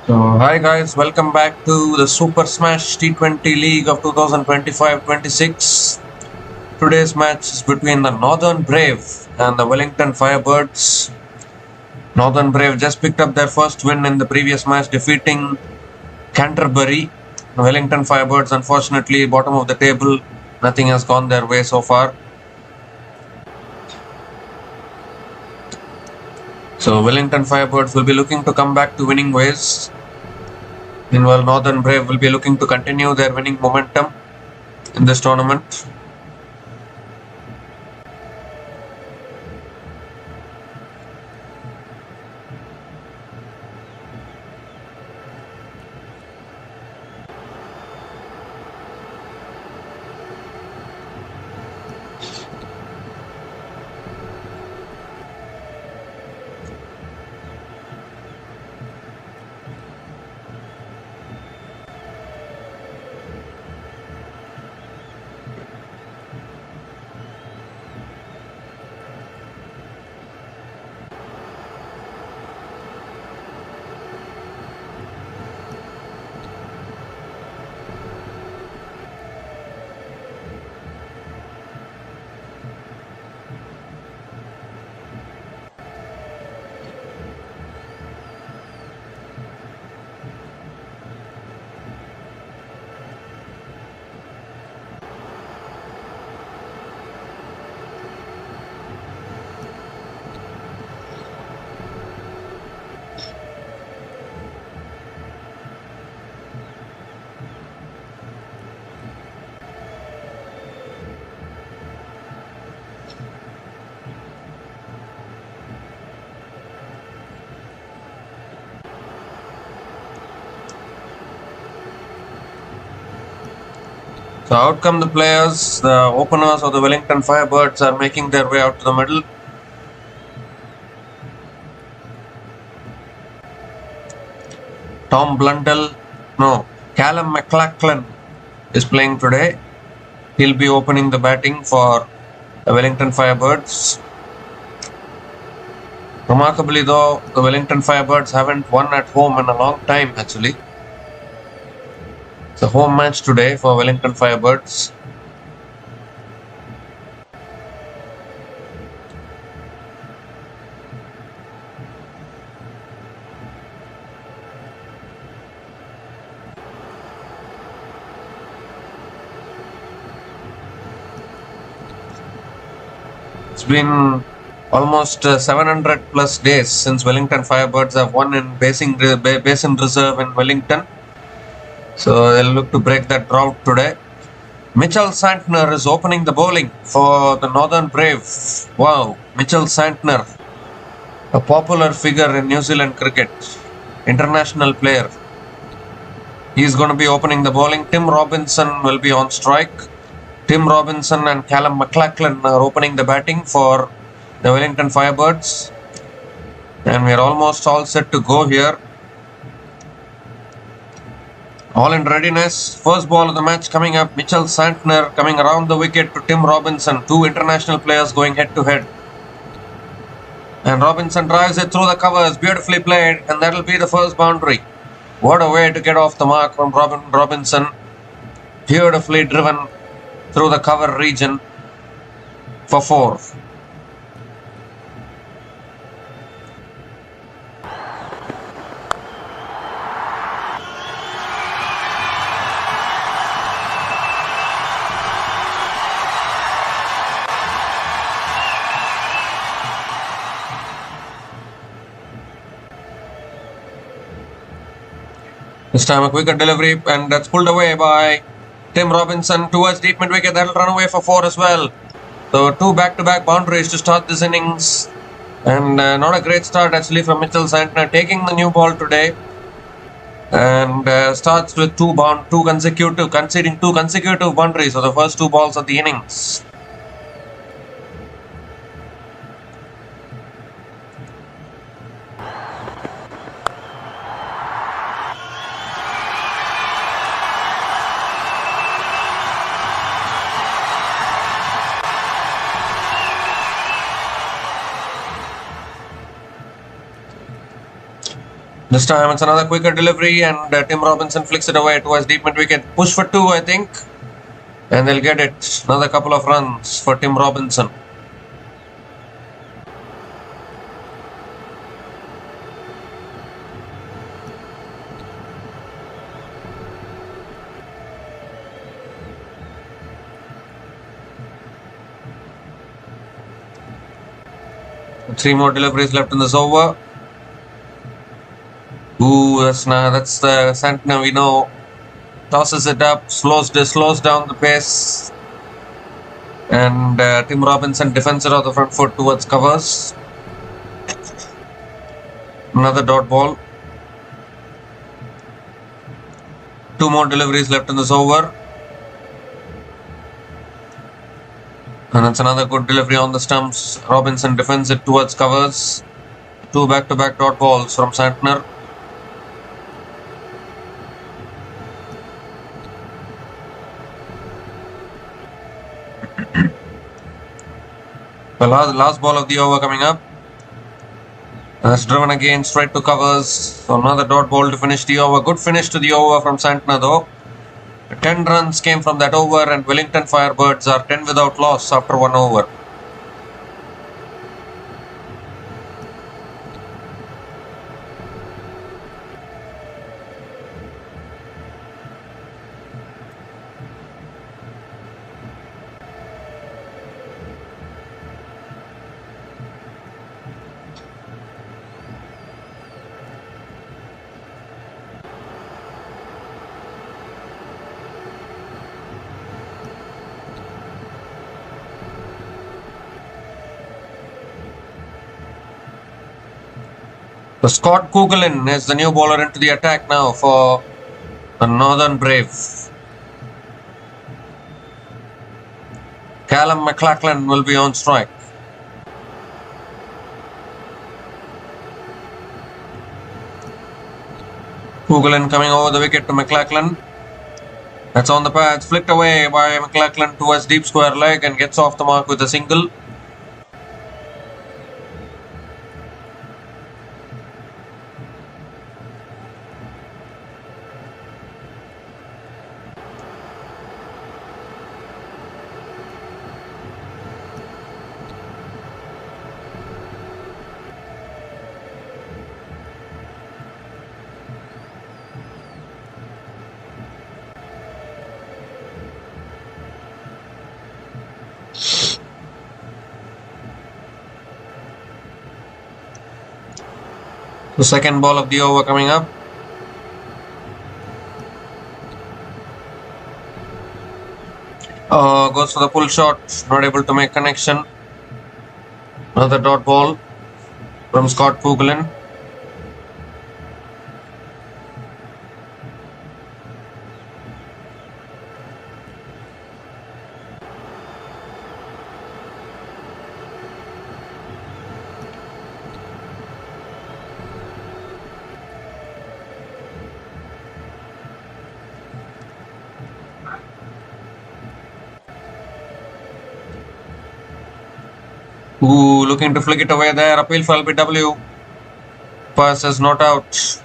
So, hi guys, welcome back to the Super Smash T20 League of 2025-26. Today's match is between the Northern Brave and the Wellington Firebirds. Northern Brave just picked up their first win in the previous match, defeating Canterbury. The Wellington Firebirds, unfortunately, bottom of the table. Nothing has gone their way so far. So, Wellington Firebirds will be looking to come back to winning ways. Meanwhile, Northern Brave will be looking to continue their winning momentum in this tournament. So out come the players. The openers of the Wellington Firebirds are making their way out to the middle. Callum McLachlan is playing today. He'll be opening the batting for the Wellington Firebirds. Remarkably though, the Wellington Firebirds haven't won at home in a long time actually. It's a home match today for Wellington Firebirds. It's been almost 700 plus days since Wellington Firebirds have won in Basin Reserve in Wellington. So they'll look to break that drought today. Mitchell Santner is opening the bowling for the Northern Brave. Wow, Mitchell Santner, a popular figure in New Zealand cricket, international player. He's going to be opening the bowling. Tim Robinson will be on strike. Tim Robinson and Callum McLachlan are opening the batting for the Wellington Firebirds. And we're almost all set to go here. All in readiness. First ball of the match coming up. Mitchell Santner coming around the wicket to Tim Robinson. Two international players going head to head. And Robinson drives it through the covers. Beautifully played. And that'll be the first boundary. What a way to get off the mark from Robinson. Beautifully driven through the cover region for 4. This time a quicker delivery, and that's pulled away by Tim Robinson towards deep mid wicket. That'll run away for 4 as well. So 2 back-to-back boundaries to start this innings, and not a great start actually from Mitchell Santner, taking the new ball today, and starts with conceding two consecutive boundaries for the first 2 balls of the innings. This time it's another quicker delivery, and Tim Robinson flicks it away towards deep mid wicket. Push for 2, I think. And they'll get it. Another couple of runs for Tim Robinson. Three more deliveries left in this over. Ooh, that's the Santner, we know. Tosses it up, slows down the pace. And Tim Robinson defends it off the front foot towards covers. Another dot ball. Two more deliveries left in this over. And it's another good delivery on the stumps. Robinson defends it towards covers. Two back-to-back dot balls from Santner. The last ball of the over coming up. And that's driven again straight to covers. So another dot ball to finish the over. Good finish to the over from Santner though. 10 runs came from that over, and Wellington Firebirds are 10 without loss after one over. So Scott Kugelin is the new bowler into the attack now for the Northern Brave. Callum McLachlan will be on strike. Kugelin coming over the wicket to McLachlan. That's on the pads, flicked away by McLachlan towards deep square leg and gets off the mark with a single. The second ball of the over coming up. Goes for the pull shot, not able to make connection. Another dot ball from Scott Kugelin. Ooh, looking to flick it away there. Appeal for LBW. Pass is not out.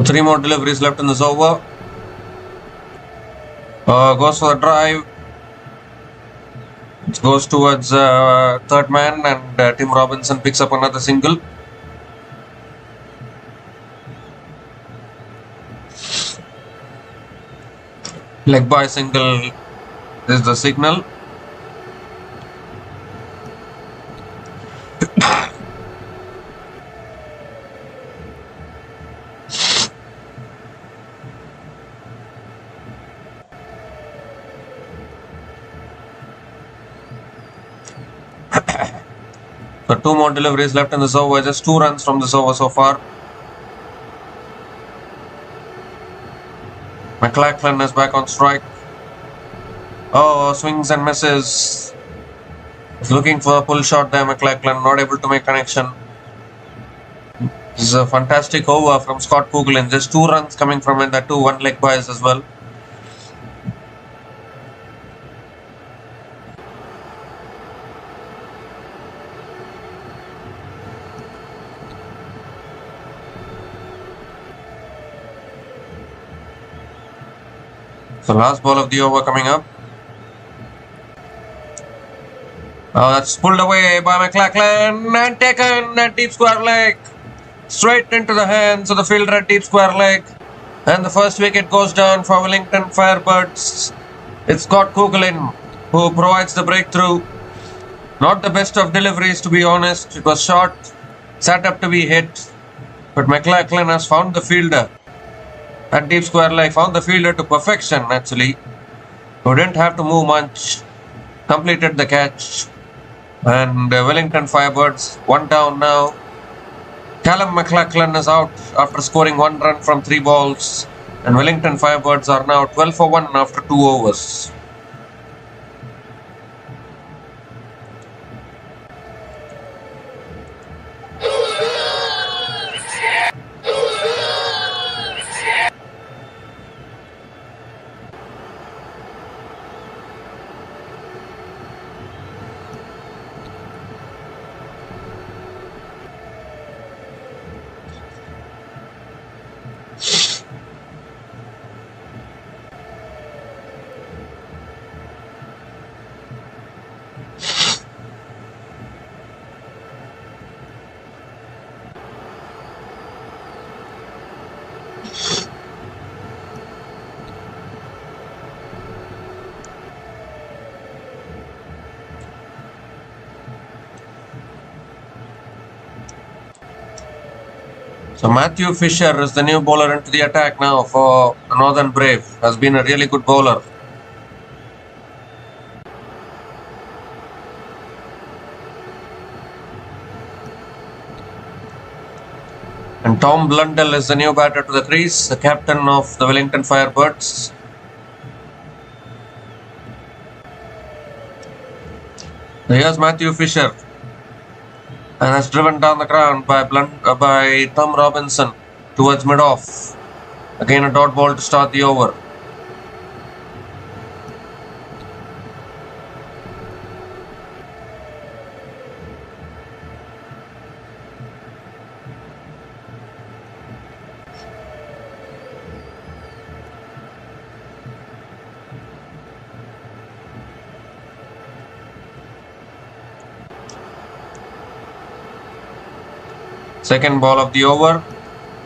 Three more deliveries left in this over. Goes for the drive. It goes towards third man, and Tim Robinson picks up another single. Leg by single is the signal. So two more deliveries left in this over. Just 2 runs from this over so far. McLachlan is back on strike. Oh, swings and misses. He's looking for a pull shot there, McLachlan, not able to make connection. This is a fantastic over from Scott Kugelin. Just 2 runs coming from it, that 2 one-leg buys as well. So last ball of the over coming up. That's pulled away by McLachlan and taken at deep square leg. Straight into the hands of the fielder at deep square leg. And the first wicket goes down for Wellington Firebirds. It's Scott Kugelin who provides the breakthrough. Not the best of deliveries, to be honest. It was short, sat up to be hit. But McLachlan has found the fielder at deep square leg. Found the fielder to perfection, actually. Who didn't have to move much. Completed the catch. And Wellington Firebirds 1 down now. Callum McLachlan is out after scoring 1 run from 3 balls. And Wellington Firebirds are now 12 for 1 after 2 overs. So Matthew Fisher is the new bowler into the attack now for Northern Brave. Has been a really good bowler. And Tom Blundell is the new batter to the crease, the captain of the Wellington Firebirds. Here's Matthew Fisher. And has driven down the ground by Tom Robinson towards mid-off. Again a dot ball to start the over. Second ball of the over.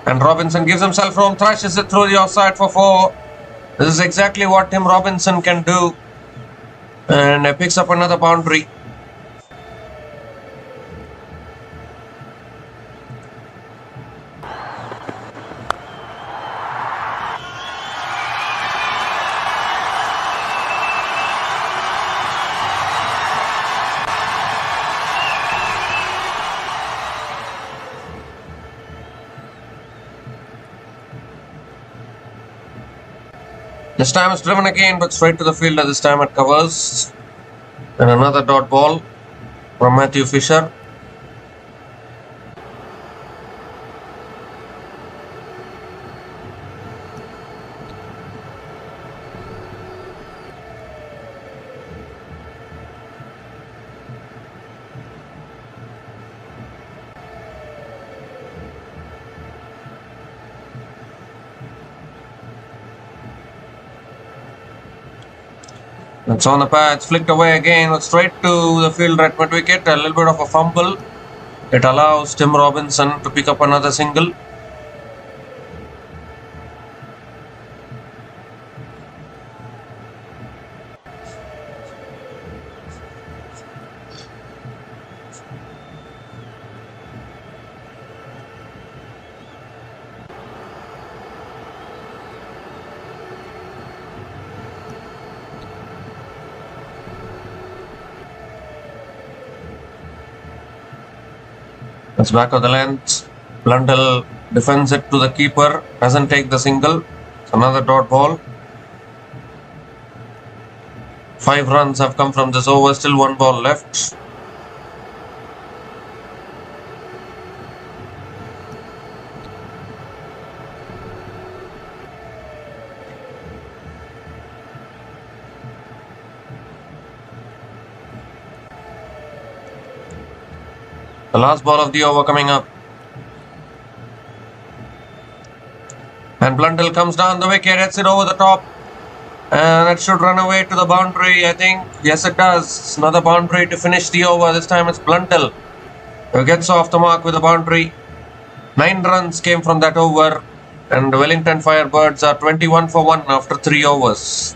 And Robinson gives himself room, thrashes it through the offside for 4. This is exactly what Tim Robinson can do. And picks up another boundary. This time it's driven again, but straight to the fielder. This time it covers. And another dot ball from Matthew Fisher. It's on the patch, flicked away again, straight to the fielder at mid-wicket. A little bit of a fumble. It allows Tim Robinson to pick up another single. It's back of the length. Blundell defends it to the keeper. Doesn't take the single. It's another dot ball. 5 runs have come from this over, still 1 ball left. The last ball of the over coming up. And Blundell comes down the wicket, hits it over the top. And it should run away to the boundary, I think. Yes, it does. Another boundary to finish the over. This time it's Blundell who gets off the mark with a boundary. 9 runs came from that over. And the Wellington Firebirds are 21 for 1 after 3 overs.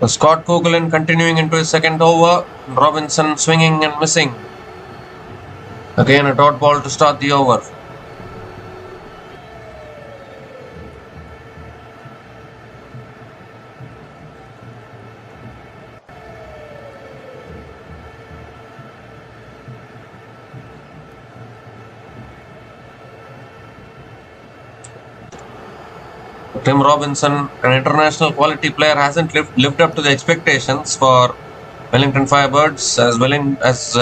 Scott Kugelin continuing into his second over. Robinson swinging and missing. Again a dot ball to start the over. Tim Robinson, an international quality player, hasn't lived up to the expectations for Wellington Firebirds as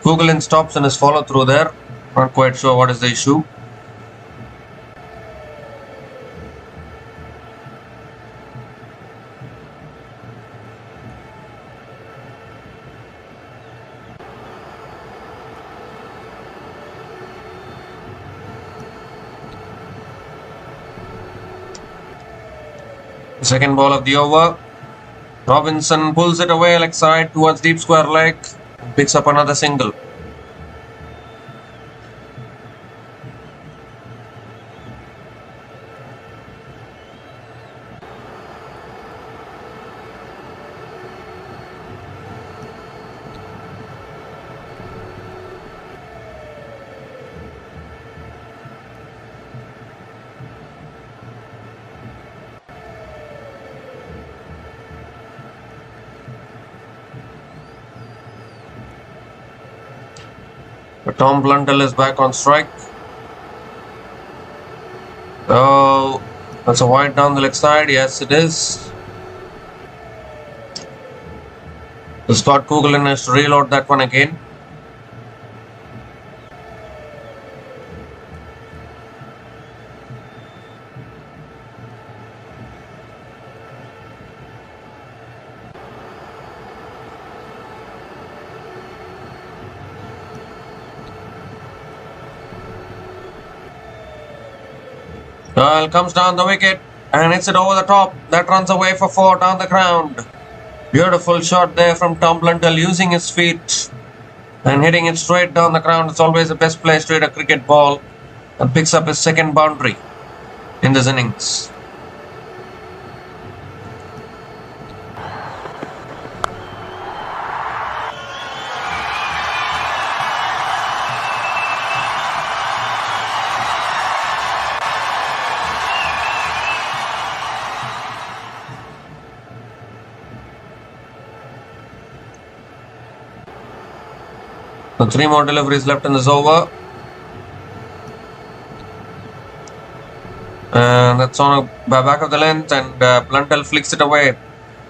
Kugelin stops in his follow through there. Not quite sure what is the issue. Second ball of the over. Robinson pulls it away leg side towards deep square leg. Picks up another single. Tom Blundell is back on strike. Oh, that's a wide down the leg side. Yes, it is. So Scott Kugelin has to reload that one again. Comes down the wicket and hits it over the top. That runs away for 4 down the ground. Beautiful shot there from Tom Blundell using his feet and hitting it straight down the ground. It's always the best place to hit a cricket ball, and picks up his second boundary in this innings. So 3 more deliveries left in this over. And that's on a back of the length, and Blundell flicks it away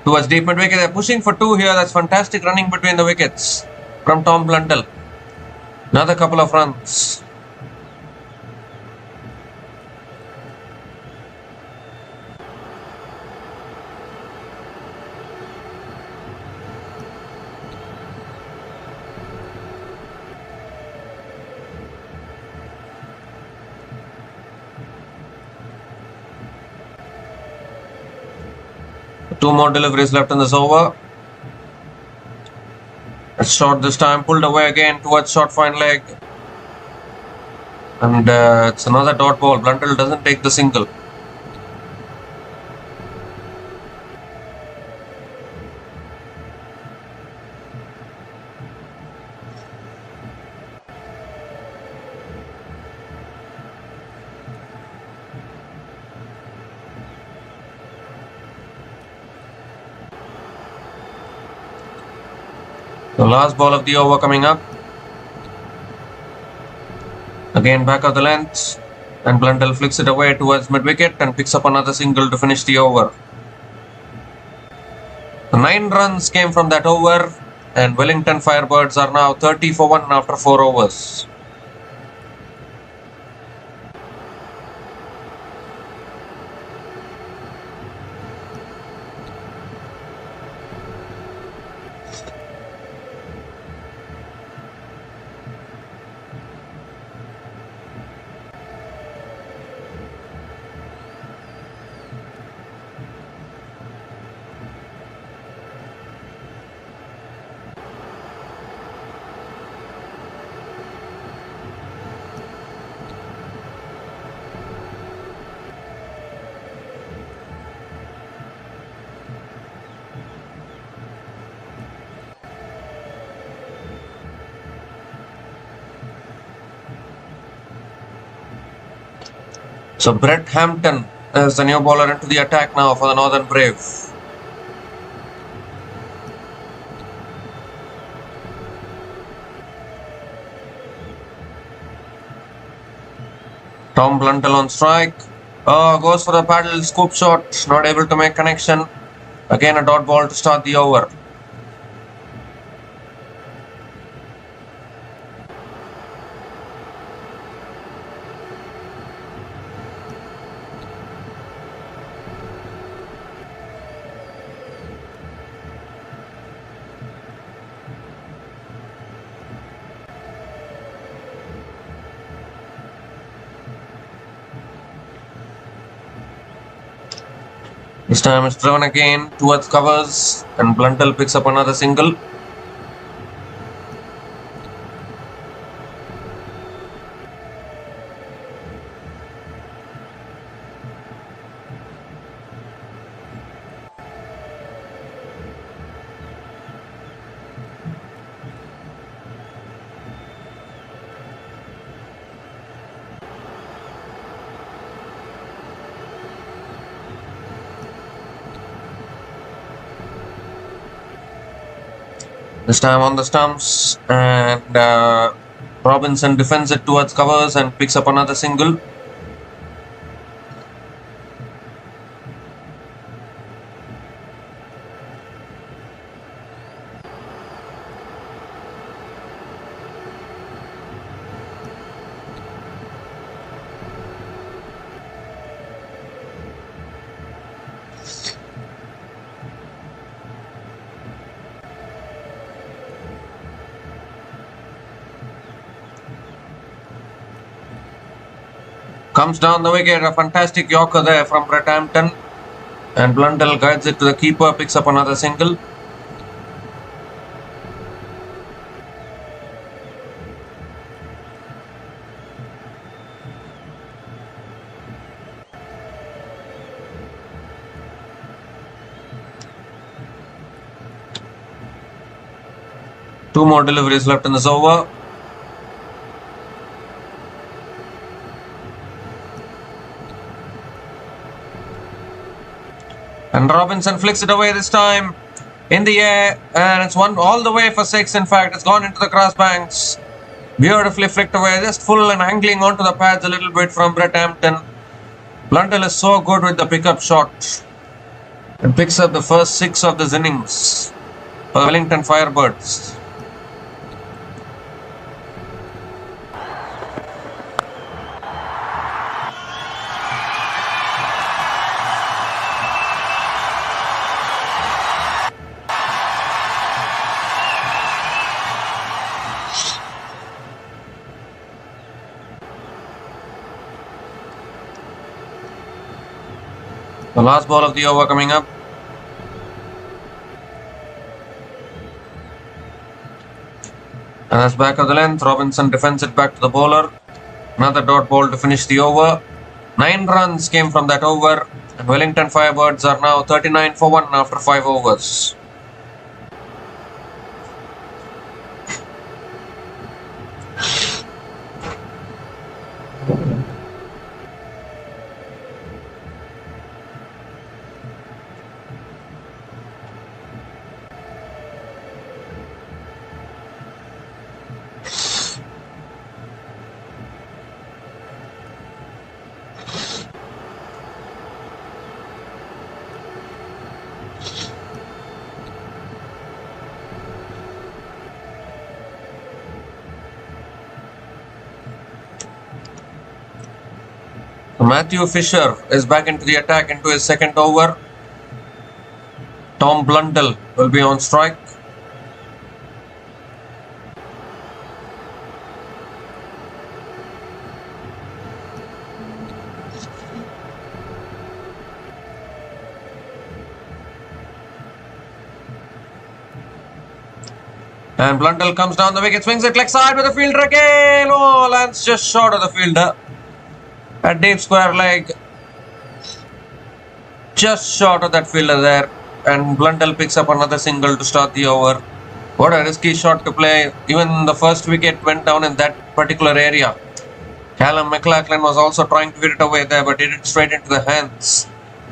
towards deep mid wicket. They're pushing for 2 here. That's fantastic running between the wickets from Tom Blundell. Another couple of runs. Two more deliveries left in this over. It's short this time, pulled away again towards short fine leg. And it's another dot ball. Blundell doesn't take the single. The last ball of the over coming up. Again back of the length, and Blundell flicks it away towards mid-wicket and picks up another single to finish the over. 9 runs came from that over, and Wellington Firebirds are now 30 for 1 after 4 overs. So Brett Hampton is the new bowler into the attack now for the Northern Brave. Tom Blundell on strike. Goes for the paddle scoop shot, not able to make connection. Again a dot ball to start the over. This time it's driven again towards covers, and Blundell picks up another single. This time on the stumps, and Robinson defends it towards covers and picks up another single. Comes down the wicket, a fantastic yorker there from Brett Hampton, and Blundell guides it to the keeper, picks up another single. Two more deliveries left in this over. And Robinson flicks it away this time in the air, and it's one all the way for 6. In fact, it's gone into the crossbanks. Beautifully flicked away, just full and angling onto the pads a little bit from Brett Hampton. Blundell is so good with the pickup shot and picks up the first 6 of this innings for Wellington Firebirds. The last ball of the over coming up. And that's back of the length. Robinson defends it back to the bowler. Another dot ball to finish the over. 9 runs came from that over. And Wellington Firebirds are now 39 for 1 after 5 overs. Matthew Fisher is back into the attack into his second over. Tom Blundell will be on strike. And Blundell comes down the wicket, swings it leg side with the fielder again. Oh, lands just short of the fielder. A deep square leg. Just short of that fielder there. And Blundell picks up another single to start the over. What a risky shot to play. Even the first wicket went down in that particular area. Callum McLachlan was also trying to hit it away there, but hit it straight into the hands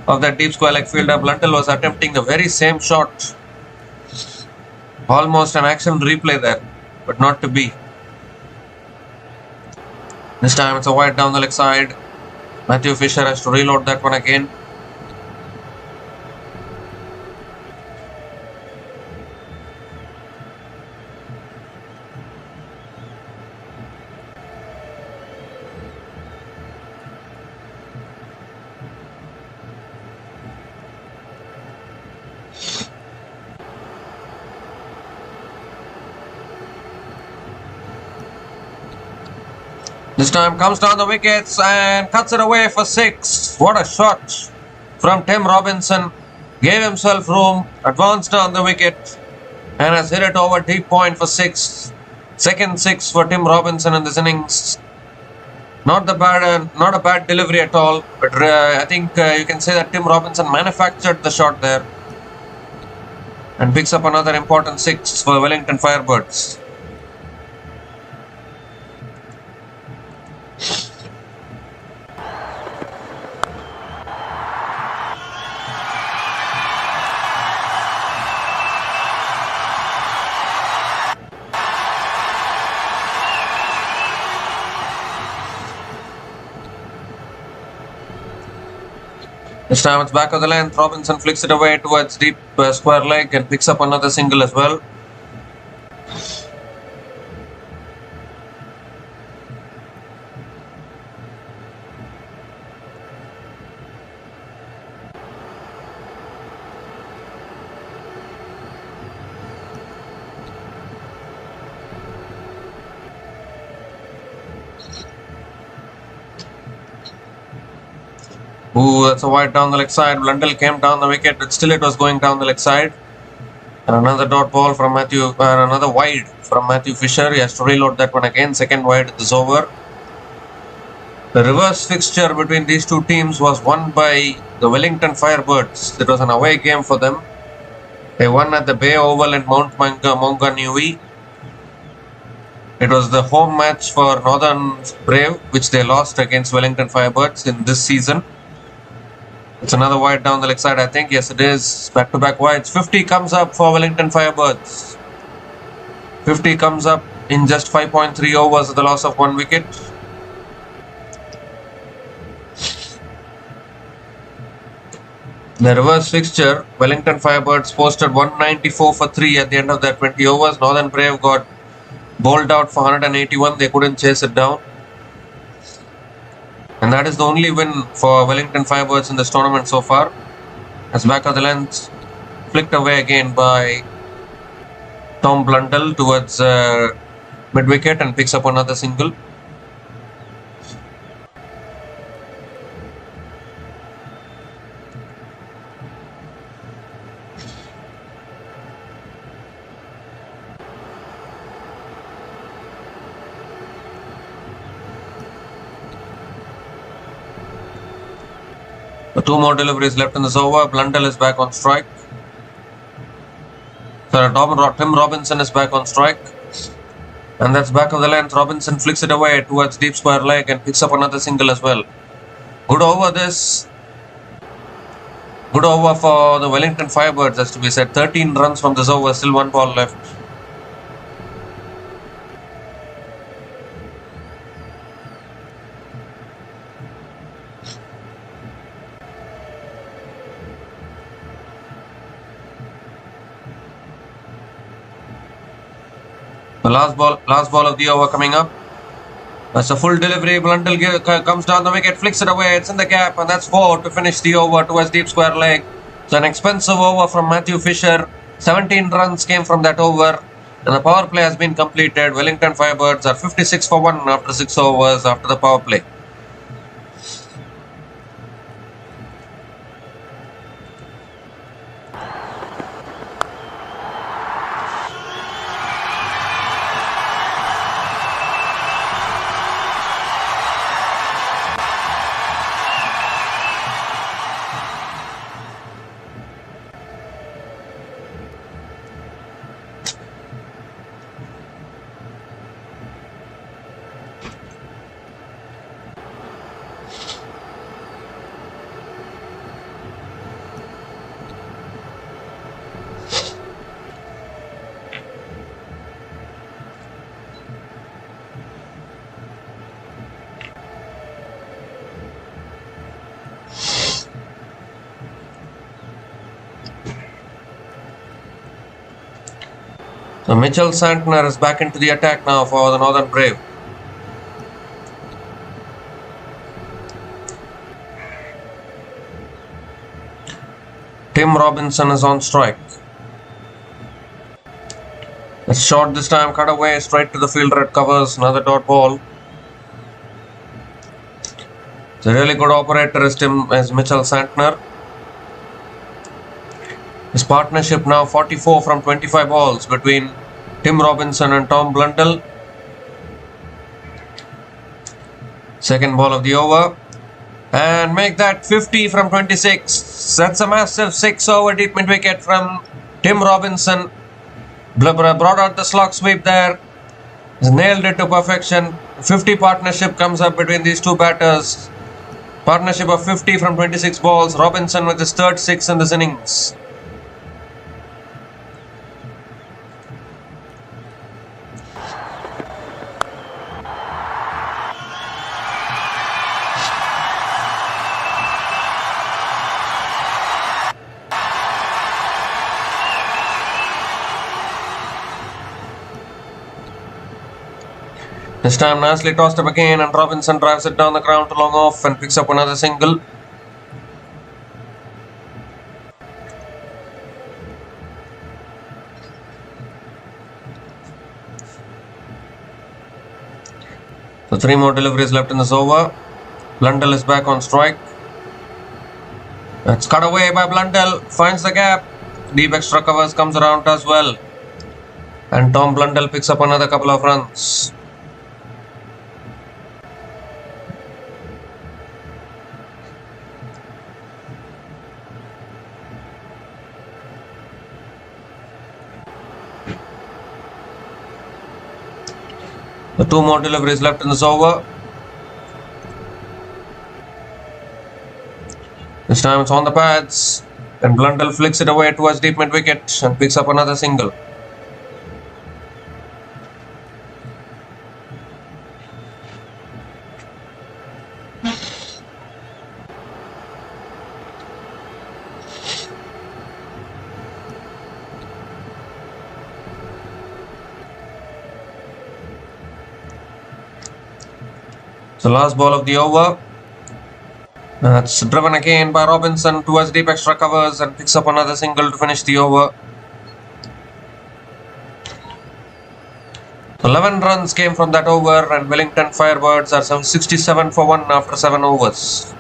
of that deep square leg fielder. Blundell was attempting the very same shot. Almost an action replay there, but not to be. This time it's a wide down the leg side. Matthew Fisher has to reload that one again. This time comes down the wickets and cuts it away for 6. What a shot from Tim Robinson. Gave himself room, advanced down the wicket and has hit it over deep point for 6. Second 6 for Tim Robinson in this innings. Not a bad delivery at all, but I think you can say that Tim Robinson manufactured the shot there and picks up another important 6 for Wellington Firebirds. This time it's back of the length. Robinson flicks it away towards deep square leg and picks up another single as well. Ooh, that's a wide down the leg side. Blundell came down the wicket, but still it was going down the leg side. And another dot ball from another wide from Matthew Fisher. He has to reload that one again. Second wide is over. The reverse fixture between these two teams was won by the Wellington Firebirds. It was an away game for them. They won at the Bay Oval in Mount Maunganui. It was the home match for Northernbrave, which they lost against Wellington Firebirds in this season. It's another wide down the leg side, I think. Yes, it is. Back-to-back wides. 50 comes up for Wellington Firebirds. 50 comes up in just 5.3 overs at the loss of 1 wicket. The reverse fixture, Wellington Firebirds posted 194 for 3 at the end of their 20 overs. Northernbrave got bowled out for 181. They couldn't chase it down. And that is the only win for Wellington Firebirds in this tournament so far. As back of the length, flicked away again by Tom Blundell towards mid-wicket and picks up another single. Two more deliveries left in this over. Blundell is back on strike. So Tim Robinson is back on strike. And that's back of the length. Robinson flicks it away towards deep square leg and picks up another single as well. Good over this. Good over for the Wellington Firebirds, as to be said. 13 runs from this over, still one ball left. The last ball of the over coming up. That's a full delivery. Blundell comes down the wicket, flicks it away. It's in the gap, and that's 4 to finish the over towards deep square leg. It's an expensive over from Matthew Fisher. 17 runs came from that over, and the power play has been completed. Wellington Firebirds are 56 for 1 after 6 overs after the power play. So Mitchell Santner is back into the attack now for the Northern Brave. Tim Robinson is on strike. It's short this time, cut away, straight to the fielder, it covers, another dot ball. It's a really good operator as Mitchell Santner. His partnership now 44 from 25 balls between Tim Robinson and Tom Blundell. Second ball of the over. And make that 50 from 26. That's a massive 6 over deep mid wicket from Tim Robinson. Brought out the slog sweep there. He's nailed it to perfection. 50 partnership comes up between these two batters. Partnership of 50 from 26 balls. Robinson with his third 6 in this innings. This time nicely tossed up again, and Robinson drives it down the ground to long off and picks up another single. So 3 more deliveries left in this over. Blundell is back on strike. It's cut away by Blundell, finds the gap. Deep extra covers comes around as well. And Tom Blundell picks up another couple of runs. The 2 more deliveries left in this over. This time it's on the pads, and Blundell flicks it away towards deep mid wicket and picks up another single. The last ball of the over. That's driven again by Robinson towards deep extra covers and picks up another single to finish the over. 11 runs came from that over, and Wellington Firebirds are 67 for 1 after 7 overs.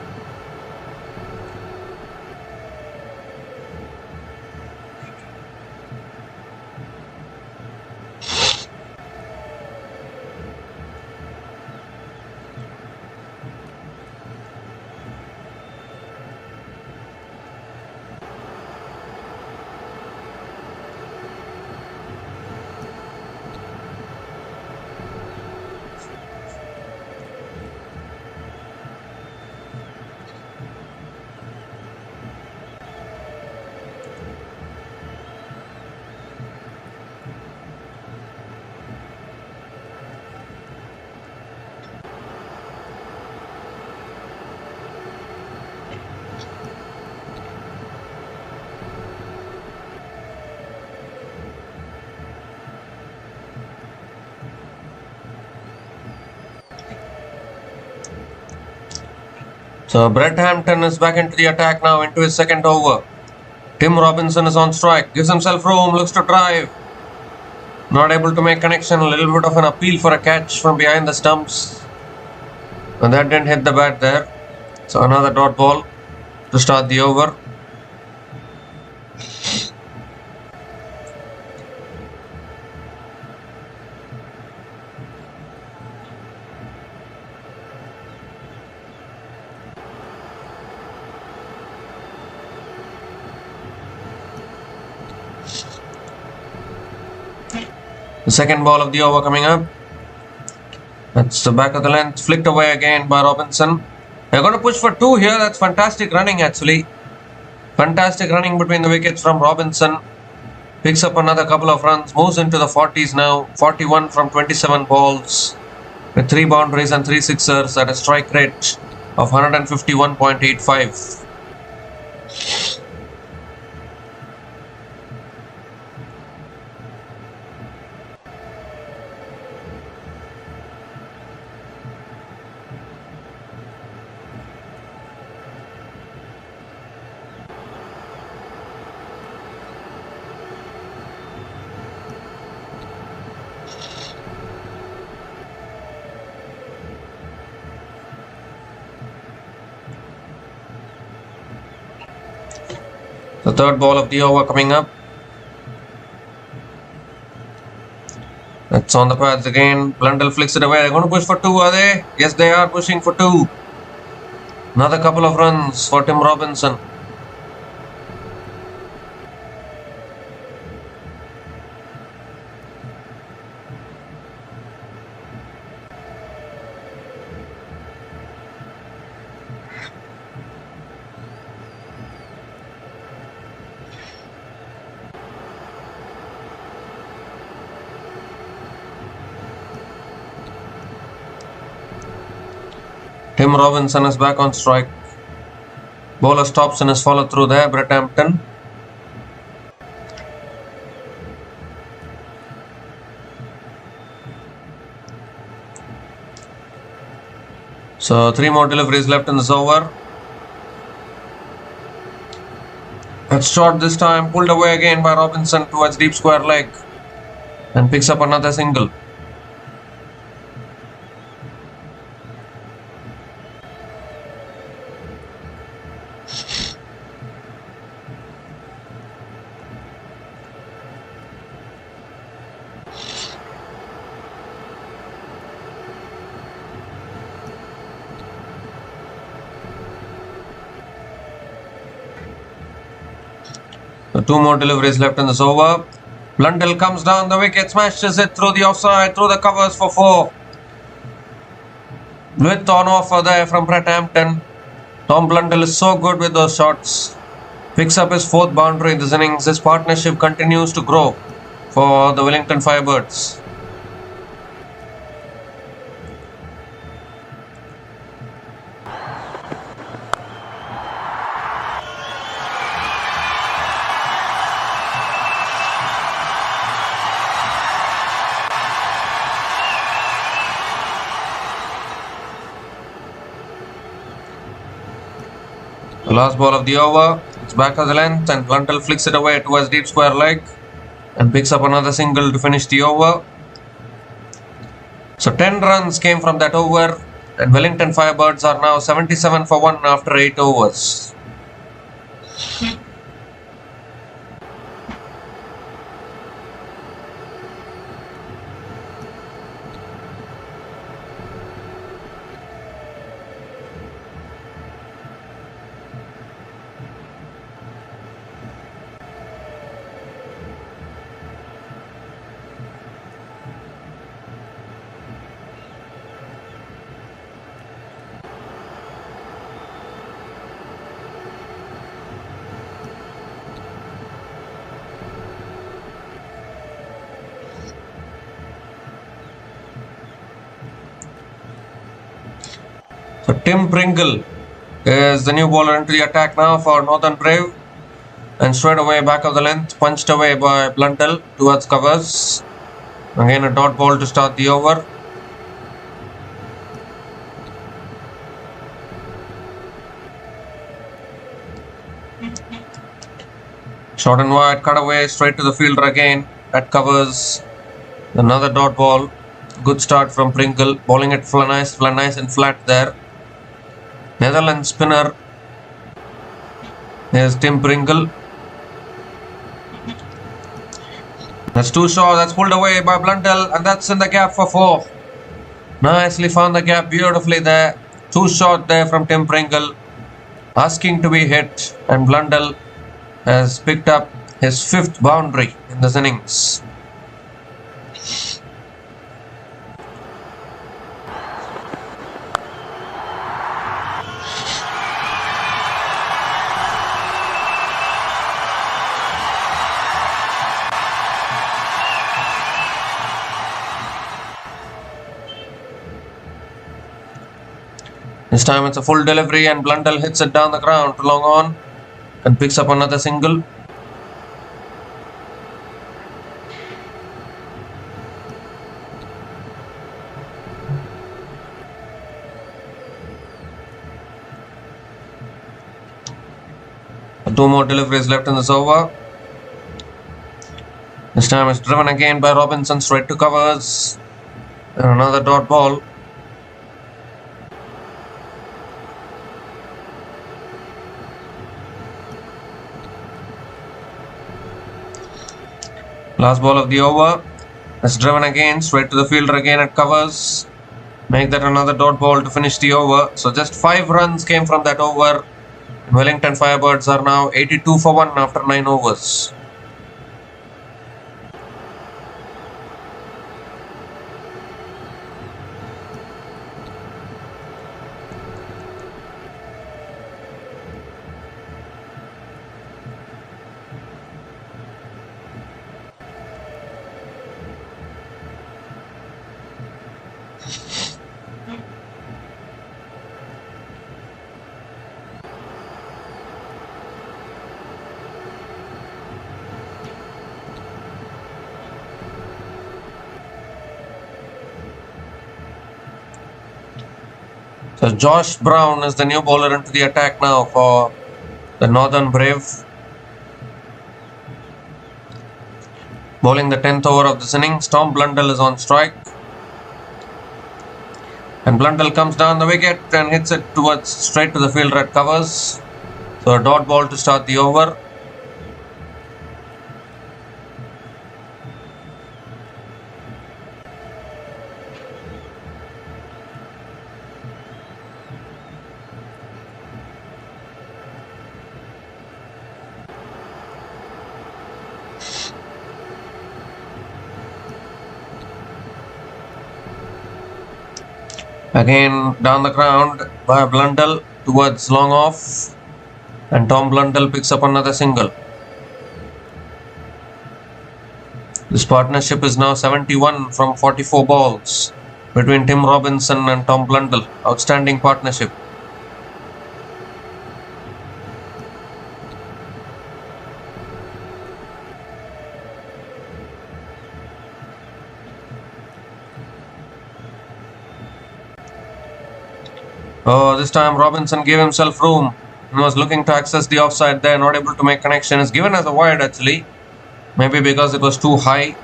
So Brett Hampton is back into the attack now into his second over. Tim Robinson is on strike, gives himself room, looks to drive. Not able to make connection, a little bit of an appeal for a catch from behind the stumps. And that didn't hit the bat there. So another dot ball to start the over. The second ball of the over coming up. That's the back of the length, flicked away again by Robinson. They're going to push for 2 here. That's fantastic running actually. Fantastic running between the wickets from Robinson. Picks up another couple of runs, moves into the 40s now. 41 from 27 balls with 3 boundaries and 3 sixers at a strike rate of 151.85. The third ball of the over coming up. That's on the pads again. Blundell flicks it away. They're going to push for 2, are they? Yes, they are pushing for 2. Another couple of runs for Tim Robinson. Tim Robinson is back on strike. Bowler stops in his follow through there, Brett Hampton. So 3 more deliveries left in this over. That's short this time, pulled away again by Robinson towards deep square leg and picks up another single. So 2 more deliveries left in this over. Blundell comes down the wicket, smashes it through the offside, through the covers for 4. With on offer there from Brett Hampton. Tom Blundell is so good with those shots. Picks up his 4th boundary in this innings. This partnership continues to grow for the Wellington Firebirds. The last ball of the over, it's back of the length and Blundell flicks it away towards deep square leg and picks up another single to finish the over. So 10 runs came from that over and Wellington Firebirds are now 77 for 1 after 8 overs. So Tim Pringle is the new bowler into the attack now for Northern Brave. And straight away back of the length, punched away by Blundell towards covers. Again a dot ball to start the over. Short and wide, cut away, straight to the fielder again. That covers another dot ball. Good start from Pringle, bowling it nice and flat there. Netherlands spinner. Here's Tim Pringle. That's too short, that's pulled away by Blundell, and that's in the gap for 4. Nicely found the gap beautifully there. Too short there from Tim Pringle. Asking to be hit, and Blundell has picked up his 5th boundary in this innings. This time it's a full delivery and Blundell hits it down the ground to long on and picks up another single. Two more deliveries left in this over. This time it's driven again by Robinson straight to covers. And another dot ball. Last ball of the over. It's driven again, straight to the fielder again at covers. Make that another dot ball to finish the over. So just 5 runs came from that over. Wellington Firebirds are now 82 for 1 after 9 overs. So Josh Brown is the new bowler into the attack now for the Northern Brave. Bowling the 10th over of this innings, Tom Blundell is on strike. And Blundell comes down the wicket and hits it towards straight to the fielder at covers. So a dot ball to start the over. Again down the ground by Blundell towards long off, and Tom Blundell picks up another single. This partnership is now 71 from 44 balls between Tim Robinson and Tom Blundell. Outstanding partnership. Oh, this time Robinson gave himself room and was looking to access the offside there, not able to make connection. It's given as a wide actually. Maybe because it was too high.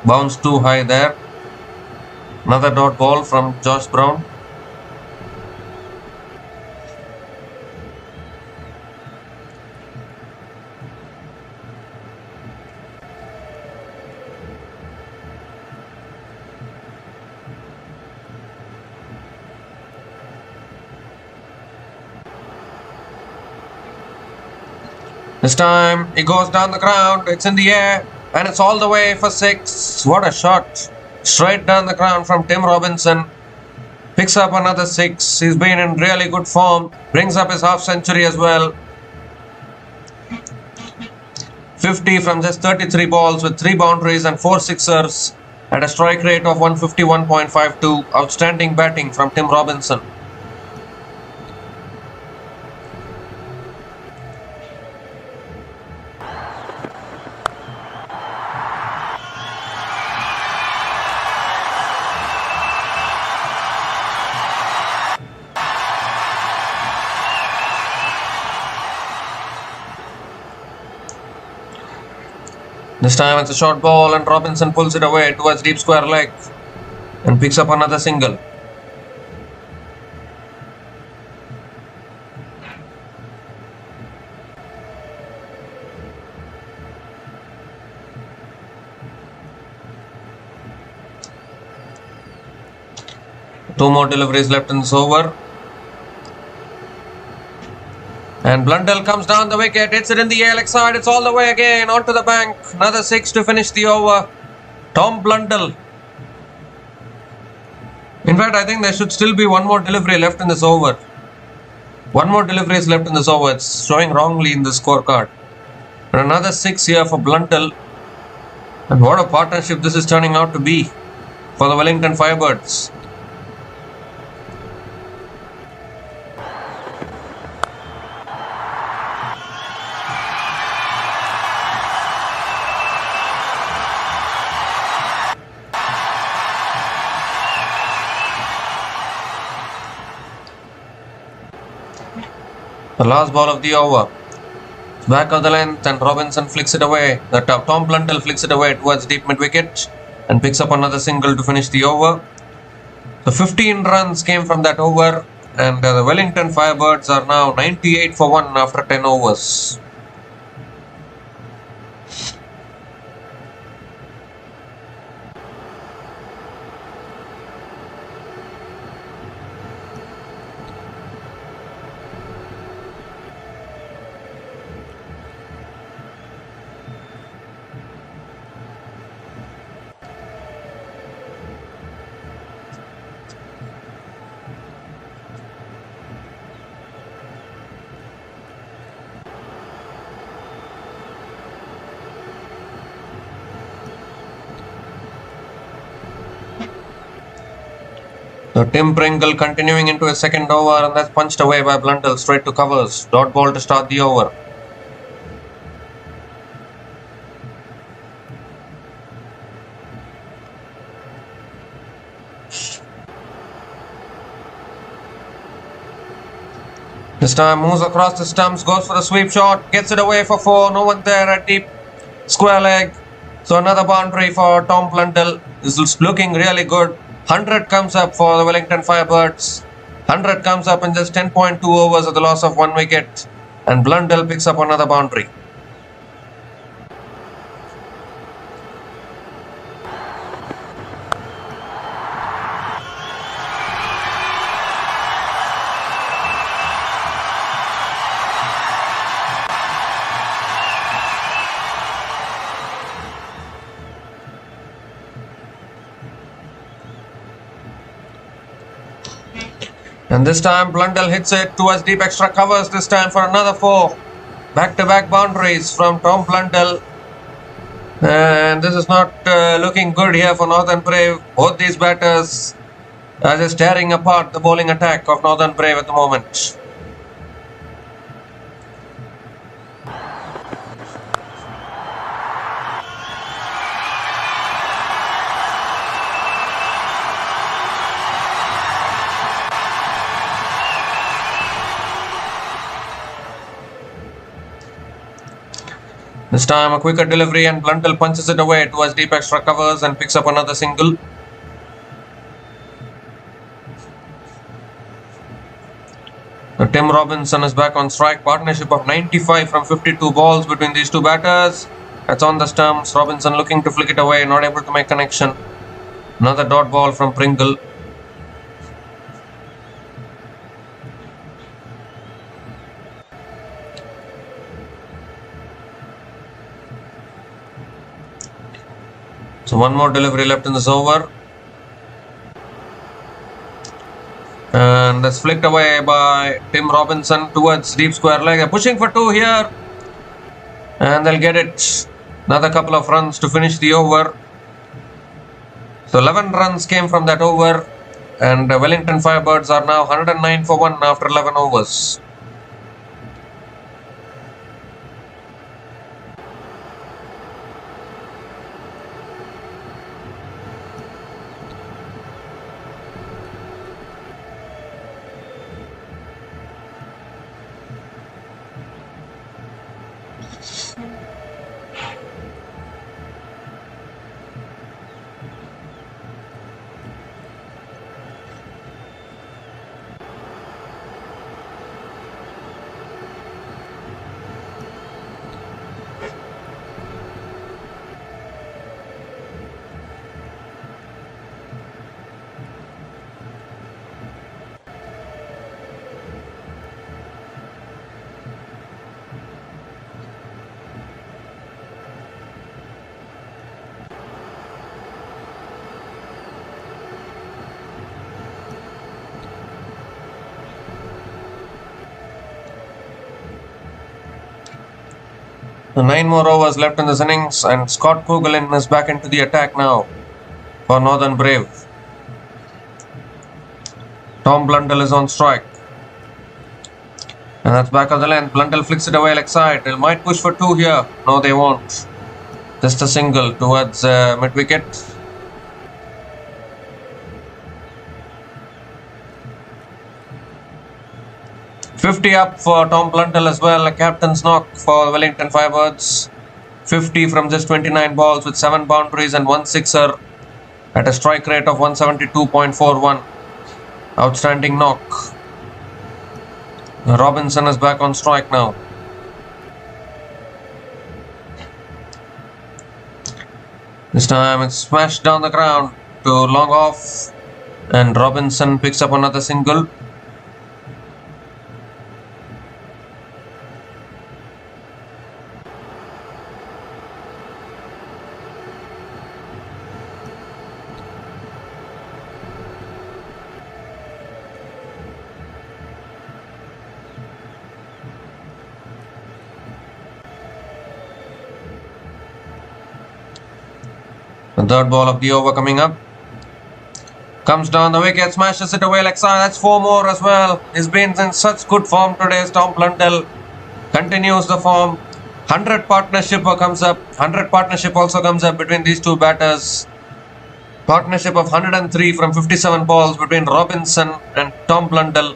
Bounced too high there. Another dot ball from Josh Brown. This time he goes down the ground, it's in the air, and it's all the way for 6. What a shot. Straight down the ground from Tim Robinson. Picks up another 6. He's been in really good form. Brings up his half century as well. 50 from just 33 balls with 3 boundaries and 4 sixers at a strike rate of 151.52. Outstanding batting from Tim Robinson. This time it's a short ball and Robinson pulls it away towards deep square leg and picks up another single. Two more deliveries left in this over. And Blundell comes down the wicket, hits it in the leg side, it's all the way again, onto the bank. Another 6 to finish the over. Tom Blundell. In fact, I think there should still be one more delivery left in this over. One more delivery is left in this over. It's showing wrongly in the scorecard. And another 6 here for Blundell. And what a partnership this is turning out to be for the Wellington Firebirds. The last ball of the over. Back of the length and Robinson flicks it away. Tom Blundell flicks it away towards deep mid wicket and picks up another single to finish the over. So 15 runs came from that over and the Wellington Firebirds are now 98 for 1 after 10 overs. So Tim Pringle continuing into a second over and that's punched away by Blundell straight to covers. Dot ball to start the over. This time moves across the stumps, goes for the sweep shot, gets it away for 4, no one there at deep square leg. So another boundary for Tom Blundell. This is looking really good. 100 comes up for the Wellington Firebirds. 100 comes up in just 10.2 overs at the loss of 1 wicket. And Blundell picks up another boundary. And this time Blundell hits it towards deep extra covers this time for another 4. Back-to-back boundaries from Tom Blundell. And this is not looking good here for Northern Brave. Both these batters are just tearing apart the bowling attack of Northern Brave at the moment. This time a quicker delivery and Blundell punches it away towards deep extra covers and picks up another single. Tim Robinson is back on strike. Partnership of 95 from 52 balls between these two batters. That's on the stumps. Robinson looking to flick it away, not able to make connection. Another dot ball from Pringle. So one more delivery left in this over. And that's flicked away by Tim Robinson towards deep square leg. They're pushing for 2 here. And they'll get it. Another couple of runs to finish the over. So 11 runs came from that over. And Wellington Firebirds are now 109 for 1 after 11 overs. 9 more overs left in this innings, and Scott Kugelin is back into the attack now for Northern Brave. Tom Blundell is on strike. And that's back of the length. Blundell flicks it away like side. They might push for 2 here. No, they won't. Just a single towards mid-wicket. $50 up for Tom Blundell as well. A captain's knock for Wellington Firebirds. 50 from just 29 balls with 7 boundaries and 1 sixer at a strike rate of 172.41. Outstanding knock. Robinson is back on strike now. This time it's smashed down the ground to long off, and Robinson picks up another single. The third ball of the over coming up. Comes down the wicket, smashes it away like so. That's 4 more as well. He's been in such good form today. Tom Blundell continues the form. 100 partnership comes up. 100 partnership also comes up between these two batters. Partnership of 103 from 57 balls between Robinson and Tom Blundell.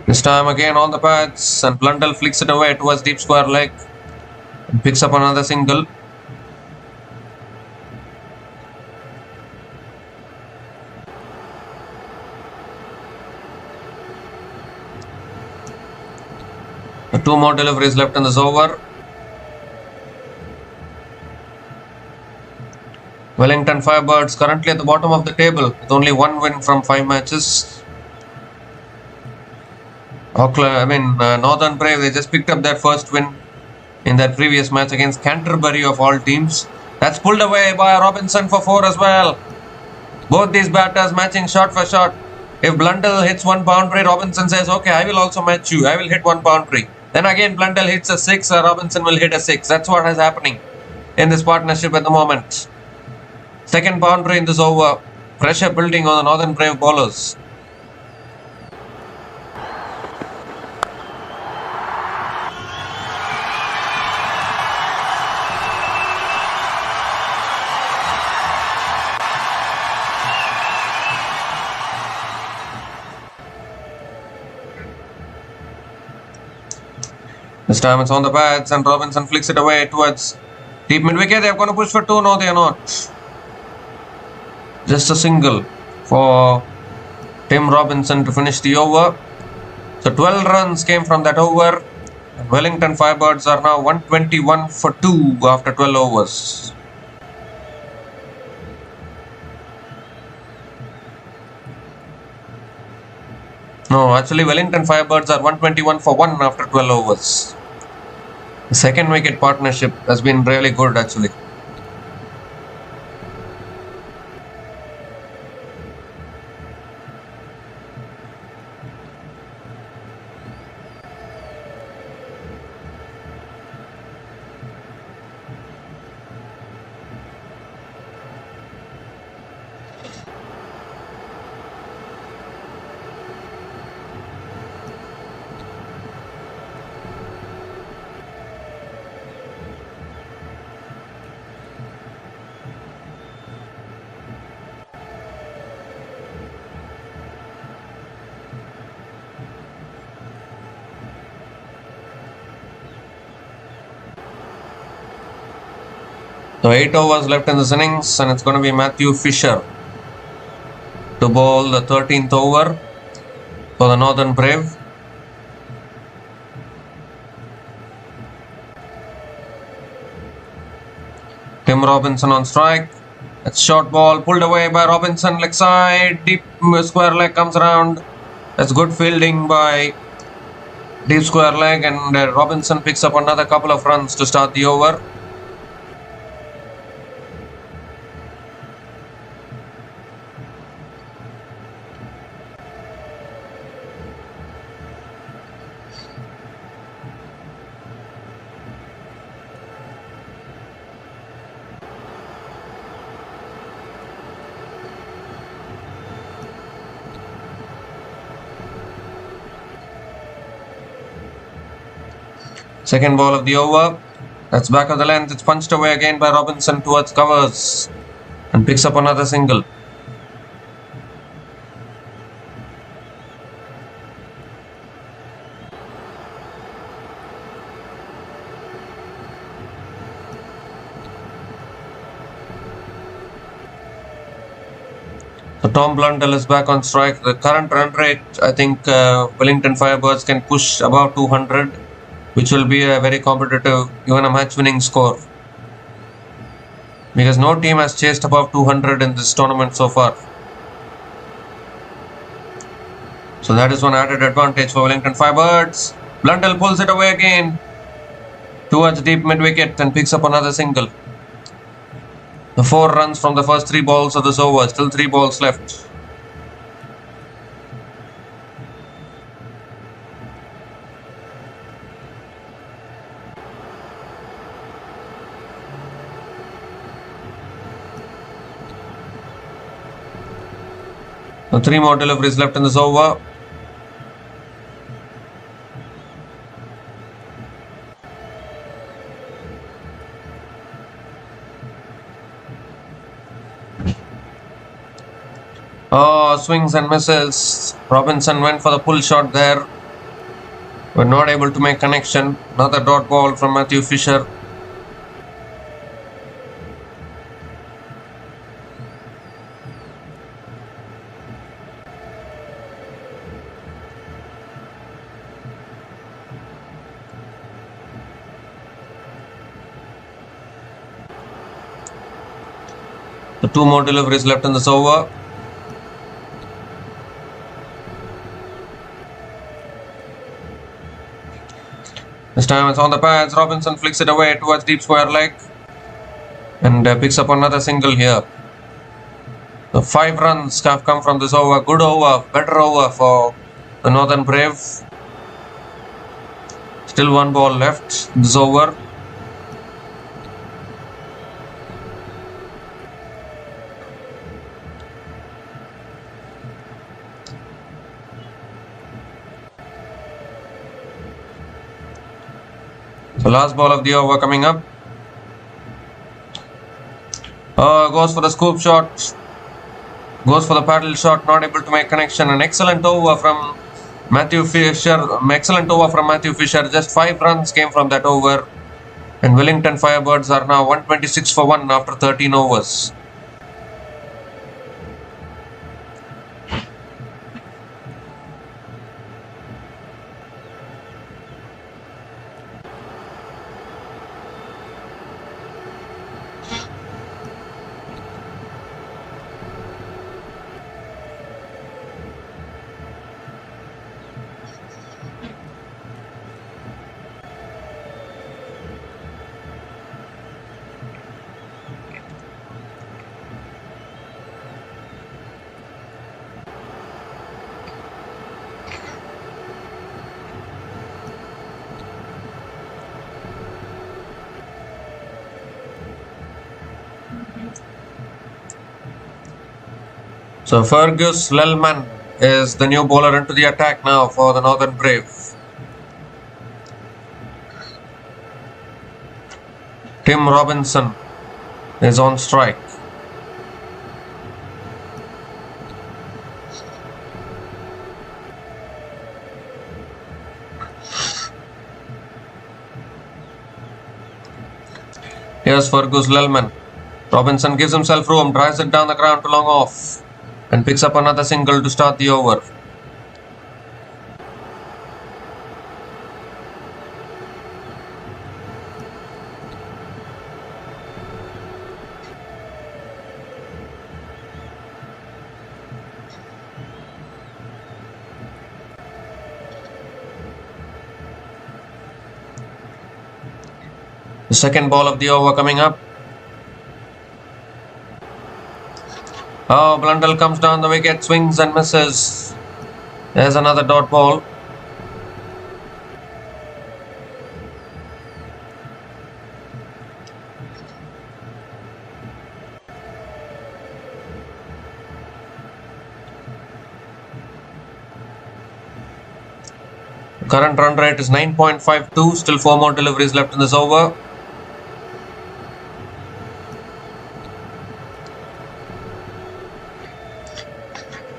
This time again on the pads, and Blundell flicks it away towards deep square leg and picks up another single. The 2 more deliveries left in this over. Wellington Firebirds currently at the bottom of the table with only 1 win from 5 matches. Northern Brave, they just picked up their first win in that previous match against Canterbury of all teams. That's pulled away by Robinson for 4 as well. Both these batters matching shot for shot. If Blundell hits 1 boundary, Robinson says, okay, I will also match you. I will hit 1 boundary. Then again, Blundell hits a 6, Robinson will hit a 6. That's what is happening in this partnership at the moment. Second boundary in this over. Pressure building on the Northern Brave bowlers. This time it's on the pads, and Robinson flicks it away towards deep mid-wicket. They're going to push for 2. No, they are not. Just a single for Tim Robinson to finish the over. So 12 runs came from that over. And Wellington Firebirds are now 121 for 2 after 12 overs. No, actually Wellington Firebirds are 121 for 1 after 12 overs. The second wicket partnership has been really good actually. So 8 overs left in this innings, and it's going to be Matthew Fisher to bowl the 13th over for the Northern Brave. Tim Robinson on strike. That's short ball pulled away by Robinson, leg side, deep square leg comes around. That's good fielding by deep square leg, and Robinson picks up another couple of runs to start the over. Second ball of the over. That's back of the length. It's punched away again by Robinson towards covers and picks up another single. So Tom Blundell is back on strike. The current run rate, I think Wellington Firebirds can push above 200, which will be a very competitive, even a match-winning score. Because no team has chased above 200 in this tournament so far. So that is one added advantage for Wellington Firebirds. Blundell pulls it away again towards deep mid-wicket and picks up another single. The 4 runs from the first 3 balls of this over. Still 3 balls left. So 3 more deliveries left in this over. Oh, swings and misses. Robinson went for the pull shot there. Were not able to make connection. Another dot ball from Matthew Fisher. The 2 more deliveries left in this over. This time it's on the pads. Robinson flicks it away towards deep square leg and picks up another single here. The 5 runs have come from this over. Good over, better over for the Northern Brave. Still 1 ball left in this over. So last ball of the over coming up. Goes for the scoop shot. Goes for the paddle shot. Not able to make connection. An excellent over from Matthew Fisher. Just 5 runs came from that over. And Wellington Firebirds are now 126 for 1 after 13 overs. So Fergus Lellman is the new bowler into the attack now for the Northern Brave. Tim Robinson is on strike. Here's Fergus Lellman. Robinson gives himself room, drives it down the ground to long off and picks up another single to start the over. The second ball of the over coming up. Oh, Blundell comes down the wicket, swings and misses. There's another dot ball. Current run rate is 9.52. Still 4 more deliveries left in this over.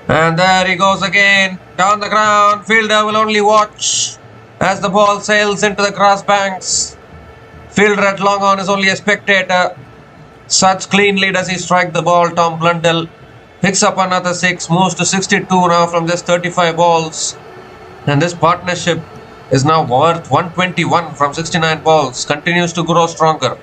And there he goes again. Down the ground. Fielder will only watch as the ball sails into the grass banks. Fielder at long on is only a spectator. Such cleanly does he strike the ball. Tom Blundell picks up another 6. Moves to 62 now from just 35 balls. And this partnership is now worth 121 from 69 balls. Continues to grow stronger.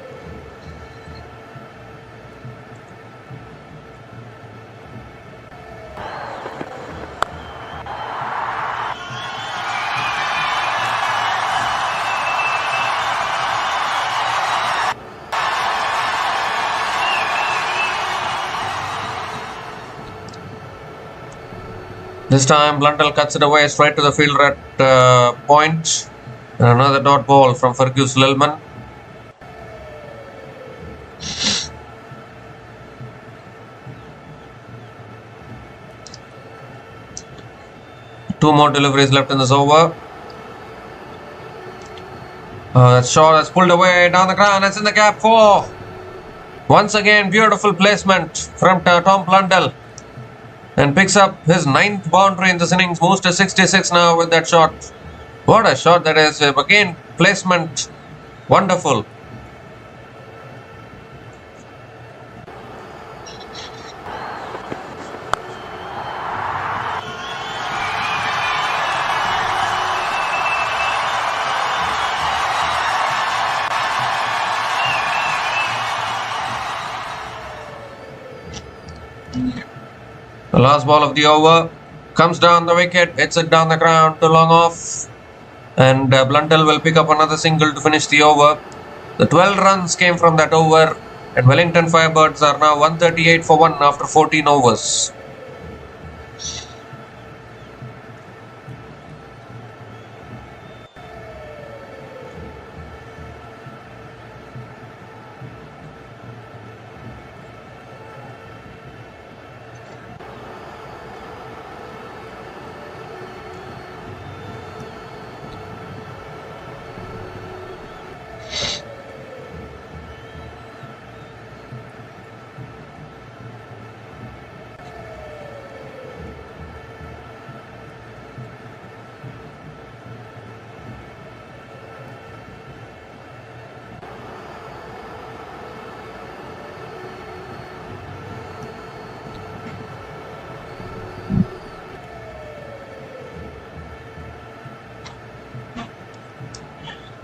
This time Blundell cuts it away straight to the fielder at point. And another dot ball from Fergus Lillman. Two more deliveries left in this over. That shot is pulled away down the ground. It's in the gap 4. Once again, beautiful placement from Tom Blundell. And picks up his 9th boundary in this innings. Moves to 66 now with that shot. What a shot that is. Again, placement. Wonderful. The last ball of the over comes down the wicket, hits it down the ground to long off, and Blundell will pick up another single to finish the over. The 12 runs came from that over, and Wellington Firebirds are now 138 for 1 after 14 overs.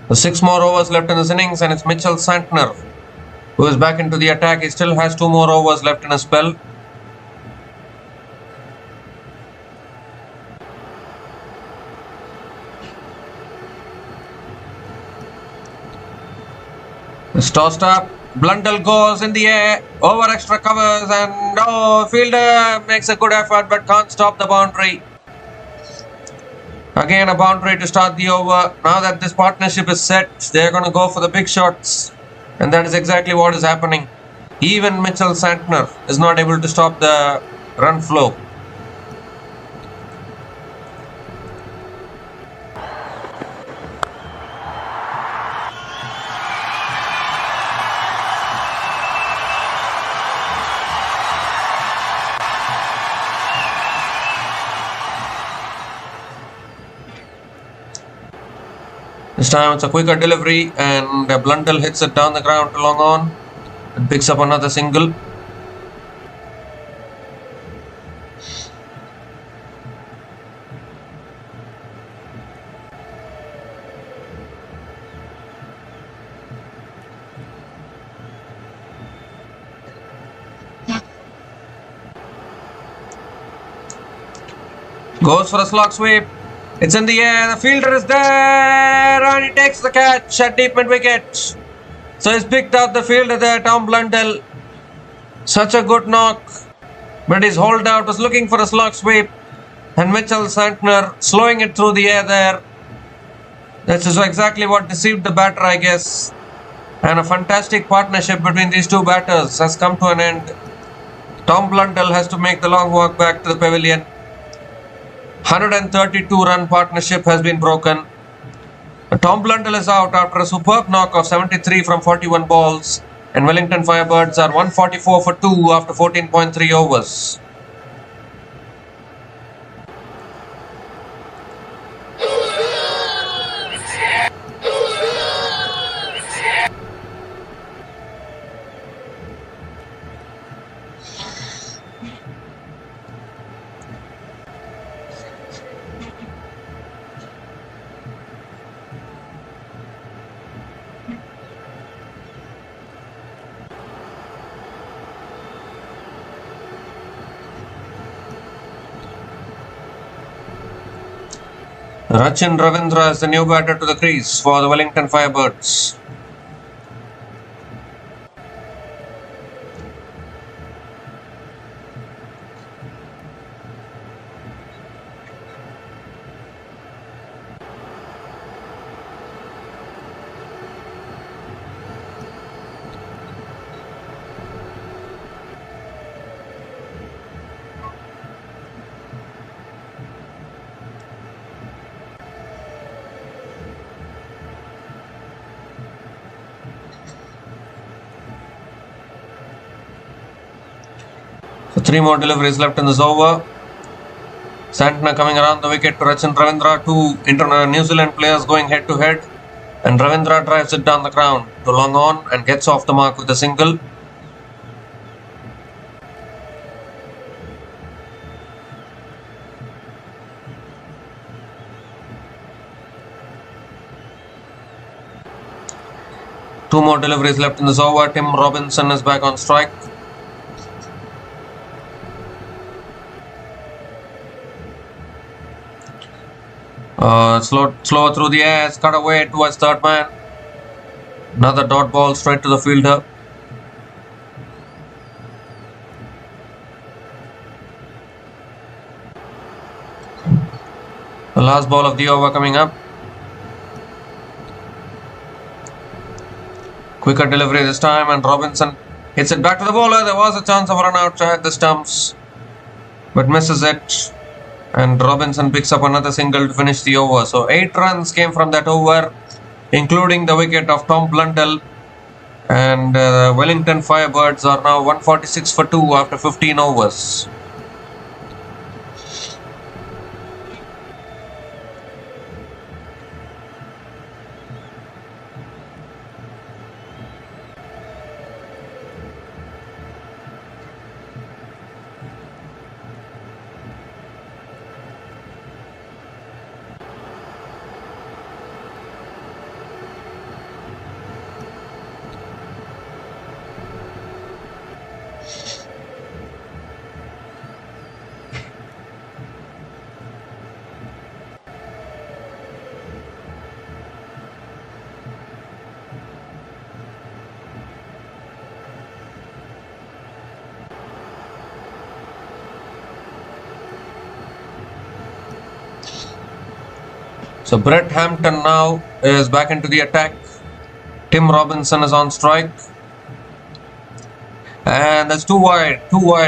The 6 more overs left in this innings, and it's Mitchell Santner who is back into the attack. He still has 2 more overs left in a spell. It's tossed up. Blundell goes in the air, over extra covers, and fielder makes a good effort but can't stop the boundary. Again, a boundary to start the over. Now that this partnership is set, they're going to go for the big shots. And that is exactly what is happening. Even Mitchell Santner is not able to stop the run flow. This time it's a quicker delivery, and Blundell hits it down the ground to long on and picks up another single. Goes for a slog sweep. It's in the air, the fielder is there, and he takes the catch at deep mid wicket. So he's picked out the fielder there, Tom Blundell. Such a good knock. But his holdout was looking for a slog sweep. And Mitchell Santner slowing it through the air there. This is exactly what deceived the batter, I guess. And a fantastic partnership between these two batters has come to an end. Tom Blundell has to make the long walk back to the pavilion. 132-run partnership has been broken. Tom Blundell is out after a superb knock of 73 from 41 balls. And Wellington Firebirds are 144 for 2 after 14.3 overs. Rachin Ravindra is the new batter to the crease for the Wellington Firebirds. So 3 more deliveries left in this over. Santner coming around the wicket to Rachin Ravindra. 2 New Zealand players going head to head. And Ravindra drives it down the ground to long on and gets off the mark with a single. Two more deliveries left in this over. Tim Robinson is back on strike. Slower through the air, cut away towards third man. Another dot ball straight to the fielder. The last ball of the over coming up. Quicker delivery this time, and Robinson hits it back to the bowler. There was a chance of a run out at the stumps, but misses it. And Robinson picks up another single to finish the over. So 8 runs came from that over, including the wicket of Tom Blundell. And Wellington Firebirds are now 146 for 2 after 15 overs. So Brett Hampton now is back into the attack. Tim Robinson is on strike. And that's too wide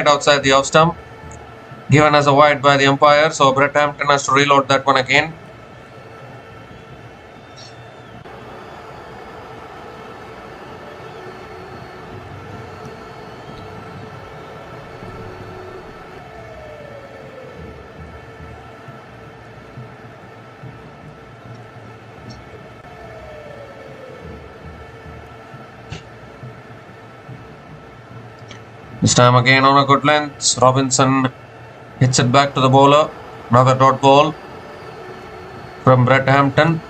outside the off stump. Given as a wide by the umpire, so Brett Hampton has to reload that one again. This time again on a good length, Robinson hits it back to the bowler. Another dot ball from Brett Hampton.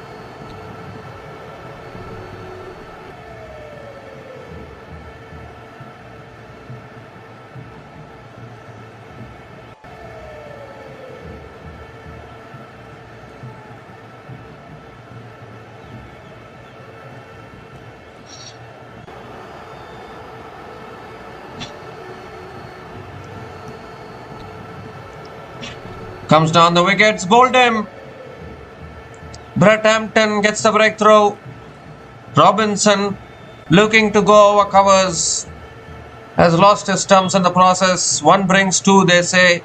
Comes down the wickets, bowled him. Brett Hampton gets the breakthrough. Robinson, looking to go over covers, has lost his stumps in the process. One brings two, they say.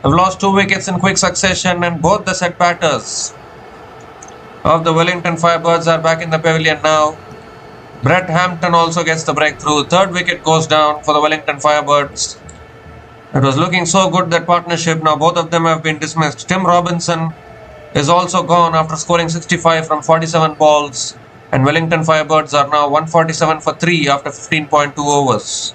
Have lost 2 wickets in quick succession, and both the set batters of the Wellington Firebirds are back in the pavilion now. Brett Hampton also gets the breakthrough. 3rd wicket goes down for the Wellington Firebirds. It was looking so good, that partnership. Now both of them have been dismissed. Tim Robinson is also gone after scoring 65 from 47 balls. And Wellington Firebirds are now 147 for 3 after 15.2 overs.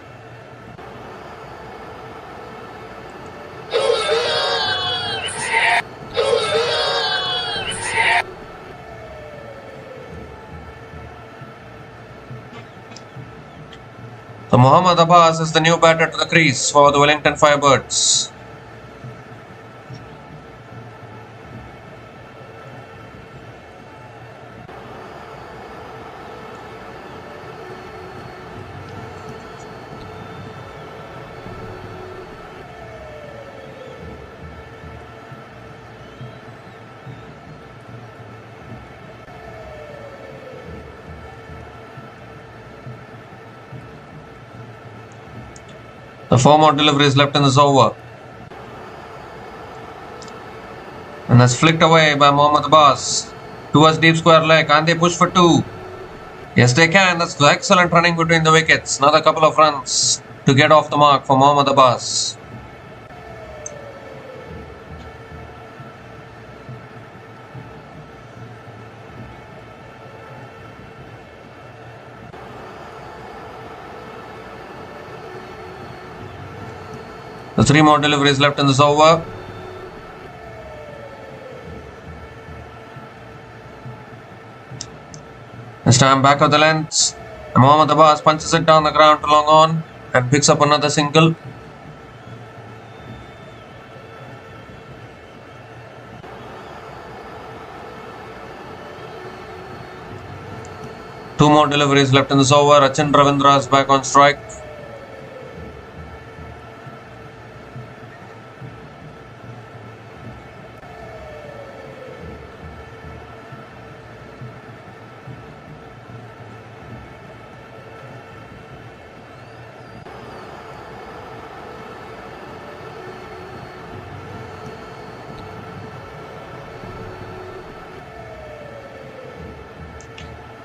So Mohammad Abbas is the new batter to the crease for the Wellington Firebirds. The 4 more deliveries left in this over. And that's flicked away by Mohammad Abbas towards deep square leg. Can they push for 2? Yes, they can. That's excellent running between the wickets. Another couple of runs to get off the mark for Mohammad Abbas. The 3 more deliveries left in this over. This time back of the length. Mohammad Abbas punches it down the ground to long on and picks up another single. Two more deliveries left in this over. Rachin Ravindra is back on strike.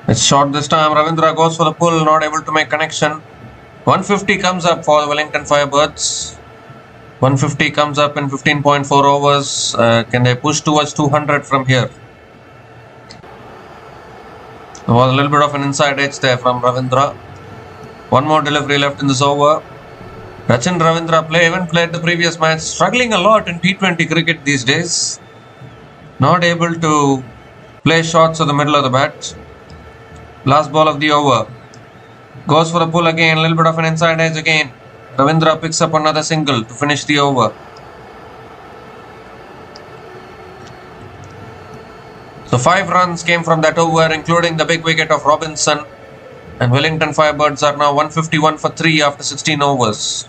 It's short this time. Ravindra goes for the pull, not able to make connection. 150 comes up for the Wellington Firebirds. 150 comes up in 15.4 overs. Can they push towards 200 from here? There was a little bit of an inside edge there from Ravindra. One more delivery left in this over. Rachin Ravindra even played the previous match. Struggling a lot in T20 cricket these days. Not able to play shots to the middle of the bat. Last ball of the over. Goes for a pull again. A little bit of an inside edge again. Ravindra picks up another single to finish the over. So 5 runs came from that over, including the big wicket of Robinson. And Wellington Firebirds are now 151 for 3 after 16 overs.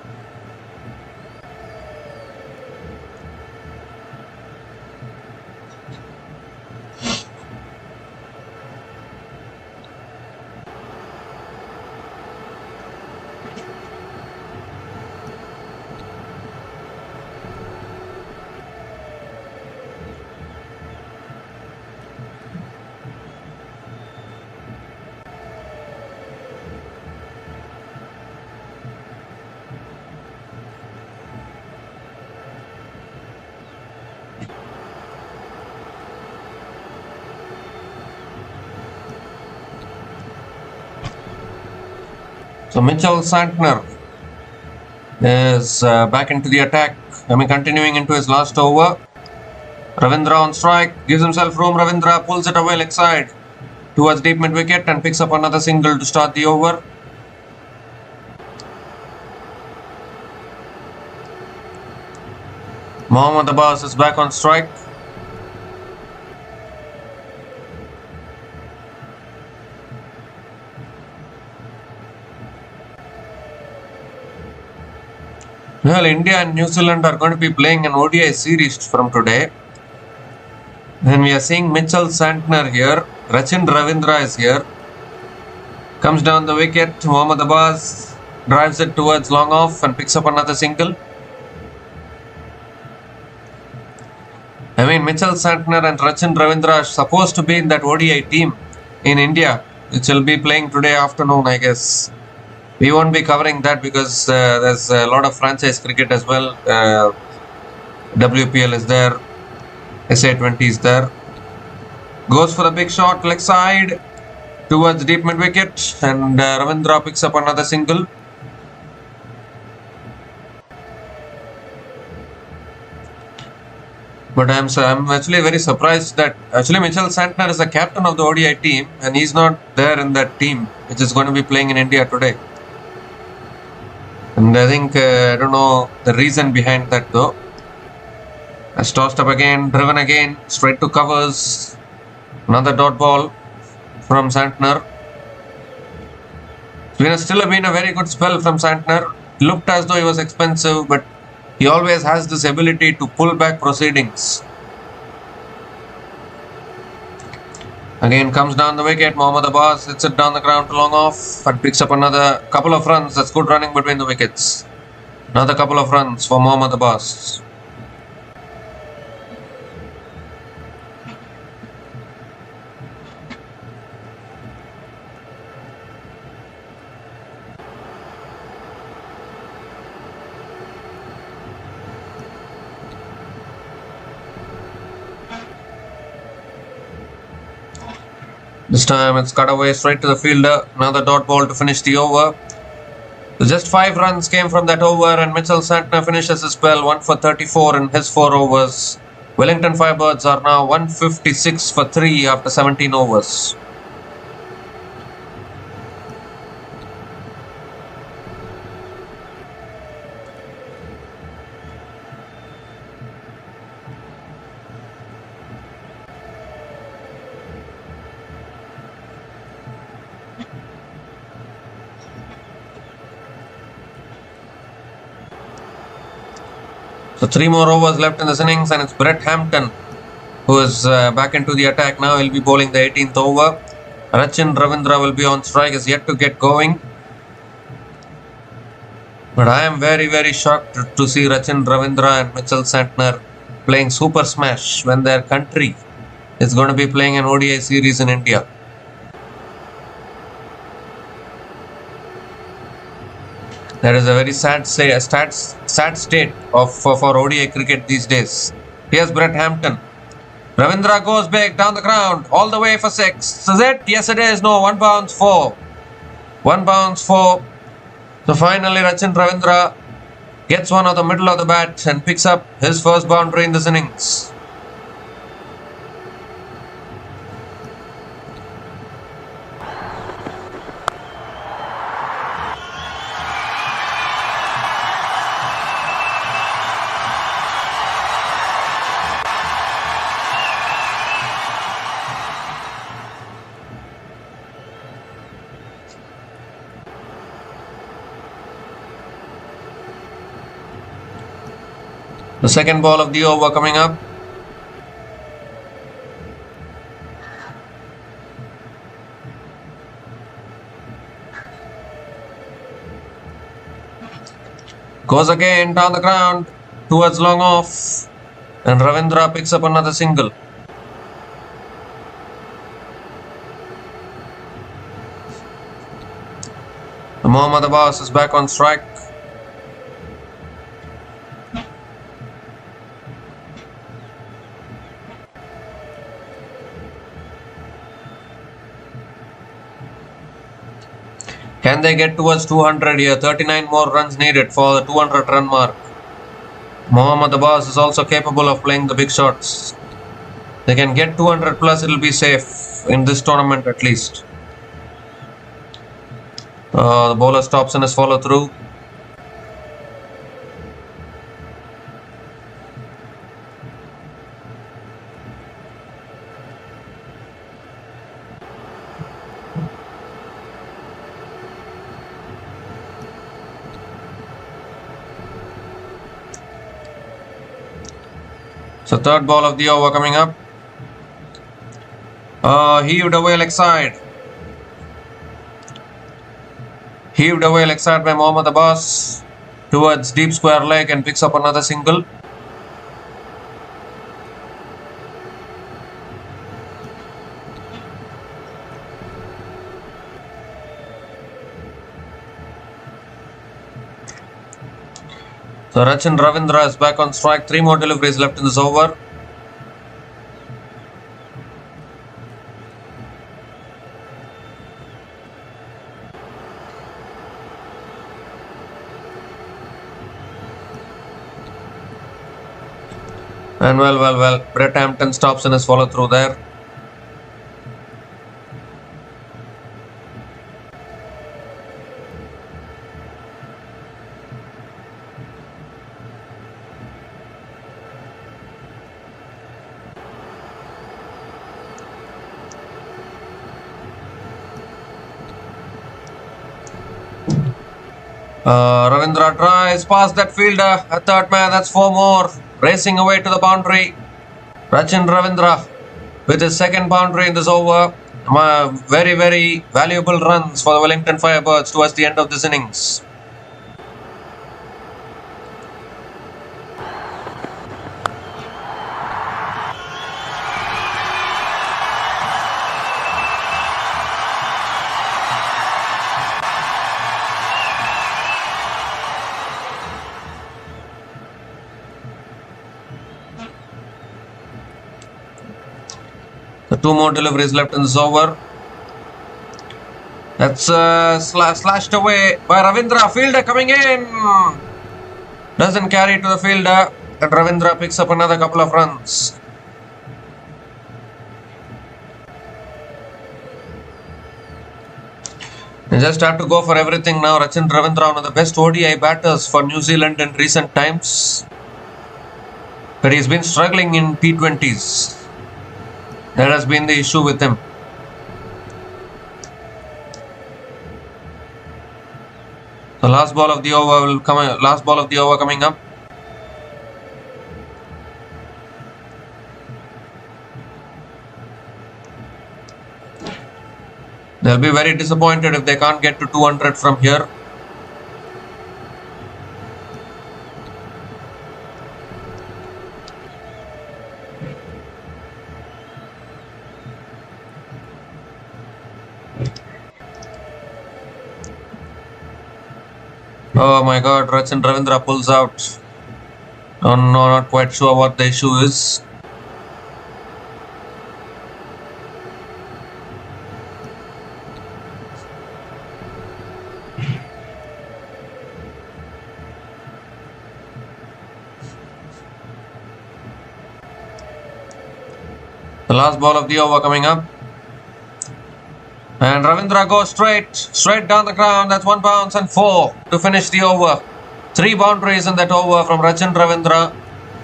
So Mitchell Santner is back into the attack. Continuing into his last over. Ravindra on strike, gives himself room. Ravindra pulls it away leg side towards deep mid wicket and picks up another single to start the over. Mohammad Abbas is back on strike. Well, India and New Zealand are going to be playing an ODI series from today. And we are seeing Mitchell Santner here. Rachin Ravindra is here. Comes down the wicket. Mohammad Abbas drives it towards long off and picks up another single. I mean, Mitchell Santner and Rachin Ravindra are supposed to be in that ODI team in India, which will be playing today afternoon, I guess. We won't be covering that because there's a lot of franchise cricket as well. WPL is there. SA20 is there. Goes for the big shot, leg side towards deep mid wicket, and Ravindra picks up another single. But I'm actually very surprised that actually Mitchell Santner is the captain of the ODI team and he's not there in that team, which is going to be playing in India today. And I think, I don't know the reason behind that though. As tossed up again, driven again, straight to covers. Another dot ball from Santner. It has still been a very good spell from Santner. Looked as though he was expensive, but he always has this ability to pull back proceedings. Again comes down the wicket. Mohammad Abbas hits it down the ground to long off and picks up another couple of runs. That's good running between the wickets. Another couple of runs for Mohammad Abbas. This time it's cut away straight to the fielder. Another dot ball to finish the over. So just 5 runs came from that over and Mitchell Santner finishes his spell 1 for 34 in his 4 overs. Wellington Firebirds are now 156 for 3 after 17 overs. So 3 more overs left in this innings and it's Brett Hampton who is back into the attack now. He'll be bowling the 18th over. Rachin Ravindra will be on strike, is yet to get going. But I am very, very shocked to see Rachin Ravindra and Mitchell Santner playing Super Smash when their country is going to be playing an ODI series in India. That is a very sad state for ODI cricket these days. Here's Brett Hampton. Ravindra goes big down the ground, all the way for 6. Is it? Yes, it is. No, 1 bounce 4. 1 bounce 4. So finally, Rachin Ravindra gets one of the middle of the bat and picks up his first boundary in this innings. The second ball of the over coming up. Goes again down the ground towards long off and Ravindra picks up another single. Mohammad Abbas is back on strike. Can they get towards 200 here? 39 more runs needed for the 200 run mark. Mohammad Abbas is also capable of playing the big shots. They can get 200 plus, it will be safe in this tournament at least. The bowler stops in his follow through. So third ball of the over coming up. Heaved away leg side. Heaved away leg side by Mohammad Abbas towards deep square leg and picks up another single. So Rachin Ravindra is back on strike. 3 more deliveries left in this over. And well, Brett Hampton stops in his follow through there. Ravindra tries past that fielder. A third man, that's 4 more. Racing away to the boundary. Rachin Ravindra with his second boundary in this over. Very valuable runs for the Wellington Firebirds towards the end of this innings. So 2 more deliveries left in this over. That's slashed away by Ravindra. Fielder coming in. Doesn't carry to the fielder. And Ravindra picks up another couple of runs. They just have to go for everything now. Rachin Ravindra, one of the best ODI batters for New Zealand in recent times. But he's been struggling in T20s. That has been the issue with him. The last ball of the over will come. Last ball of the over coming up. They'll be very disappointed if they can't get to 200 from here. Oh my god, Rachin Ravindra pulls out. Oh, no, not quite sure what the issue is. The last ball of the over coming up. And Ravindra goes straight down the ground. That's 1 bounce and 4 to finish the over. 3 boundaries in that over from Rachin Ravindra.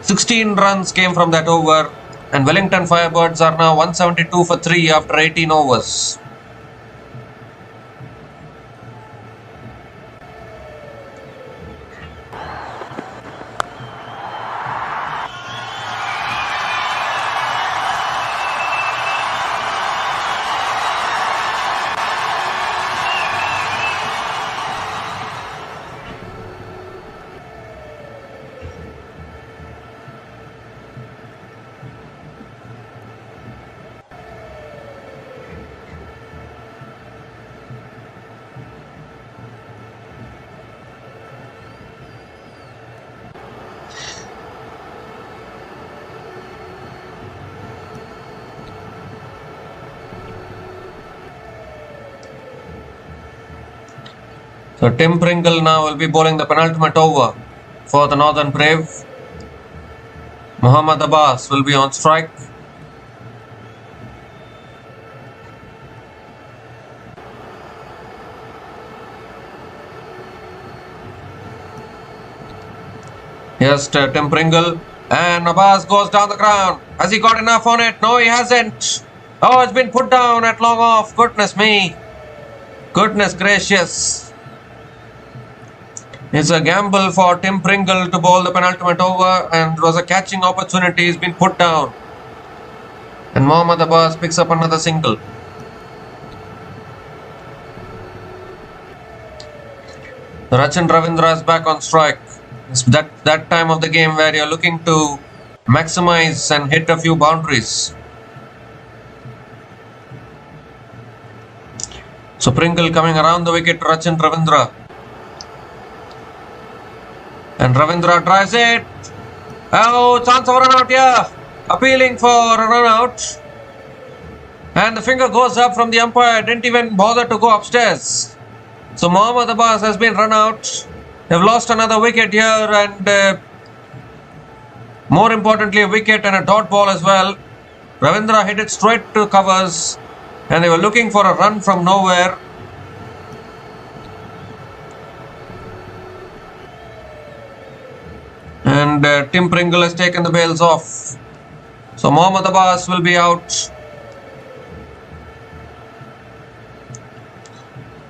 16 runs came from that over. And Wellington Firebirds are now 172 for 3 after 18 overs. So Tim Pringle now will be bowling the penultimate over for the Northern Brave. Mohammad Abbas will be on strike. Yes, Tim Pringle, and Abbas goes down the ground. Has he got enough on it? No, he hasn't. Oh, it's been put down at long off. Goodness me. Goodness gracious. It's a gamble for Tim Pringle to bowl the penultimate over, and it was a catching opportunity. He's been put down. And Mohammad Abbas picks up another single. Rachin Ravindra is back on strike. It's that time of the game where you're looking to maximize and hit a few boundaries. So Pringle coming around the wicket, Rachin Ravindra. And Ravindra tries it. Oh, chance of a run out here. Appealing for a run out. And the finger goes up from the umpire. Didn't even bother to go upstairs. So Mohammad Abbas has been run out. They've lost another wicket here, and more importantly, a wicket and a dot ball as well. Ravindra hit it straight to covers, and they were looking for a run from nowhere. And Tim Pringle has taken the bails off. So Mohammad Abbas will be out.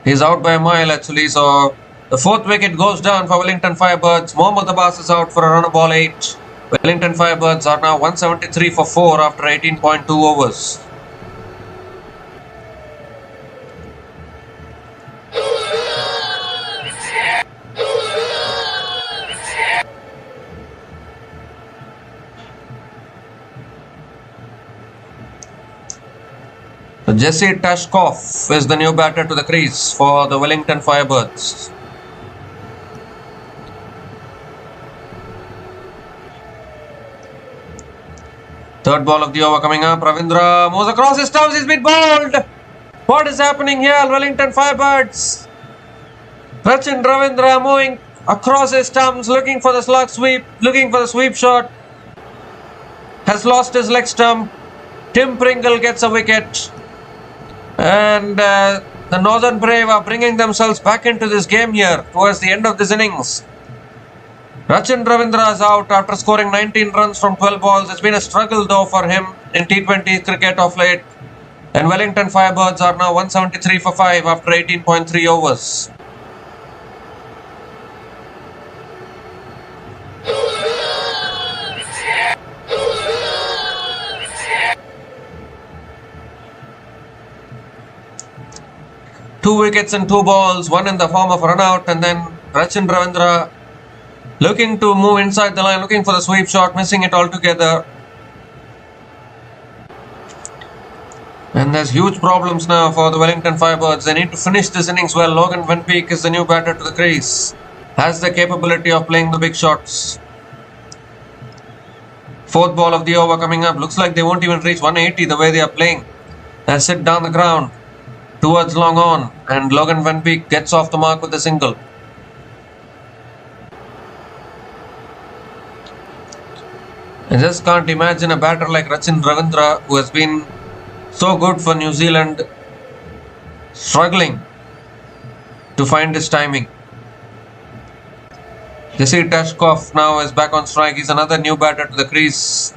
He's out by a mile actually. So the fourth wicket goes down for Wellington Firebirds. Mohammad Abbas is out for a run of ball 8. Wellington Firebirds are now 173 for 4 after 18.2 overs. Jesse Tashkov is the new batter to the crease for the Wellington Firebirds. Third ball of the over coming up. Ravindra moves across his stumps. He's been bowled. What is happening here, Wellington Firebirds? Rachin Ravindra moving across his stumps, looking for the slug sweep, looking for the sweep shot. Has lost his leg stump. Tim Pringle gets a wicket. And the Northern Brave are bringing themselves back into this game here towards the end of this innings. Rachin Ravindra is out after scoring 19 runs from 12 balls. It's been a struggle though for him in T20 cricket of late. And Wellington Firebirds are now 173 for 5 after 18.3 overs. Two wickets and 2 balls, one in the form of run out, and then Rachin Ravindra looking to move inside the line, looking for the sweep shot, missing it altogether. And there's huge problems now for the Wellington Firebirds. They need to finish this innings well. Logan Van Peek is the new batter to the crease. Has the capability of playing the big shots. Fourth ball of the over coming up. Looks like they won't even reach 180 the way they are playing. They sit down the ground towards long on, and Logan Van Peek gets off the mark with a single. I just can't imagine a batter like Rachin Ravindra, who has been so good for New Zealand, struggling to find his timing. Jesse Tashkov now is back on strike. He's another new batter to the crease.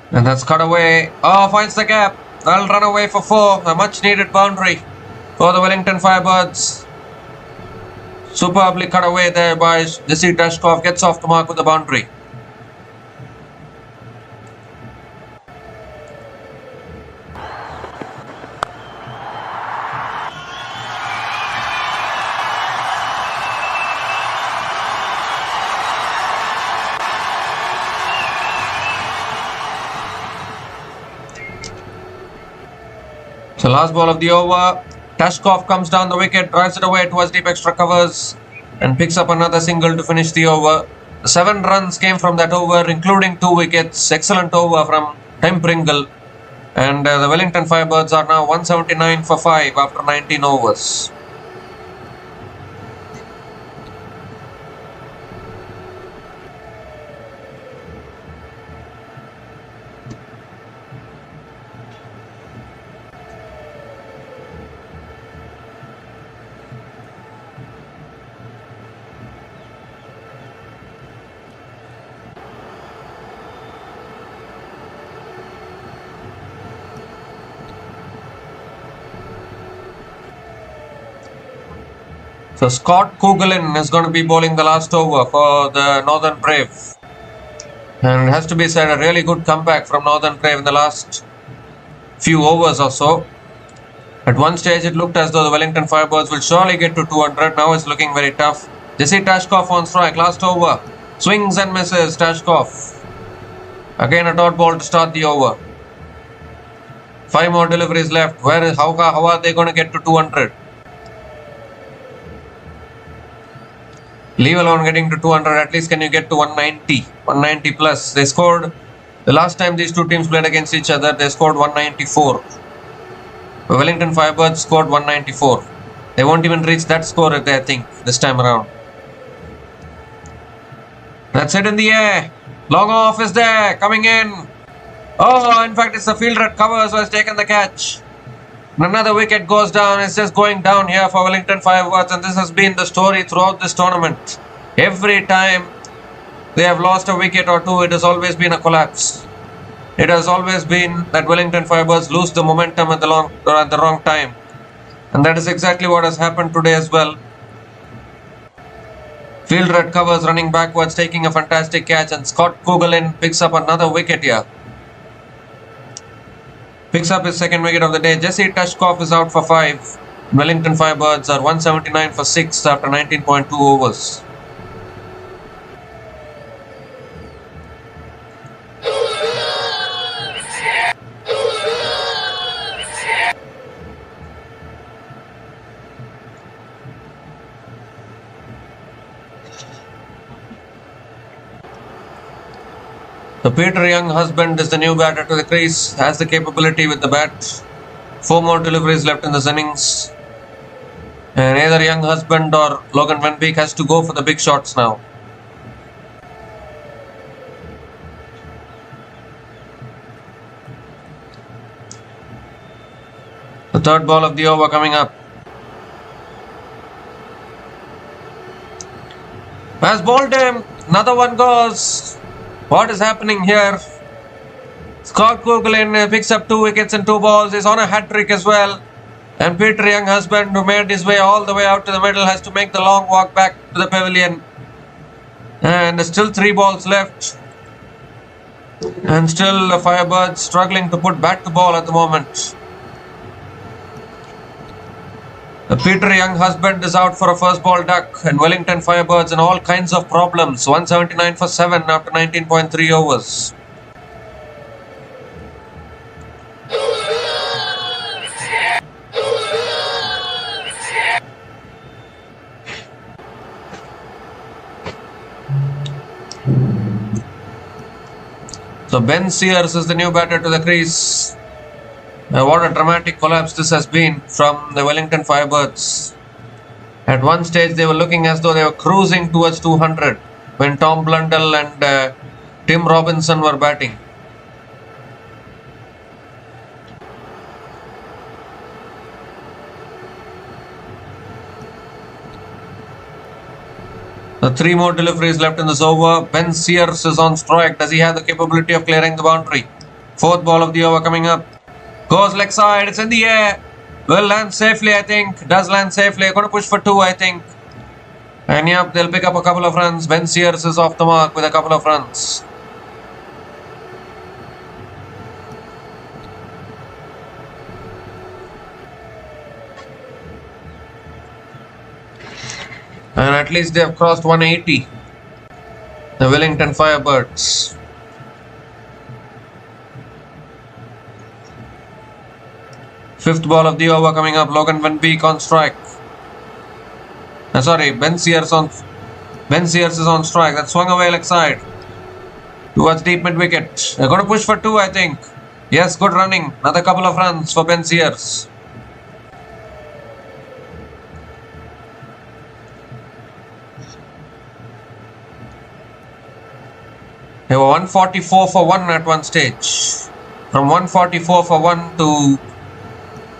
And that's cut away. Oh, finds the gap. That'll run away for 4. A much needed boundary for the Wellington Firebirds. Superbly cut away there by Jesse Tashkov. Gets off the mark with the boundary. So last ball of the over. Tashkov comes down the wicket, drives it away towards deep extra covers, and picks up another single to finish the over. The 7 runs came from that over, including 2 wickets. Excellent over from Tim Pringle. And the Wellington Firebirds are now 179 for 5 after 19 overs. So Scott Kugelin is going to be bowling the last over for the Northern Brave. And it has to be said, a really good comeback from Northern Brave in the last few overs or so. At one stage, it looked as though the Wellington Firebirds will surely get to 200. Now it's looking very tough. Jesse Tashkov on strike, last over. Swings and misses, Tashkov. Again a dot ball to start the over. 5 more deliveries left. How are they going to get to 200? Leave alone getting to 200. At least can you get to 190? 190 plus. They scored, the last time these two teams played against each other, they scored 194. The Wellington Firebirds scored 194. They won't even reach that score, I think, this time around. That's it in the air. Long off is there, coming in. Oh, in fact, it's the fielder at covers who has taken the catch. Another wicket goes down. It's just going down here for Wellington Firebirds, and this has been the story throughout this tournament. Every time they have lost a wicket or two, it has always been a collapse. It has always been that Wellington Firebirds lose the momentum at the wrong time. And that is exactly what has happened today as well. Fielder at covers running backwards, taking a fantastic catch, and Scott Kugelin picks up another wicket here. Picks up his second wicket of the day. Jesse Tashkov is out for 5. Wellington Firebirds are 179 for 6 after 19.2 overs. So Peter Young husband is the new batter to the crease, has the capability with the bat. 4 more deliveries left in this innings. And either Young husband or Logan Van Beek has to go for the big shots now. The third ball of the over coming up. Has bowled him. Another one goes. What is happening here? Scott Kugelin picks up 2 wickets in 2 balls. He's on a hat-trick as well. And Peter Young husband, who made his way all the way out to the middle, has to make the long walk back to the pavilion. And there's still 3 balls left. And still the Firebirds struggling to put bat to ball at the moment. The Peter Young husband is out for a first ball duck, and Wellington Firebirds in all kinds of problems. 179 for 7 after 19.3 overs. So Ben Sears is the new batter to the crease. What a dramatic collapse this has been from the Wellington Firebirds. At one stage they were looking as though they were cruising towards 200 when Tom Blundell and Tim Robinson were batting. The 3 more deliveries left in this over. Ben Sears is on strike. Does he have the capability of clearing the boundary? 4th ball of the over coming up. Goes leg side, it's in the air. Will land safely, I think. Does land safely. Going to push for 2, I think. And yep, they'll pick up a couple of runs. Ben Sears is off the mark with a couple of runs. And at least they have crossed 180. The Wellington Firebirds. Fifth ball of the over coming up. Logan Van Beek on strike. Ben Sears is on strike. That swung away leg side towards deep mid wicket. They're going to push for 2, I think. Yes, good running. Another couple of runs for Ben Sears. They were 144 for 1 at one stage. From 144 for 1 to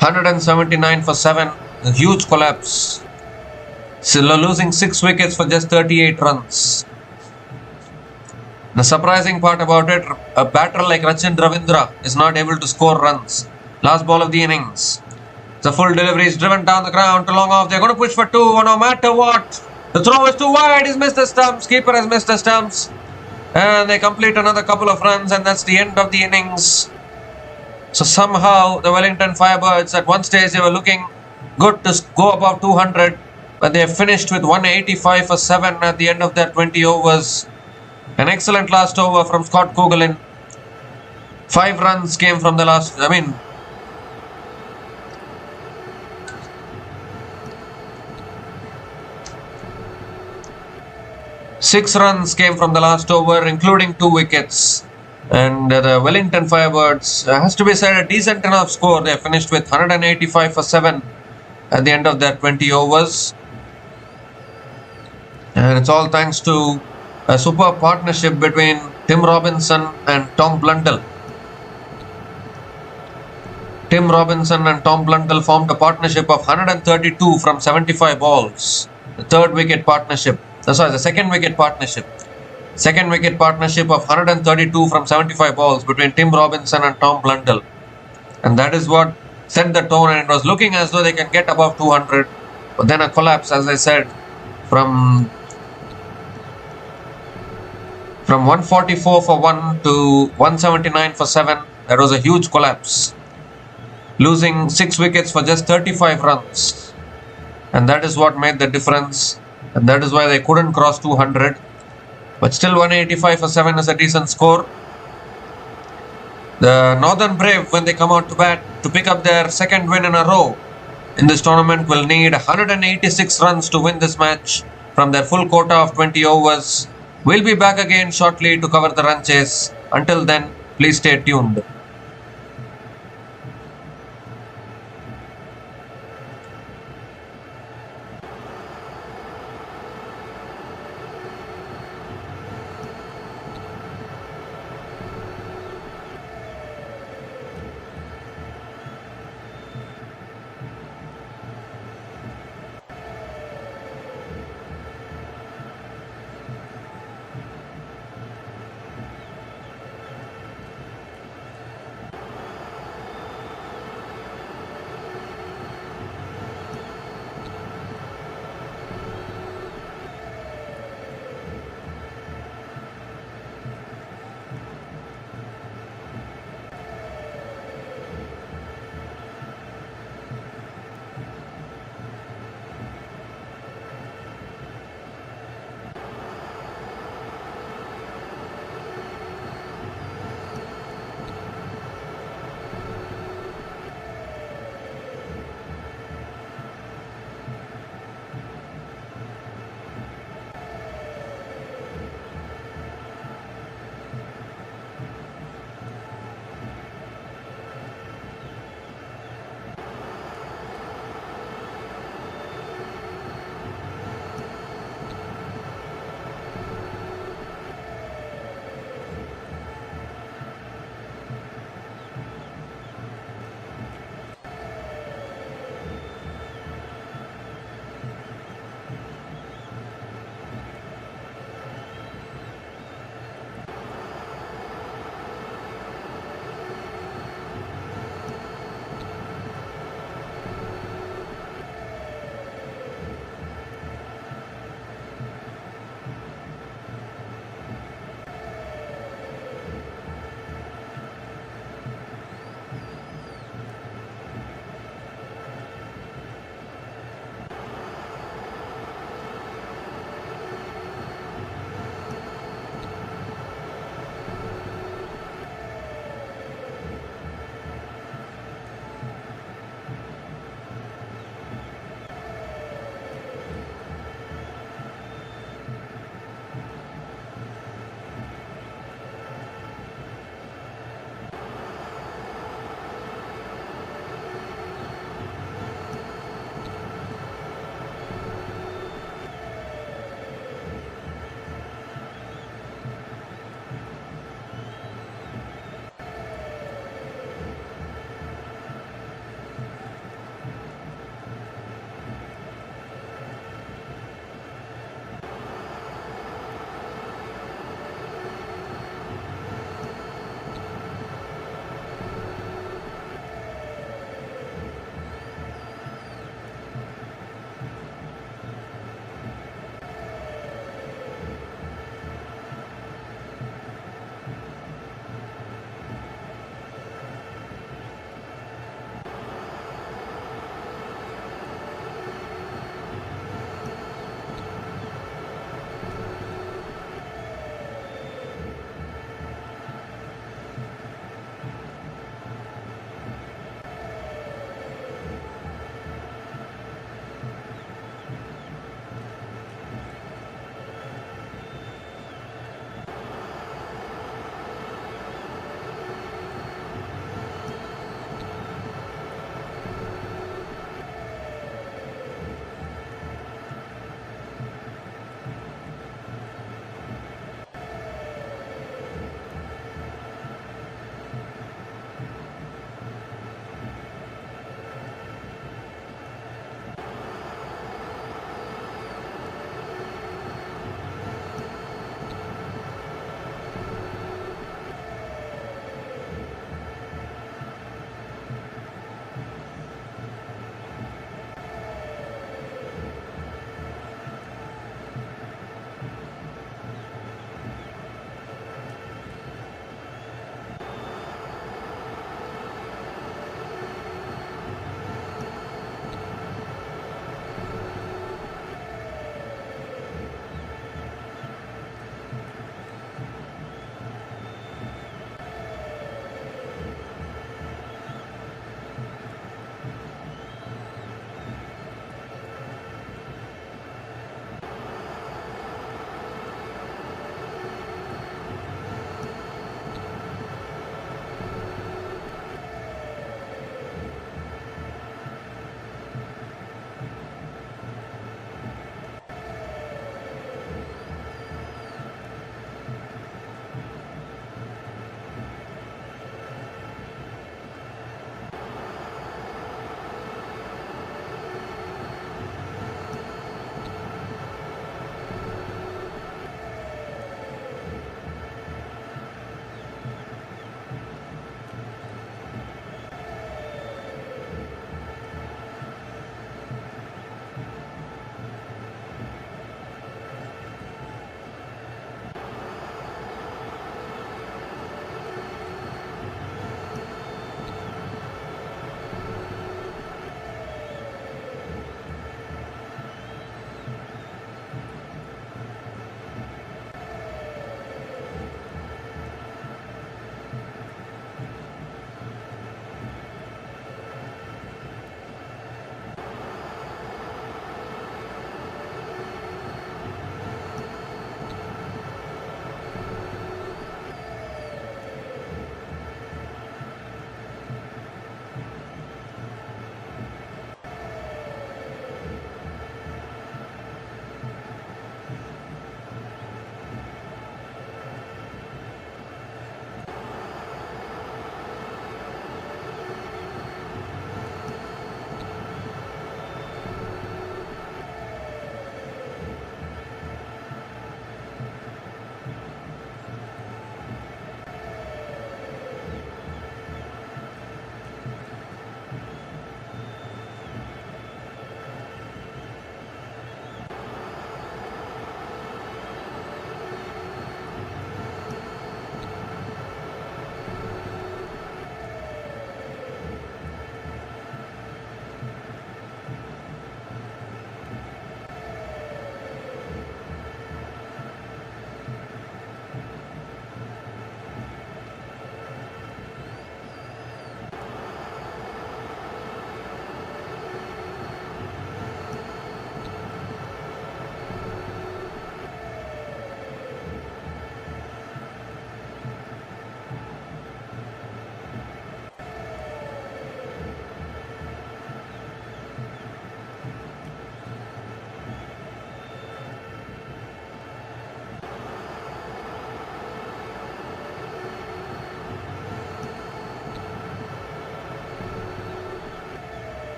179 for 7, a huge collapse. Still losing 6 wickets for just 38 runs. The surprising part about it, a batter like Rachin Ravindra is not able to score runs. Last ball of the innings. The full delivery is driven down the ground to long off. They're going to push for 2 no matter what. The throw is too wide. He's missed the stumps. Keeper has missed the stumps. And they complete another couple of runs, and that's the end of the innings. So somehow the Wellington Firebirds, at one stage they were looking good to go above 200, but they finished with 185 for 7 at the end of their 20 overs. An excellent last over from Scott Kugelin. 5 runs came from the last, 6 runs came from the last over, including 2 wickets. And the Wellington Firebirds, has to be said, a decent enough score. They finished with 185 for 7 at the end of their 20 overs. And it's all thanks to a superb partnership between Tim Robinson and Tom Blundell. Tim Robinson and Tom Blundell formed a partnership of 132 from 75 balls. The second wicket partnership. Second wicket partnership of 132 from 75 balls between Tim Robinson and Tom Blundell. And that is what set the tone, and it was looking as though they can get above 200. But then a collapse, as I said, from 144 for 1 to 179 for 7. That was a huge collapse. Losing 6 wickets for just 35 runs. And that is what made the difference. And that is why they couldn't cross 200. But still 185 for 7 is a decent score. The Northern Brave, when they come out to bat to pick up their second win in a row in this tournament, will need 186 runs to win this match from their full quota of 20 overs. We'll be back again shortly to cover the run chase. Until then, please stay tuned.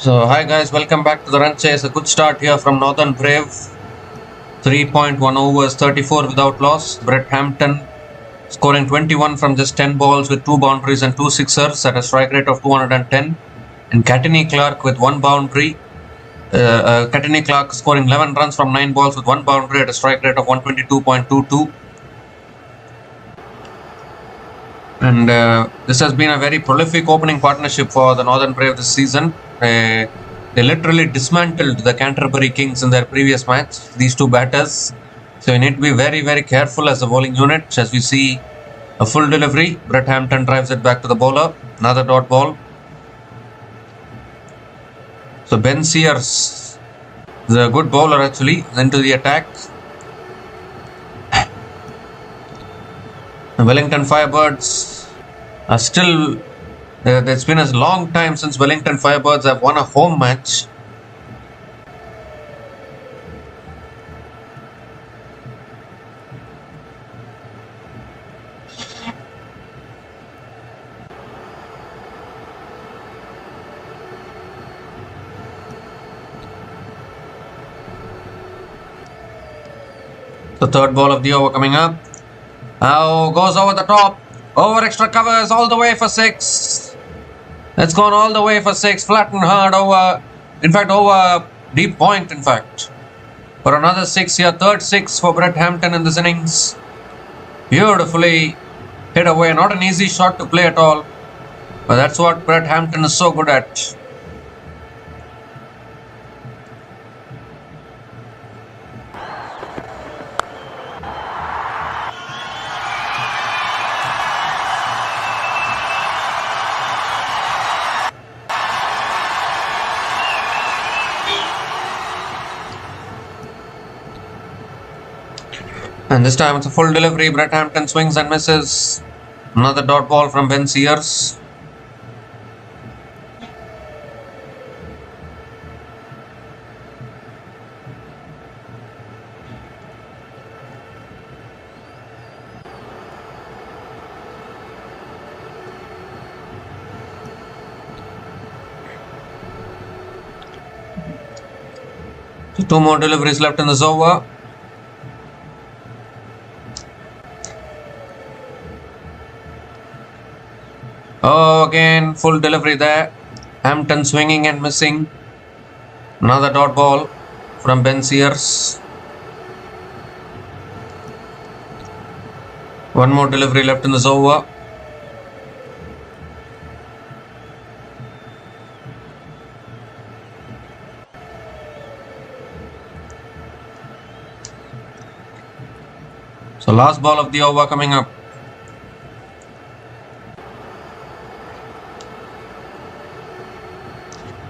So hi guys, welcome back to the run chase. A good start here from Northern Brave. 3.1 overs, 34 without loss. Brett Hampton scoring 21 from just 10 balls with 2 boundaries and 2 sixers at a strike rate of 210. And Catini Clark with 1 boundary. Catini Clark scoring 11 runs from 9 balls with 1 boundary at a strike rate of 122.22. And this has been a very prolific opening partnership for the Northern Brave this season. They literally dismantled the Canterbury Kings in their previous match, these two batters. So you need to be very, very careful as a bowling unit. As we see a full delivery, Brett Hampton drives it back to the bowler. Another dot ball. So Ben Sears is a good bowler actually, into the attack. The Wellington Firebirds are still... it's been a long time since Wellington Firebirds have won a home match. The third ball of the over coming up. Now goes over the top. Over extra covers all the way for 6. It's gone all the way for 6. Flat and hard over. In fact, over deep point, in fact. For another 6 here. Third 6 for Brett Hampton in this innings. Beautifully hit away. Not an easy shot to play at all. But that's what Brett Hampton is so good at. And this time it's a full delivery. Brett Hampton swings and misses. Another dot ball from Ben Sears. So 2 more deliveries left in this over. Oh, again, full delivery there. Hampton swinging and missing. Another dot ball from Ben Sears. 1 more delivery left in this over. So last ball of the over coming up.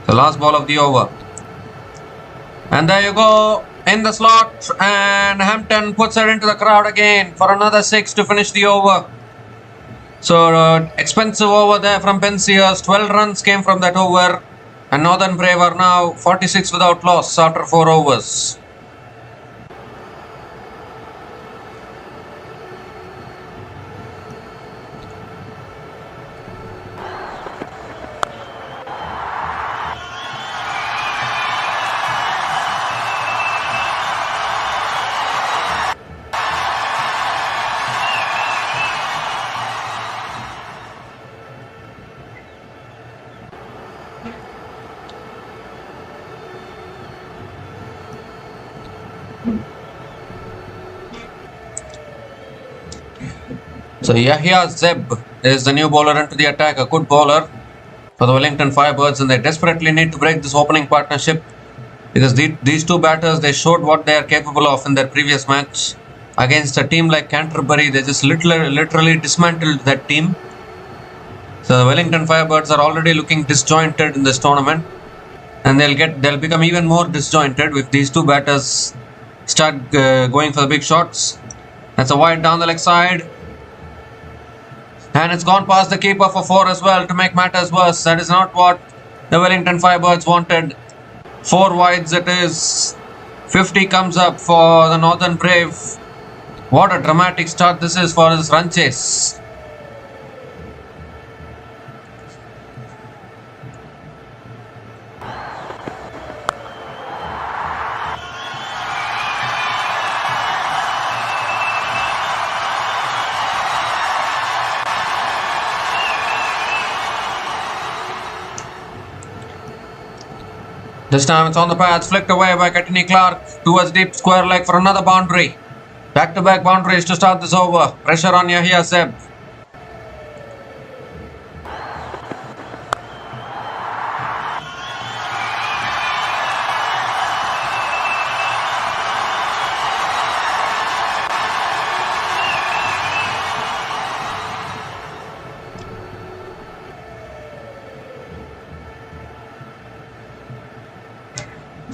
The last ball of the over. And there you go, in the slot, and Hampton puts it into the crowd again for another 6 to finish the over. So expensive over there from Ben Sears. 12 runs came from that over, and Northern Brave are now 46 without loss after 4 overs. So Yahya Zeb is the new bowler into the attack, a good bowler for the Wellington Firebirds, and they desperately need to break this opening partnership because these two batters, they showed what they are capable of in their previous match against a team like Canterbury. They just literally dismantled that team. So the Wellington Firebirds are already looking disjointed in this tournament, and they'll become even more disjointed if these two batters start going for the big shots. That's a wide down the leg side. And it's gone past the keeper for 4 as well to make matters worse. That is not what the Wellington Firebirds wanted. 4 wides it is. 50 comes up for the Northern Brave. What a dramatic start this is for this run chase. This time it's on the pads, flicked away by Courtney Clark towards deep square leg for another boundary. Back-to-back boundaries to start this over. Pressure on Yahya Zeb.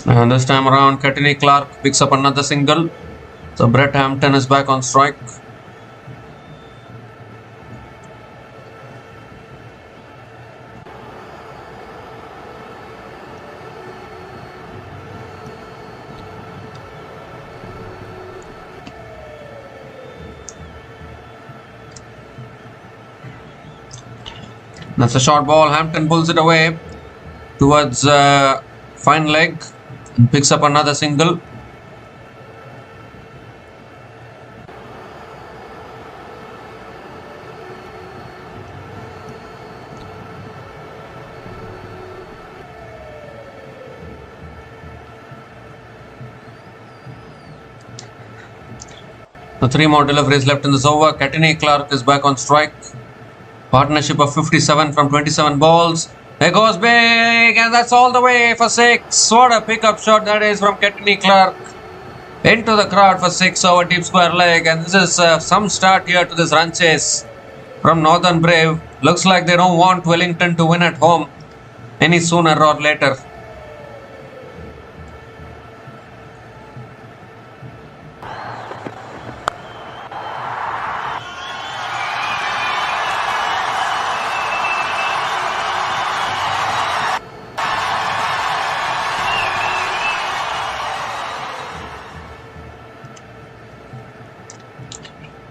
And this time around, Courtney Clark picks up another single. So Brett Hampton is back on strike. That's a short ball. Hampton pulls it away towards fine leg and picks up another single. The 3 more deliveries left in this over. Courtney Clark is back on strike. Partnership of 57 from 27 balls. There goes big, and that's all the way for 6. What a pickup shot that is from Courtney Clark. Into the crowd for 6 over deep square leg, and this is some start here to this run chase from Northern Brave. Looks like they don't want Wellington to win at home any sooner or later.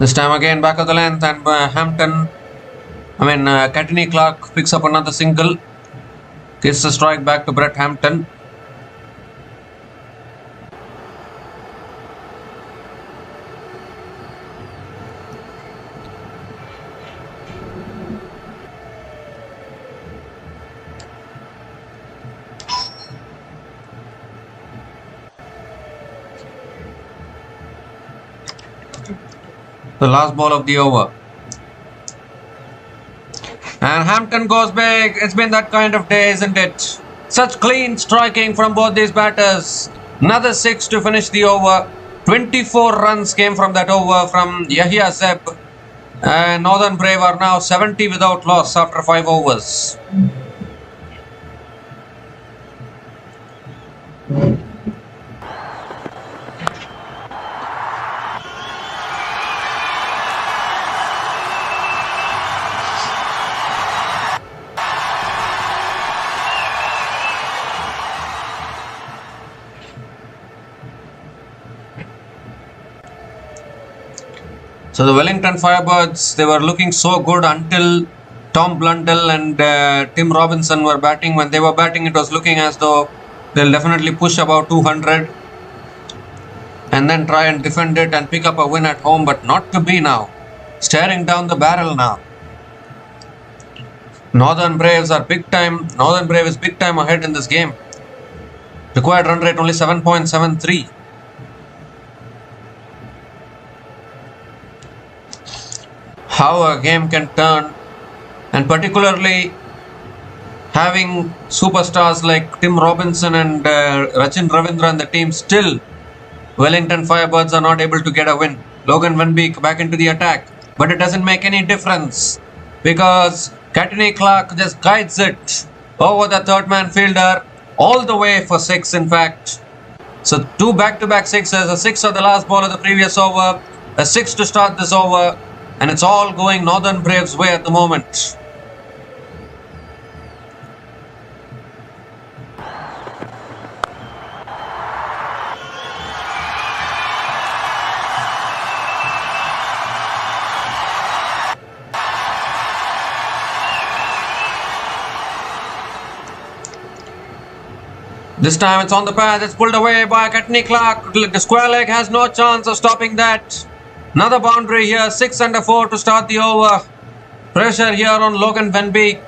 This time again back of the length, and Courtney Clark picks up another single. Gives the strike back to Brett Hampton. The last ball of the over. And Hampton goes big. It's been that kind of day, isn't it? Such clean striking from both these batters. Another 6 to finish the over. 24 runs came from that over from Yahya Zeb. And Northern Brave are now 70 without loss after 5 overs. So the Wellington Firebirds, they were looking so good until Tom Blundell and Tim Robinson were batting. When they were batting, it was looking as though they'll definitely push about 200 and then try and defend it and pick up a win at home, but not to be now. Staring down the barrel now. Northern Brave is big time ahead in this game. Required run rate only 7.73. How a game can turn, and particularly having superstars like Tim Robinson and Rachin Ravindra and the team, still Wellington Firebirds are not able to get a win. Logan Van Beek back into the attack, but it doesn't make any difference because Courtney Clark just guides it over the third man fielder all the way for 6 in fact. So 2 back-to-back sixes, a 6 of the last ball of the previous over, a 6 to start this over. And it's all going Northern Brave's way at the moment. This time it's on the pad. It's pulled away by Courtney Clark. The square leg has no chance of stopping that. Another boundary here, 6 under 4 to start the over. Pressure here on Logan Van Beek.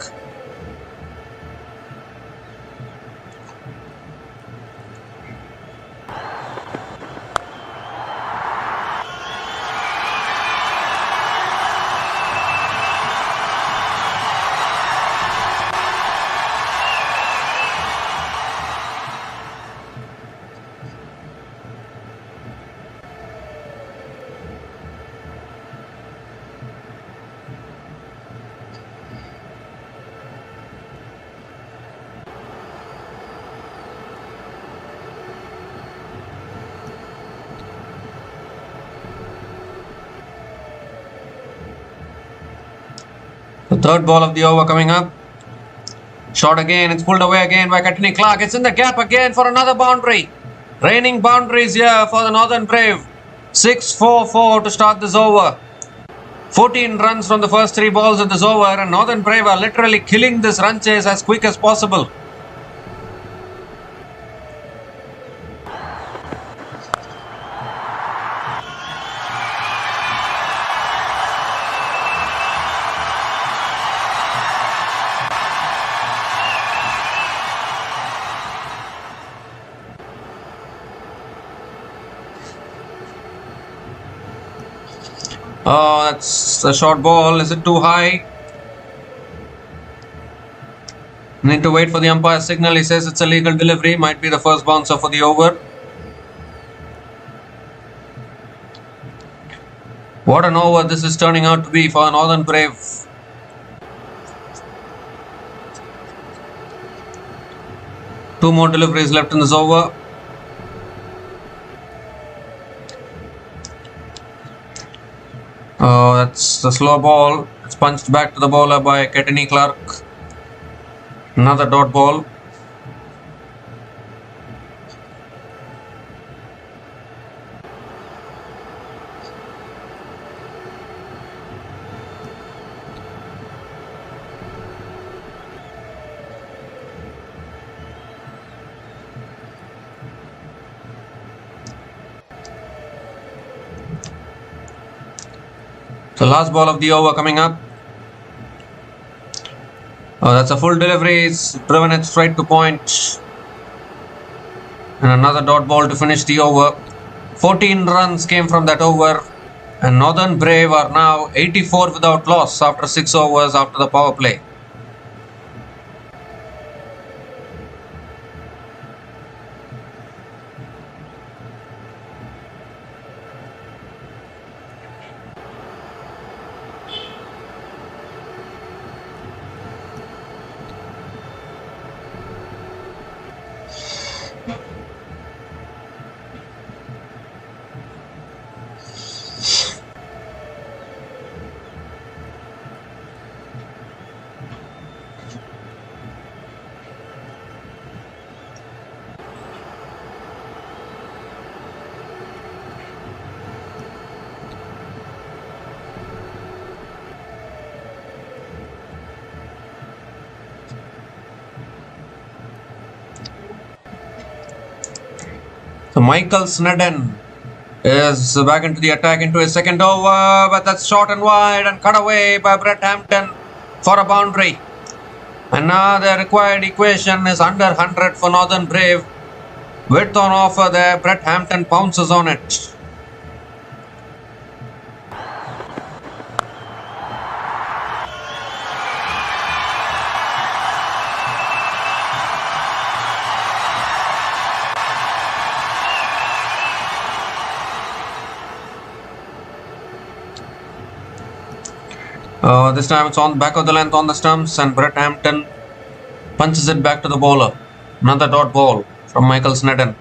Third ball of the over coming up. Shot again. It's pulled away again by Courtney Clark. It's in the gap again for another boundary. Raining boundaries here for the Northern Brave. 6-4-4 to start this over. 14 runs from the first 3 balls of this over, and Northern Brave are literally killing this run chase as quick as possible. Oh, that's a short ball. Is it too high? Need to wait for the umpire's signal. He says it's a legal delivery. Might be the first bouncer for the over. What an over this is turning out to be for Northern Brave. Two more deliveries left in this over. Oh, that's the slow ball. It's punched back to the bowler by Courtney Clark. Another dot ball. The last ball of the over coming up. Oh, that's a full delivery. It's driven it straight to point. And another dot ball to finish the over. 14 runs came from that over. And Northern Brave are now 84 without loss after 6 overs after the power play. So Michael Snedden is back into the attack into his second over, but that's short and wide and cut away by Brett Hampton for a boundary. And now the required equation is under 100 for Northern Brave. Width on offer there. Brett Hampton pounces on it. This time it's on the back of the length on the stumps, and Brett Hampton punches it back to the bowler. Another dot ball from Michael Snedden.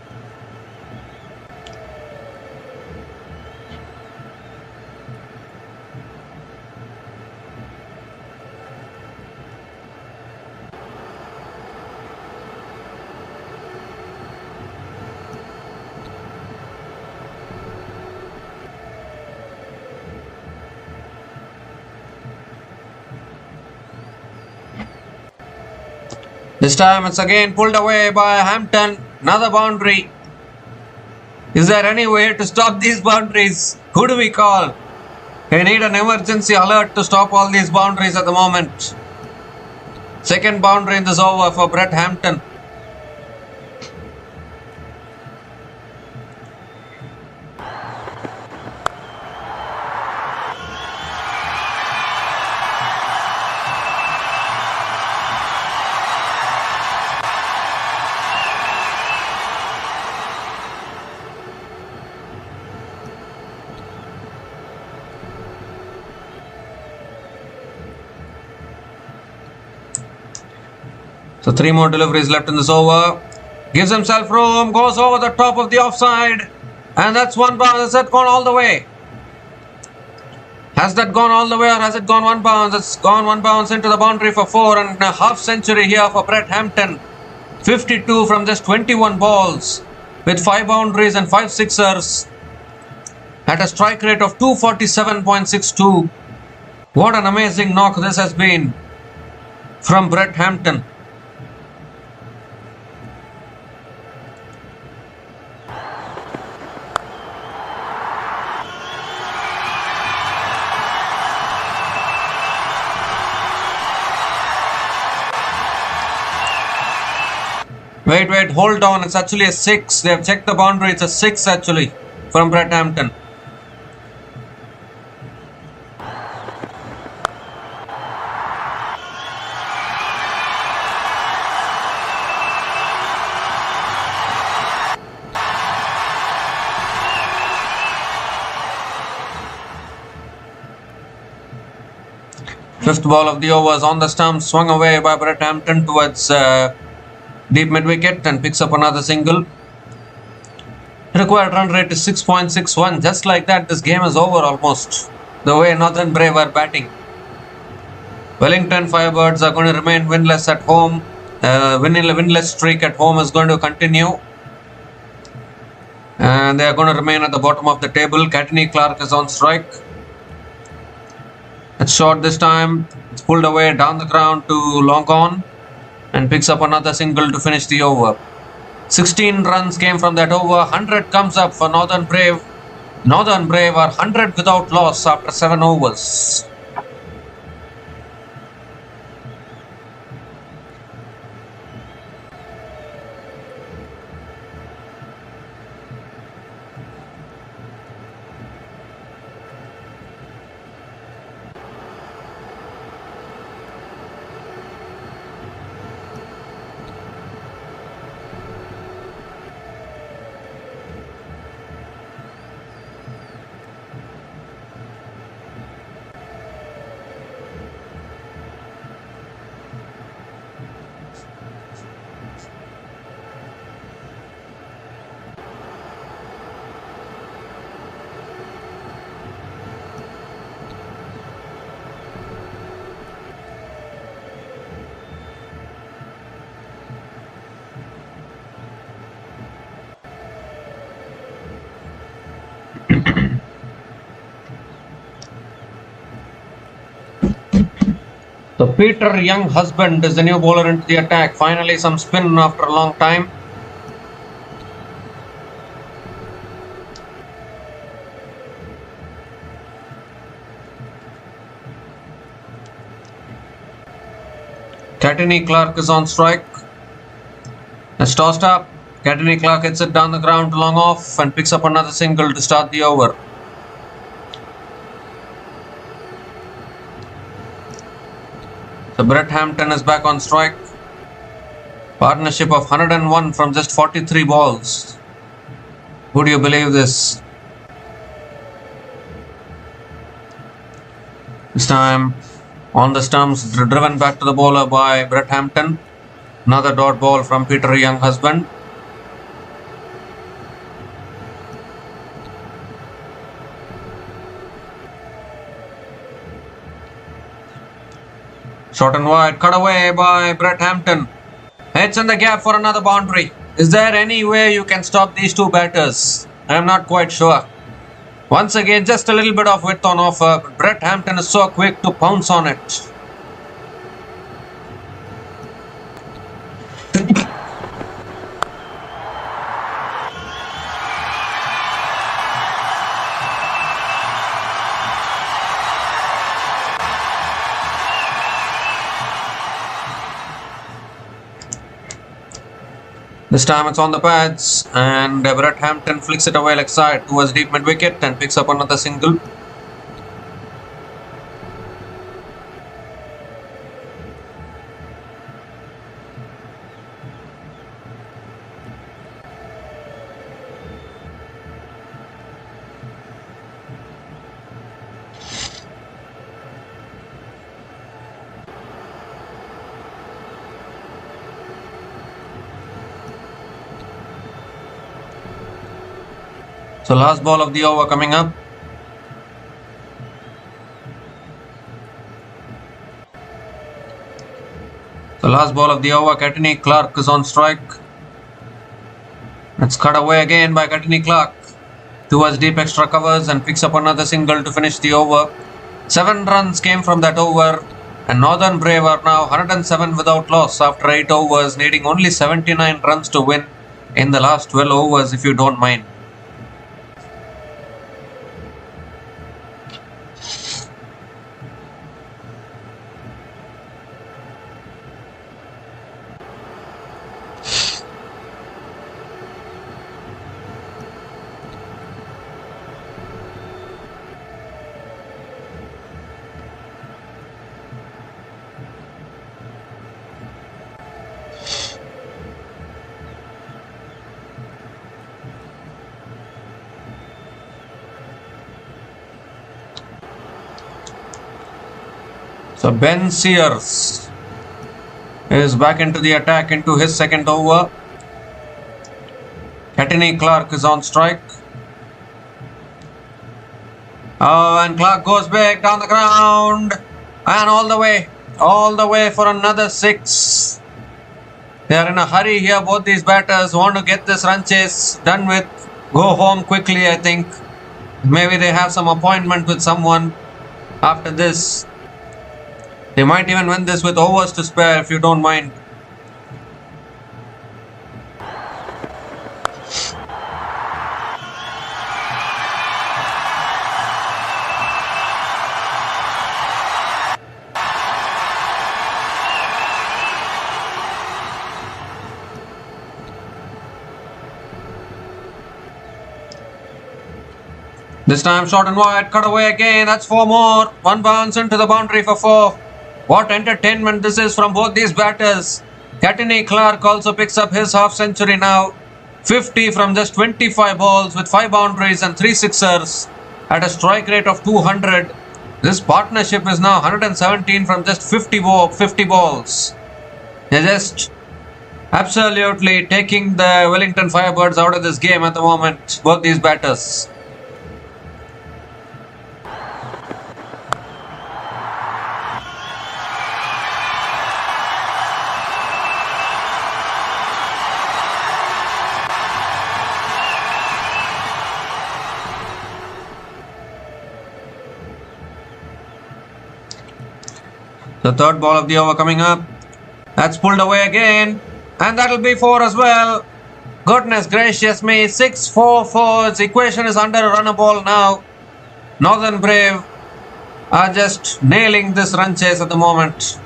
This time it's again pulled away by Hampton. Another boundary. Is there any way to stop these boundaries? Who do we call? We need an emergency alert to stop all these boundaries at the moment. Second boundary in this over for Brett Hampton. So 3 more deliveries left in this over. Gives himself room, goes over the top of the offside. And that's one bounce. That's gone all the way. Has that gone all the way or has it gone one bounce? It's gone one bounce into the boundary for 4 and a half century here for Brett Hampton. 52 from just 21 balls with 5 boundaries and 5 sixers at a strike rate of 247.62. What an amazing knock this has been from Brett Hampton. Wait, hold on. It's actually a 6. They have checked the boundary. It's a 6 actually from Brett Hampton. Fifth ball of the over is on the stump, swung away by Brett Hampton towards deep mid-wicket and picks up another single. Required run rate is 6.61. Just like that, this game is over almost. The way Northern Brave are batting. Wellington Firebirds are going to remain winless at home. Winless streak at home is going to continue. And they are going to remain at the bottom of the table. Catney Clark is on strike. It's short this time. It's pulled away down the ground to long on. And picks up another single to finish the over. 16 runs came from that over. 100 comes up for Northern Brave. Northern Brave are 100 without loss after 7 overs. So Peter Young Husband is the new bowler into the attack. Finally some spin after a long time. Catney Clark is on strike. It's tossed up. Catney Clark hits it down the ground to long off and picks up another single to start the over. So Brett Hampton is back on strike. Partnership of 101 from just 43 balls. Would you believe this? This time on the stumps, driven back to the bowler by Brett Hampton. Another dot ball from Peter Young Husband. Short and wide, cut away by Brett Hampton. Heads in the gap for another boundary. Is there any way you can stop these two batters? I am not quite sure. Once again, just a little bit of width on offer. But Brett Hampton is so quick to pounce on it. This time it's on the pads and Brett Hampton flicks it away leg side towards deep mid wicket and picks up another single. So last ball of the over coming up. last ball of the over, Courtney Clark is on strike. It's cut away again by Courtney Clark towards deep extra covers and picks up another single to finish the over. 7 runs came from that over, and Northern Brave are now 107 without loss after 8 overs, needing only 79 runs to win in the last 12 overs, if you don't mind. So Ben Sears is back into the attack into his second over. Courtney Clark is on strike. Oh, and Clark goes big down the ground and all the way for another 6. They are in a hurry here. Both these batters want to get this run chase done with. Go home quickly, I think. Maybe they have some appointment with someone after this. They might even win this with overs to spare, if you don't mind. This time short and wide, cut away again. That's 4 more. 1 bounce into the boundary for 4. What entertainment this is from both these batters. Courtney Clark also picks up his half century now. 50 from just 25 balls with 5 boundaries and 3 sixers at a strike rate of 200. This partnership is now 117 from just 50 balls. They're just absolutely taking the Wellington Firebirds out of this game at the moment, both these batters. The third ball of the over coming up. That's pulled away again. And that'll be 4 as well. Goodness gracious me. 6-4-4. Its equation is under a runner ball now. Northern Brave are just nailing this run chase at the moment.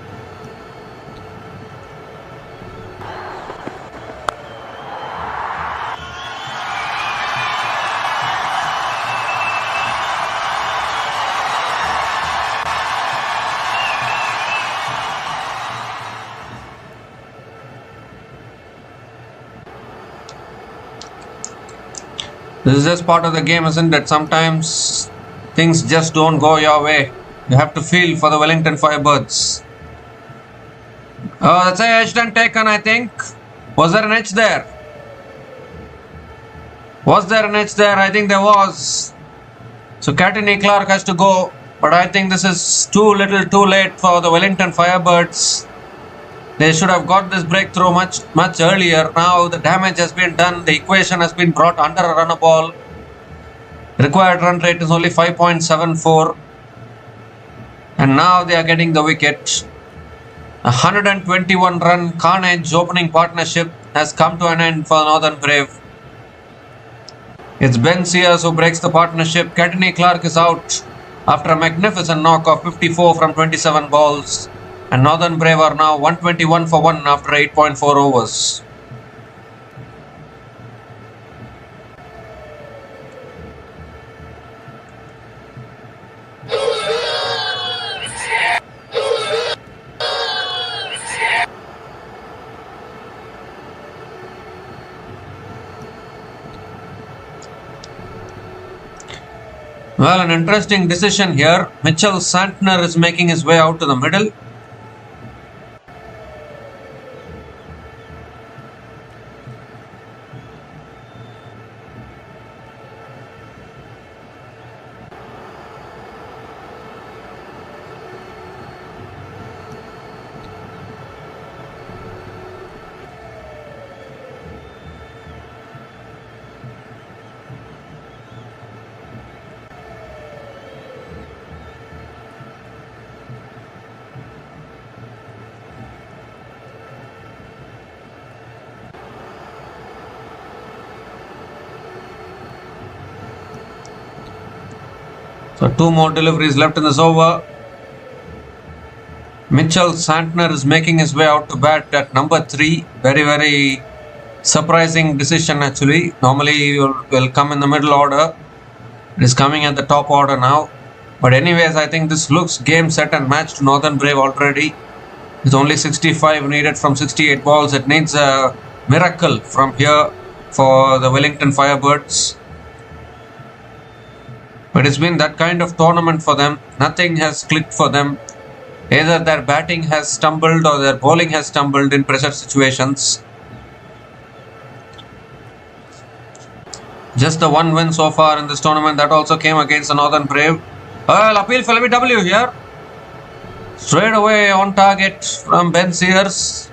This is just part of the game, isn't it? Sometimes things just don't go your way. You have to feel for the Wellington Firebirds. Oh, that's a edge and taken, I think. Was there an edge there? Was there an edge there? I think there was. So Courtney Clark has to go. But I think this is too little too late for the Wellington Firebirds. They should have got this breakthrough much earlier. Now the damage has been done. The equation has been brought under a runner ball. Required run rate is only 5.74. And now they are getting the wicket. 121 run carnage opening partnership has come to an end for Northern Brave. It's Ben Sears who breaks the partnership. Courtney Clark is out after a magnificent knock of 54 from 27 balls. And Northern Brave are now 121 for 1 after 8.4 overs. Well, an interesting decision here. Mitchell Santner is making his way out to the middle. So 2 more deliveries left in this over. Mitchell Santner is making his way out to bat at number 3. Very surprising decision actually. Normally he will come in the middle order. It is coming at the top order now. But anyways, I think this looks game, set and match to Northern Brave already. With only 65 needed from 68 balls. It needs a miracle from here for the Wellington Firebirds. But it's been that kind of tournament for them. Nothing has clicked for them. Either their batting has stumbled or their bowling has stumbled in pressure situations. Just the one win so far in this tournament. That also came against the Northern Brave. Well, appeal for LBW here. Straight away on target from Ben Sears.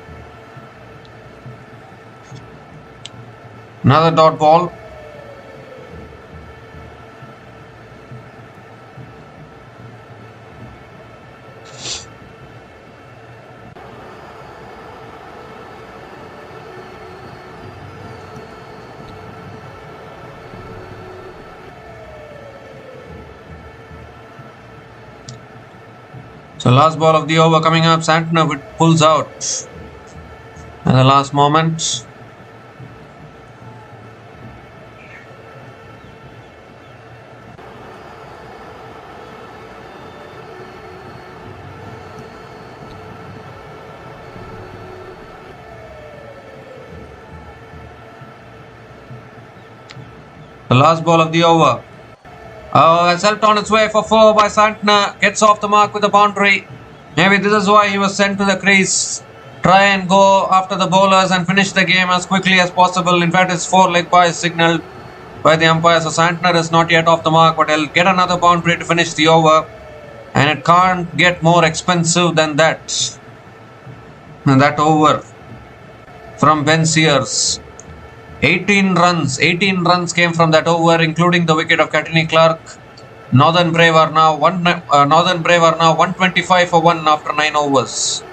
Another dot ball. So last ball of the over coming up. Santner pulls out at the last moment. The last ball of the over. It's helped on its way for 4 by Santner. Gets off the mark with the boundary. Maybe this is why he was sent to the crease. Try and go after the bowlers and finish the game as quickly as possible. In fact, his 4-leg bye is signalled by the umpire. So Santner is not yet off the mark, but he'll get another boundary to finish the over. And it can't get more expensive than that. And that over from Ben Sears. 18 runs came from that over, including the wicket of Catini Clark. Northern Brave are now 125 for 1 after 9 overs.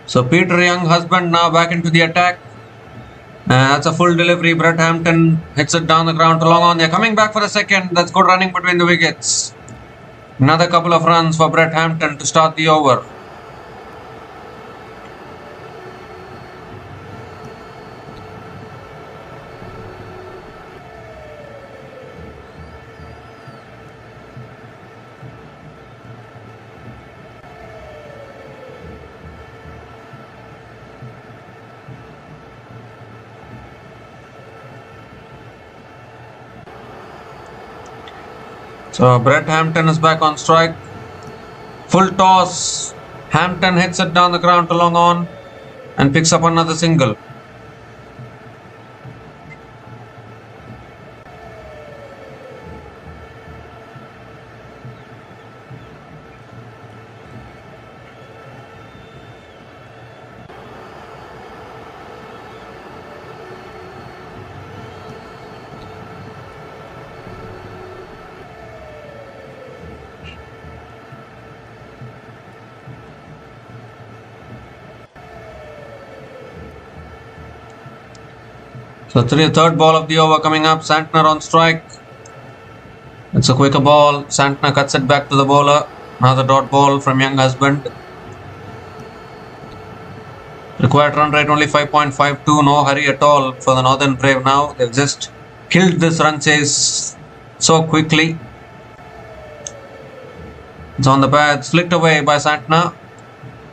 So Peter Young, husband, now back into the attack. That's a full delivery. Brett Hampton hits it down the ground to long on. They're coming back for the second. That's good running between the wickets. Another couple of runs for Brett Hampton to start the over. So Brett Hampton is back on strike. Full toss. Hampton hits it down the ground to long on and picks up another single. So third ball of the over coming up. Santner on strike. It's a quicker ball. Santner cuts it back to the bowler. Another dot ball from Young husband. Required run rate only 5.52. No hurry at all for the Northern Brave now. They've just killed this run chase so quickly. It's on the pad. Flicked away by Santner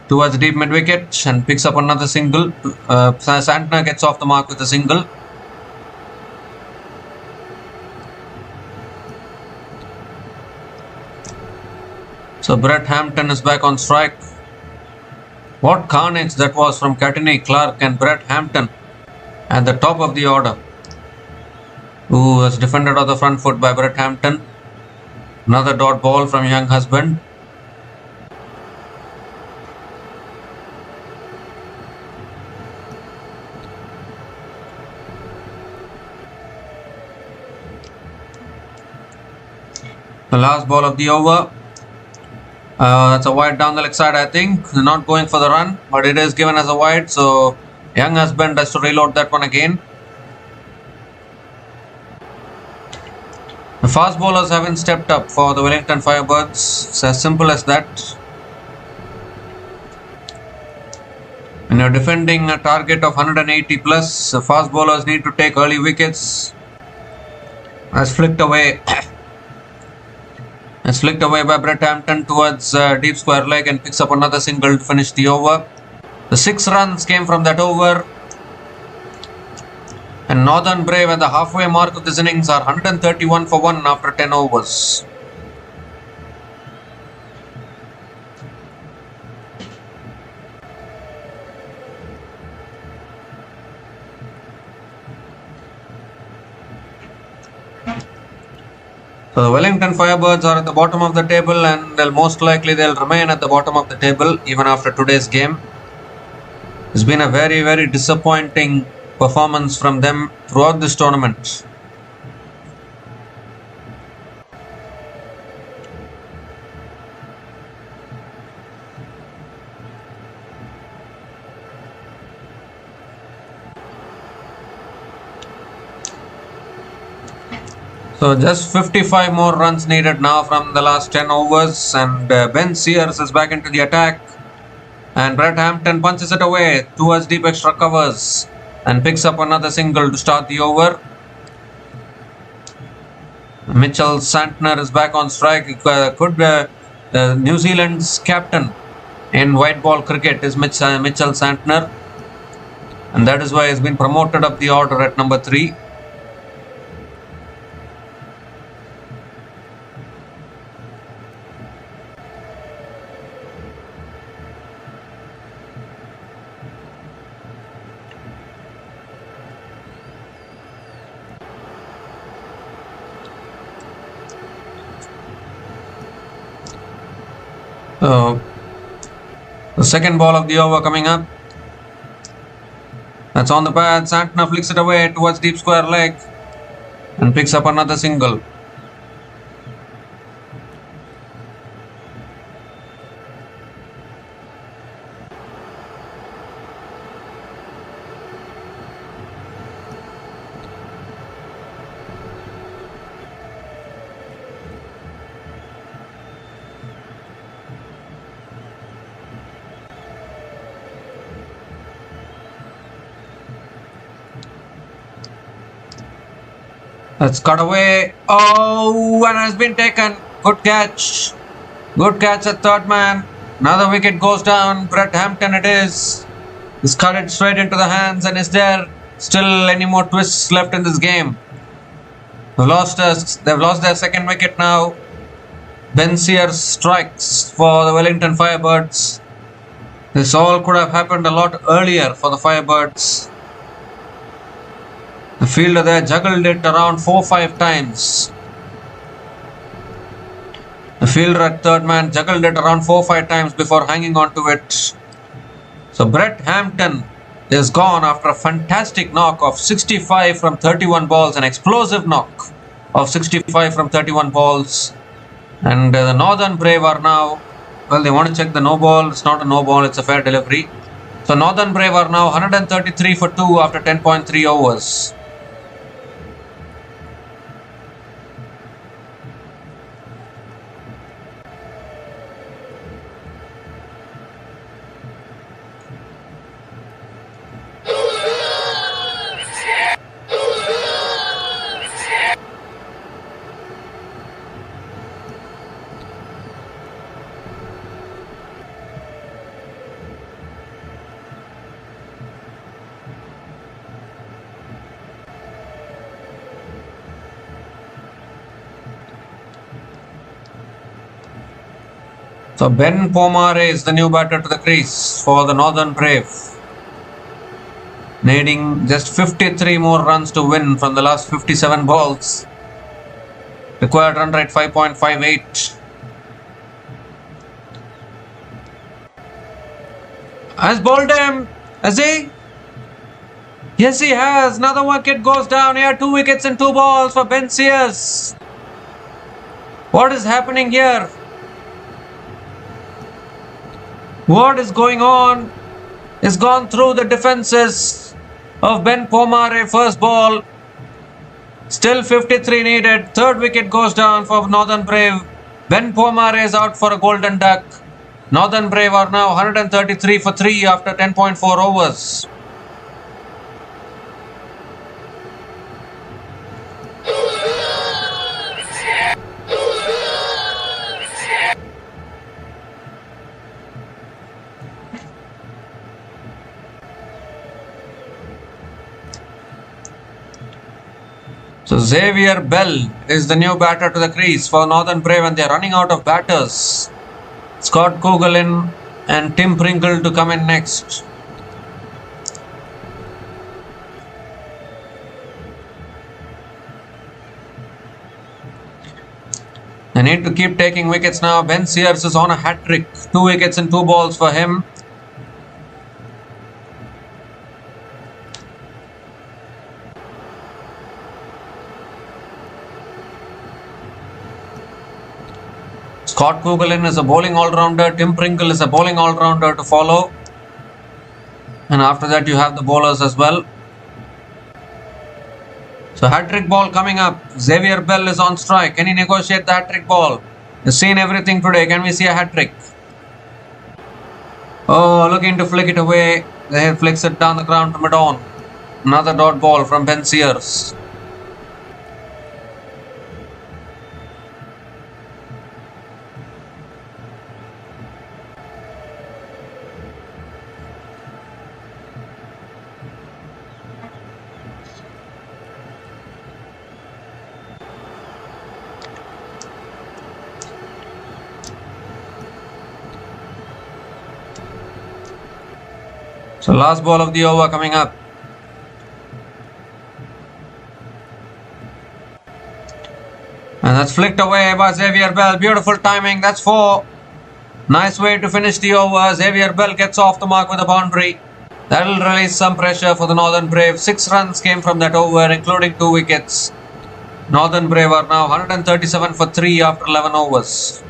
towards deep mid wicket and picks up another single. Santner gets off the mark with a single. So Brett Hampton is back on strike. What carnage that was from Catini Clark and Brett Hampton at the top of the order, who was defended on the front foot by Brett Hampton. Another dot ball from young husband. The last ball of the over. That's a wide down the leg side, I think. Not going for the run, but it is given as a wide. So young husband has to reload that one again. The fast bowlers haven't stepped up for the Wellington Firebirds. It's as simple as that. When you're defending a target of 180 plus, the fast bowlers need to take early wickets. That's flicked away. It's flicked away by Brett Hampton towards deep square leg and picks up another single to finish the over. The 6 runs came from that over. And Northern Brave at the halfway mark of this innings are 131 for 1 after 10 overs. So the Wellington Firebirds are at the bottom of the table, and most likely they'll remain at the bottom of the table even after today's game. It's been a very, very disappointing performance from them throughout this tournament. So just 55 more runs needed now from the last 10 overs, and Ben Sears is back into the attack, and Brett Hampton punches it away towards deep extra covers and picks up another single to start the over. Mitchell Santner is back on strike. New Zealand's captain in white ball cricket is Mitchell Santner, and that is why he's been promoted up the order at number 3. The second ball of the over coming up. That's on the pad. Santner flicks it away towards deep square leg and picks up another single. That's cut away. Oh, and has been taken. Good catch. Good catch at third man. Another wicket goes down. Brett Hampton it is. He's cut it straight into the hands, and is there still any more twists left in this game? They've lost their second wicket now. Ben Sears strikes for the Wellington Firebirds. This all could have happened a lot earlier for the Firebirds. The fielder there juggled it around 4-5 times. The fielder at third man juggled it around 4-5 times before hanging on to it. So Brett Hampton is gone after a fantastic knock of 65 from 31 balls, an explosive knock of 65 from 31 balls. And the Northern Brave are now, well, they want to check the no ball. It's not a no ball, it's a fair delivery. So Northern Brave are now 133 for 2 after 10.3 overs. So Ben Pomare is the new batter to the crease for the Northern Brave, needing just 53 more runs to win from the last 57 balls. Required run rate 5.58. Has bowled him. Has he? Yes, he has. Another wicket goes down here. 2 wickets and 2 balls for Ben Sears. What is happening here? What is going on? It's gone through the defenses of Ben Pomare. First ball. Still 53 needed. Third wicket goes down for Northern Brave. Ben Pomare is out for a golden duck. Northern Brave are now 133 for 3 after 10.4 overs. So Xavier Bell is the new batter to the crease for Northern Brave, and they are running out of batters. Scott Kugelin and Tim Pringle to come in next. They need to keep taking wickets now. Ben Sears is on a hat-trick. 2 wickets and 2 balls for him. Scott Kugelin is a bowling all-rounder. Tim Pringle is a bowling all-rounder to follow. And after that you have the bowlers as well. So hat-trick ball coming up. Xavier Bell is on strike. Can he negotiate the hat-trick ball? He's seen everything today. Can we see a hat-trick? Oh, looking to flick it away. The head flicks it down the ground to mid-on. Another dot ball from Ben Sears. So last ball of the over coming up. And that's flicked away by Xavier Bell. Beautiful timing. That's 4. Nice way to finish the over. Xavier Bell gets off the mark with a boundary. That will release some pressure for the Northern Brave. 6 runs came from that over, including 2 wickets. Northern Brave are now 137 for 3 after 11 overs.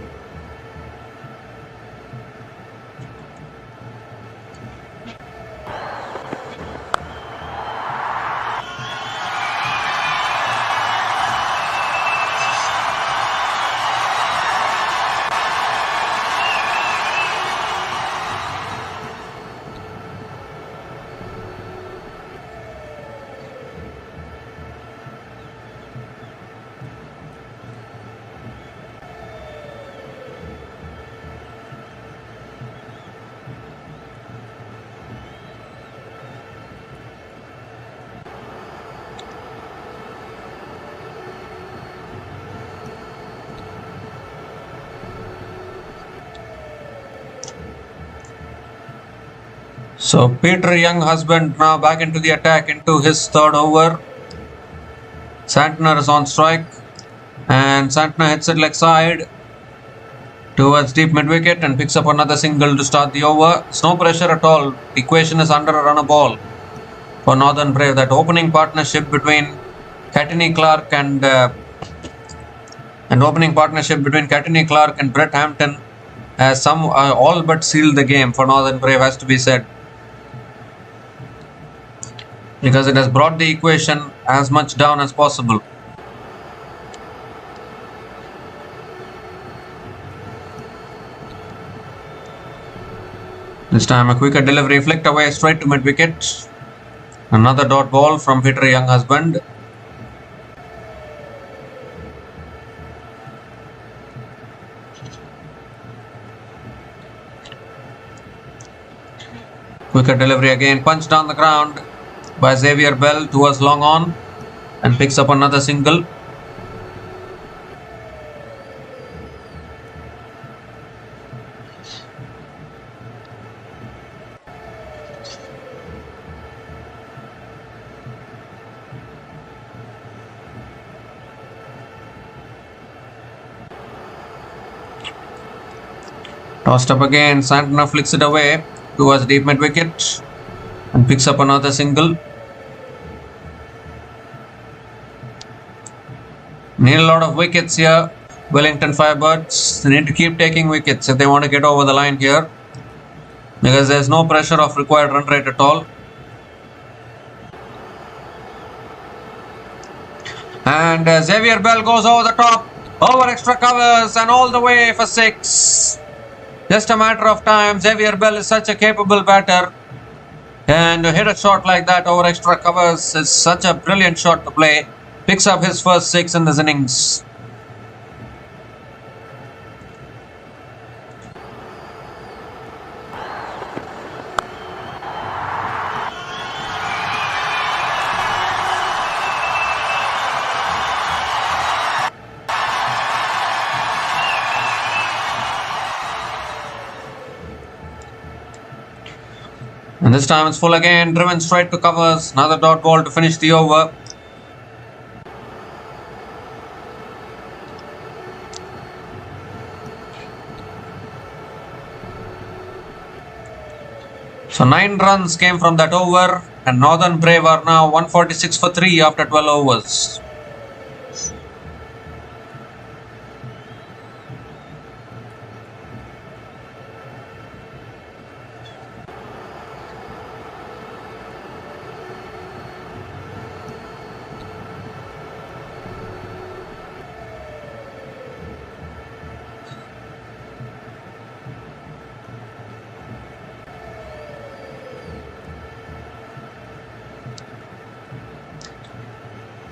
So Peter Younghusband now back into the attack into his third over. Santner is on strike, and Santner hits it leg side towards deep mid wicket and picks up another single to start the over. It's no pressure at all. The equation is under a run a ball for Northern Brave. That opening partnership between Catney Clark and Brett Hampton has all but sealed the game for Northern Brave, has to be said, because it has brought the equation as much down as possible. This time a quicker delivery, flicked away straight to mid wicket. Another dot ball from Peter Younghusband. Quicker delivery again, punch down the ground by Xavier Bell towards long on and picks up another single. Tossed up again. Santner flicks it away towards deep mid wicket and picks up another single. Need a lot of wickets here. Wellington Firebirds. They need to keep taking wickets if they want to get over the line here, because there's no pressure of required run rate at all. And Xavier Bell goes over the top, over extra covers and all the way for 6. Just a matter of time. Xavier Bell is such a capable batter, and to hit a shot like that over extra covers is such a brilliant shot to play. Picks up his first 6 in this innings. And this time it's full again, driven straight to covers. Another dot ball to finish the over. So 9 runs came from that over, and Northern Brave are now 146 for 3 after 12 overs.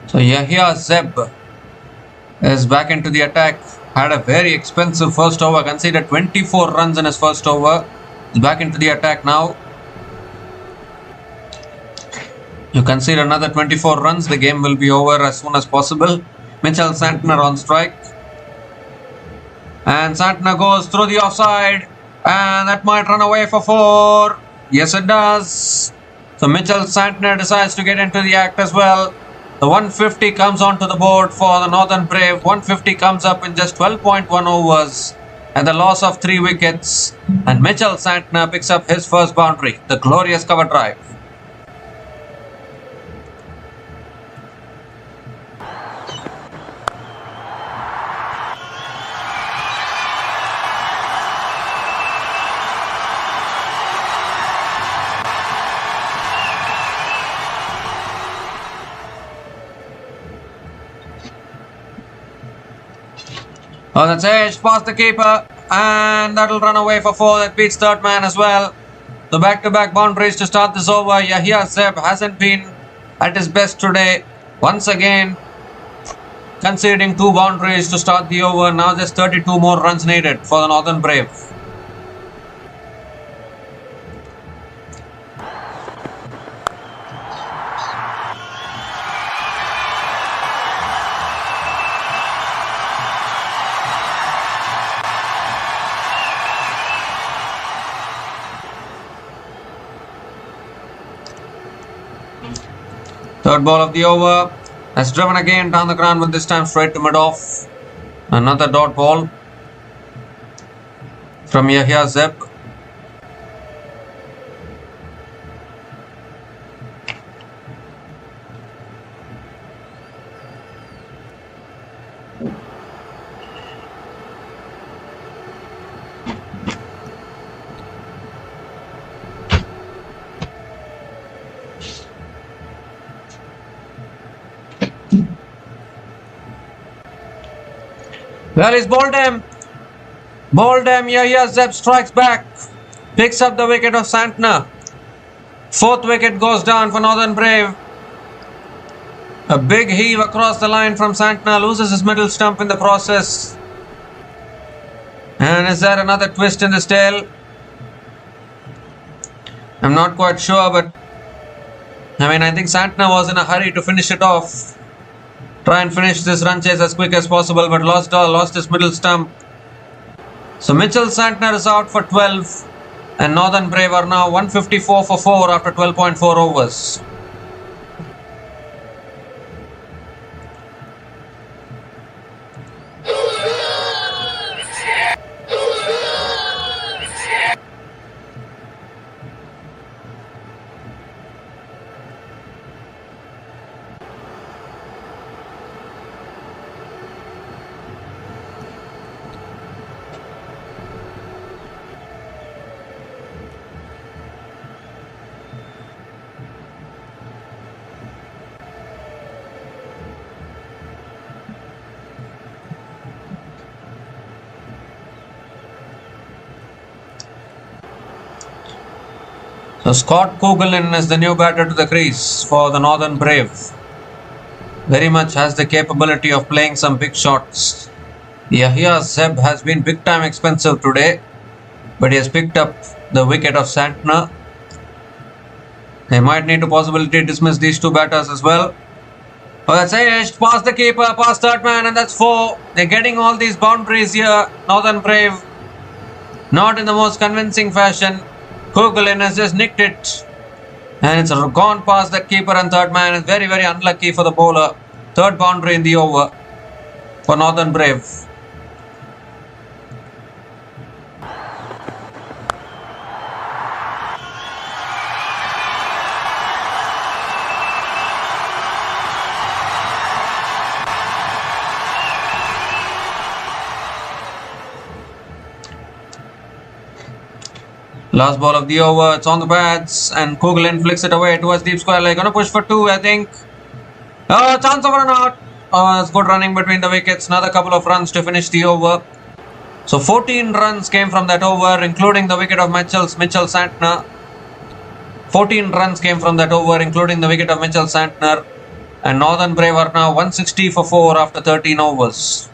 So Yahya Zeb is back into the attack. Had a very expensive first over, conceded 24 runs in his first over. He's back into the attack now. You concede another 24 runs, the game will be over as soon as possible. Mitchell Santner on strike. And Santner goes through the offside, and that might run away for 4. Yes, it does. So Mitchell Santner decides to get into the act as well. The 150 comes onto the board for the Northern Brave. 150 comes up in just 12.1 overs and the loss of 3 wickets. And Mitchell Santner picks up his first boundary, the glorious cover drive. Oh, that's edge past the keeper, and that'll run away for 4. That beats third man as well. The back-to-back boundaries to start this over. Yahya Zeb hasn't been at his best today. Once again, conceding 2 boundaries to start the over. Now just 32 more runs needed for the Northern Brave. Third ball of the over. Has driven again down the ground, but this time straight to mid-off. Another dot ball from Yahya Zeb. Well, he's bowled him. Bowled him. Yahya Zeb strikes back. Picks up the wicket of Santner. 4th wicket goes down for Northern Brave. A big heave across the line from Santner. Loses his middle stump in the process. And is there another twist in this tale? I'm not quite sure, but I think Santner was in a hurry to finish it off. Try and finish this run chase as quick as possible, but lost his middle stump. So Mitchell Santner is out for 12, and Northern Brave are now 154 for 4 after 12.4 overs. So Scott Kugelin is the new batter to the crease for the Northern Brave. Very much has the capability of playing some big shots. Yahya Zeb has been big time expensive today, but he has picked up the wicket of Santner. They might need to possibly dismiss these two batters as well. Oh, that's edged past the keeper, past third man, and that's 4. They're getting all these boundaries here. Northern Brave, not in the most convincing fashion. Kugelin has just nicked it, and it's gone past that keeper and third man. It's very, very unlucky for the bowler. Third boundary in the over for Northern Brave. Last ball of the over, it's on the pads, and Kugelin flicks it away towards deep square leg. Gonna push for 2, I think. Oh, chance of a run out. Oh, it's good running between the wickets. Another couple of runs to finish the over. So 14 runs came from that over, including the wicket of Mitchell Santner. 14 runs came from that over, including the wicket of Mitchell Santner. And Northern Brave are now 160 for 4 after 13 overs.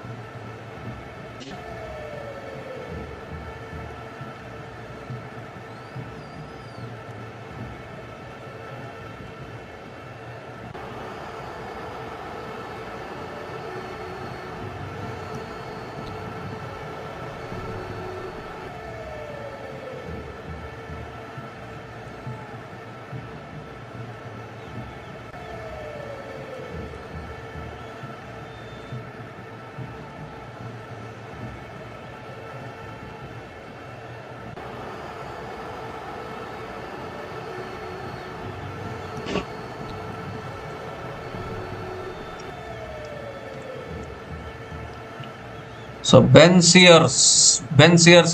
So Ben Sears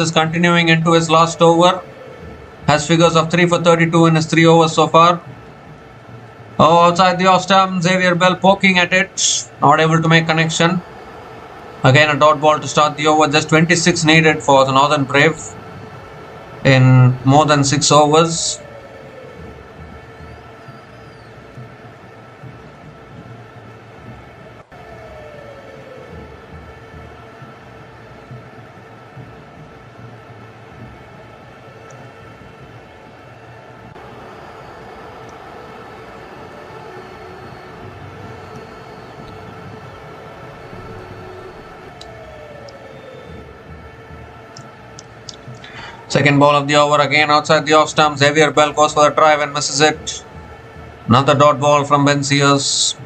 is continuing into his last over. Has figures of 3 for 32 in his 3 overs so far. Oh, outside the off stump, Xavier Bell poking at it. Not able to make connection. Again a dot ball to start the over. Just 26 needed for the Northern Brave in more than 6 overs. Second ball of the over, again outside the off stump. Xavier Bell goes for the drive and misses it. Another dot ball from Ben Sears.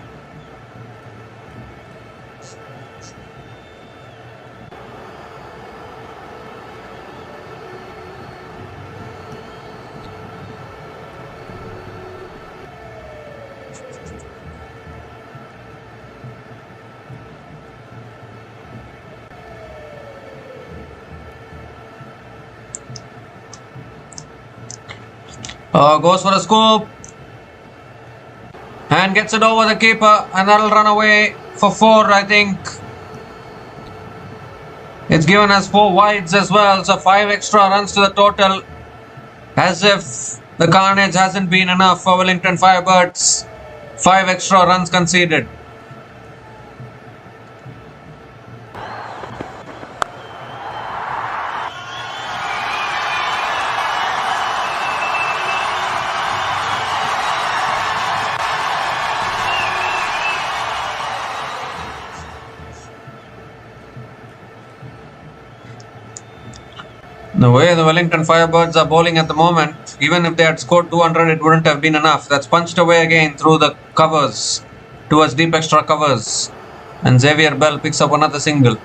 Goes for a scoop and gets it over the keeper, and that'll run away for 4, I think. It's given us 4 wides as well, so 5 extra runs to the total, as if the carnage hasn't been enough for Wellington Firebirds. 5 extra runs conceded. The way the Wellington Firebirds are bowling at the moment, even if they had scored 200, it wouldn't have been enough. That's punched away again through the covers, towards deep extra covers. And Xavier Bell picks up another single.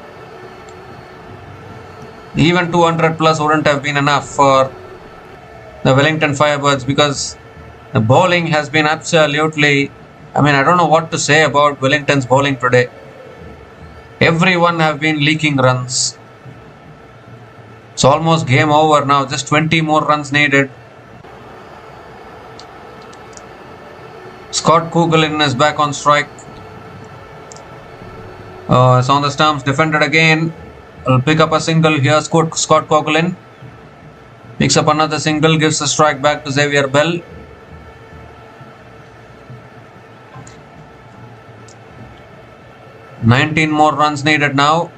Even 200 plus wouldn't have been enough for the Wellington Firebirds, because the bowling has been absolutely... I don't know what to say about Wellington's bowling today. Everyone have been leaking runs. It's almost game over now. Just 20 more runs needed. Scott Kugelin is back on strike. It's on the stumps. Defended again. Will pick up a single here. Scott Kugelin. Picks up another single, gives the strike back to Xavier Bell. "19 more runs needed now.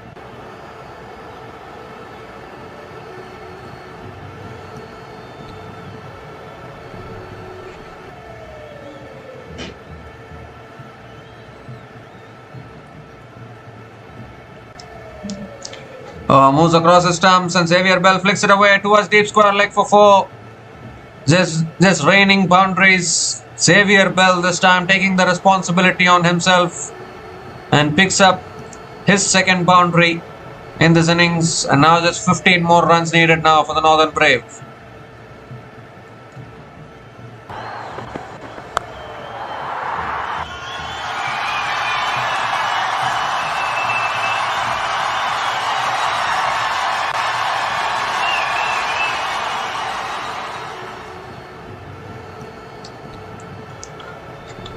Moves across the stumps and Xavier Bell flicks it away towards deep square leg for 4. Just raining boundaries. Xavier Bell this time taking the responsibility on himself and picks up his second boundary in this innings, and now just 15 more runs needed now for the Northern Brave.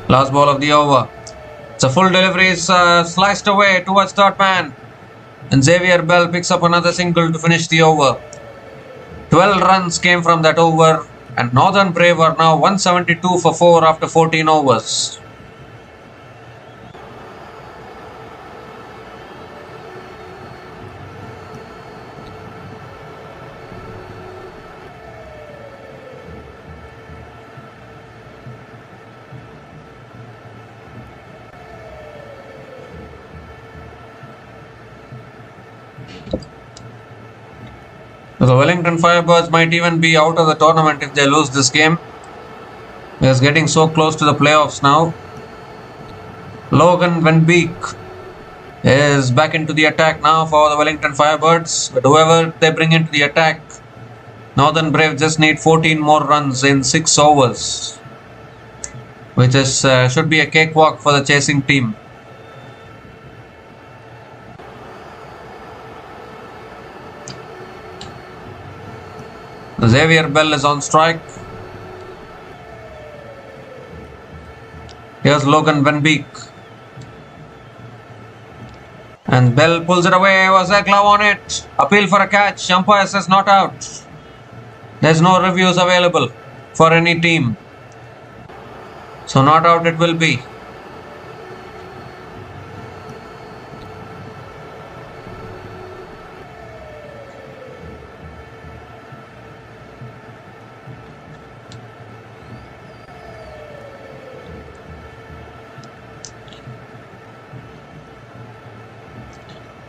Last ball of the over. It's a full delivery, is sliced away towards third man, and Xavier Bell picks up another single to finish the over. 12 runs came from that over, and Northern Brave are now 172 for 4 after 14 overs. The Wellington Firebirds might even be out of the tournament if they lose this game. They are getting so close to the playoffs now. Logan Van Beek is back into the attack now for the Wellington Firebirds. But whoever they bring into the attack, Northern Brave just need 14 more runs in 6 overs, which is should be a cakewalk for the chasing team. Xavier Bell is on strike. Here's Logan Van Beek. And Bell pulls it away. Was a glove on it. Appeal for a catch. Umpire says not out. There's no reviews available for any team. So not out it will be.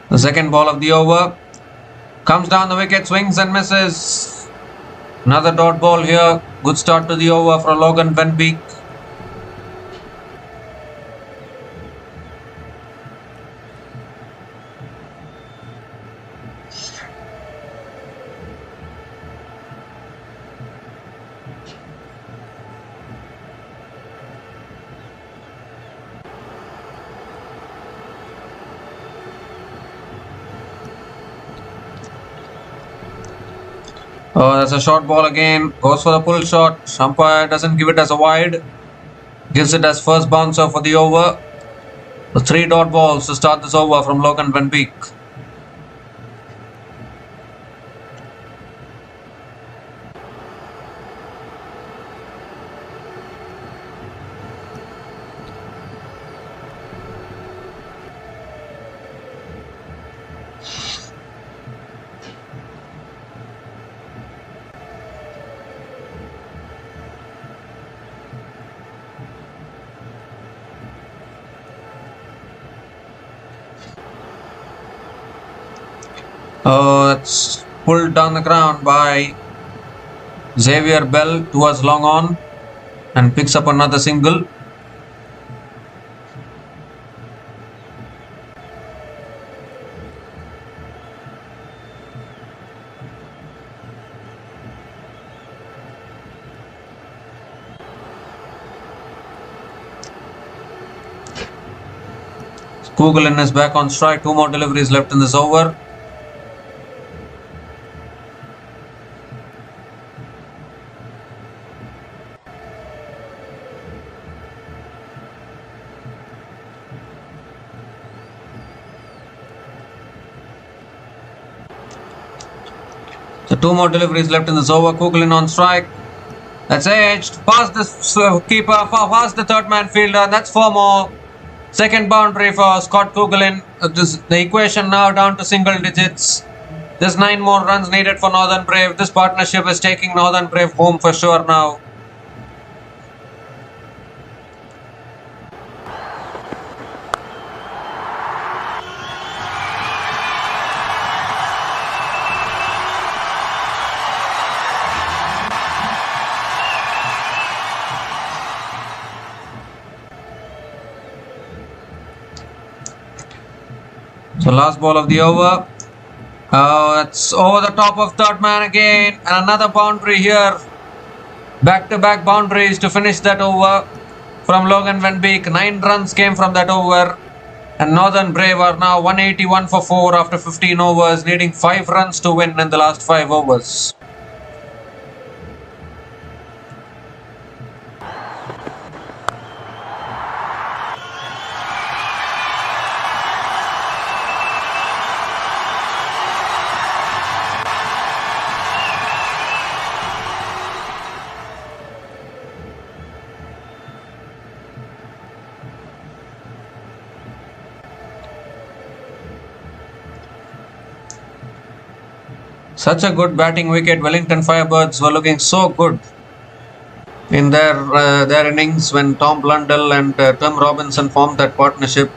The second ball of the over comes down the wicket, swings and misses. Another dot ball here. Good start to the over for Logan Van Beek. Oh, that's a short ball again. Goes for the pull shot. Umpire doesn't give it as a wide. Gives it as first bouncer for the over. The 3 dot balls to start this over from Logan Van Beek. That's pulled down the ground by Xavier Bell towards long on and picks up another single. Kugelin is back on strike. 2 more deliveries left in this over. So 2 more deliveries left in this over. Kugelin on strike. That's edged. Past the keeper, past the third man fielder. And that's 4 more. Second boundary for Scott Kugelin. The equation now down to single digits. There's 9 more runs needed for Northern Brave. This partnership is taking Northern Brave home for sure now. So last ball of the over. It's over the top of third man again. And another boundary here. Back-to-back boundaries to finish that over from Logan Van Beek. 9 runs came from that over. And Northern Brave are now 181 for 4 after 15 overs, needing 5 runs to win in the last 5 overs. Such a good batting wicket. Wellington Firebirds were looking so good in their innings when Tom Blundell and Tim Robinson formed that partnership.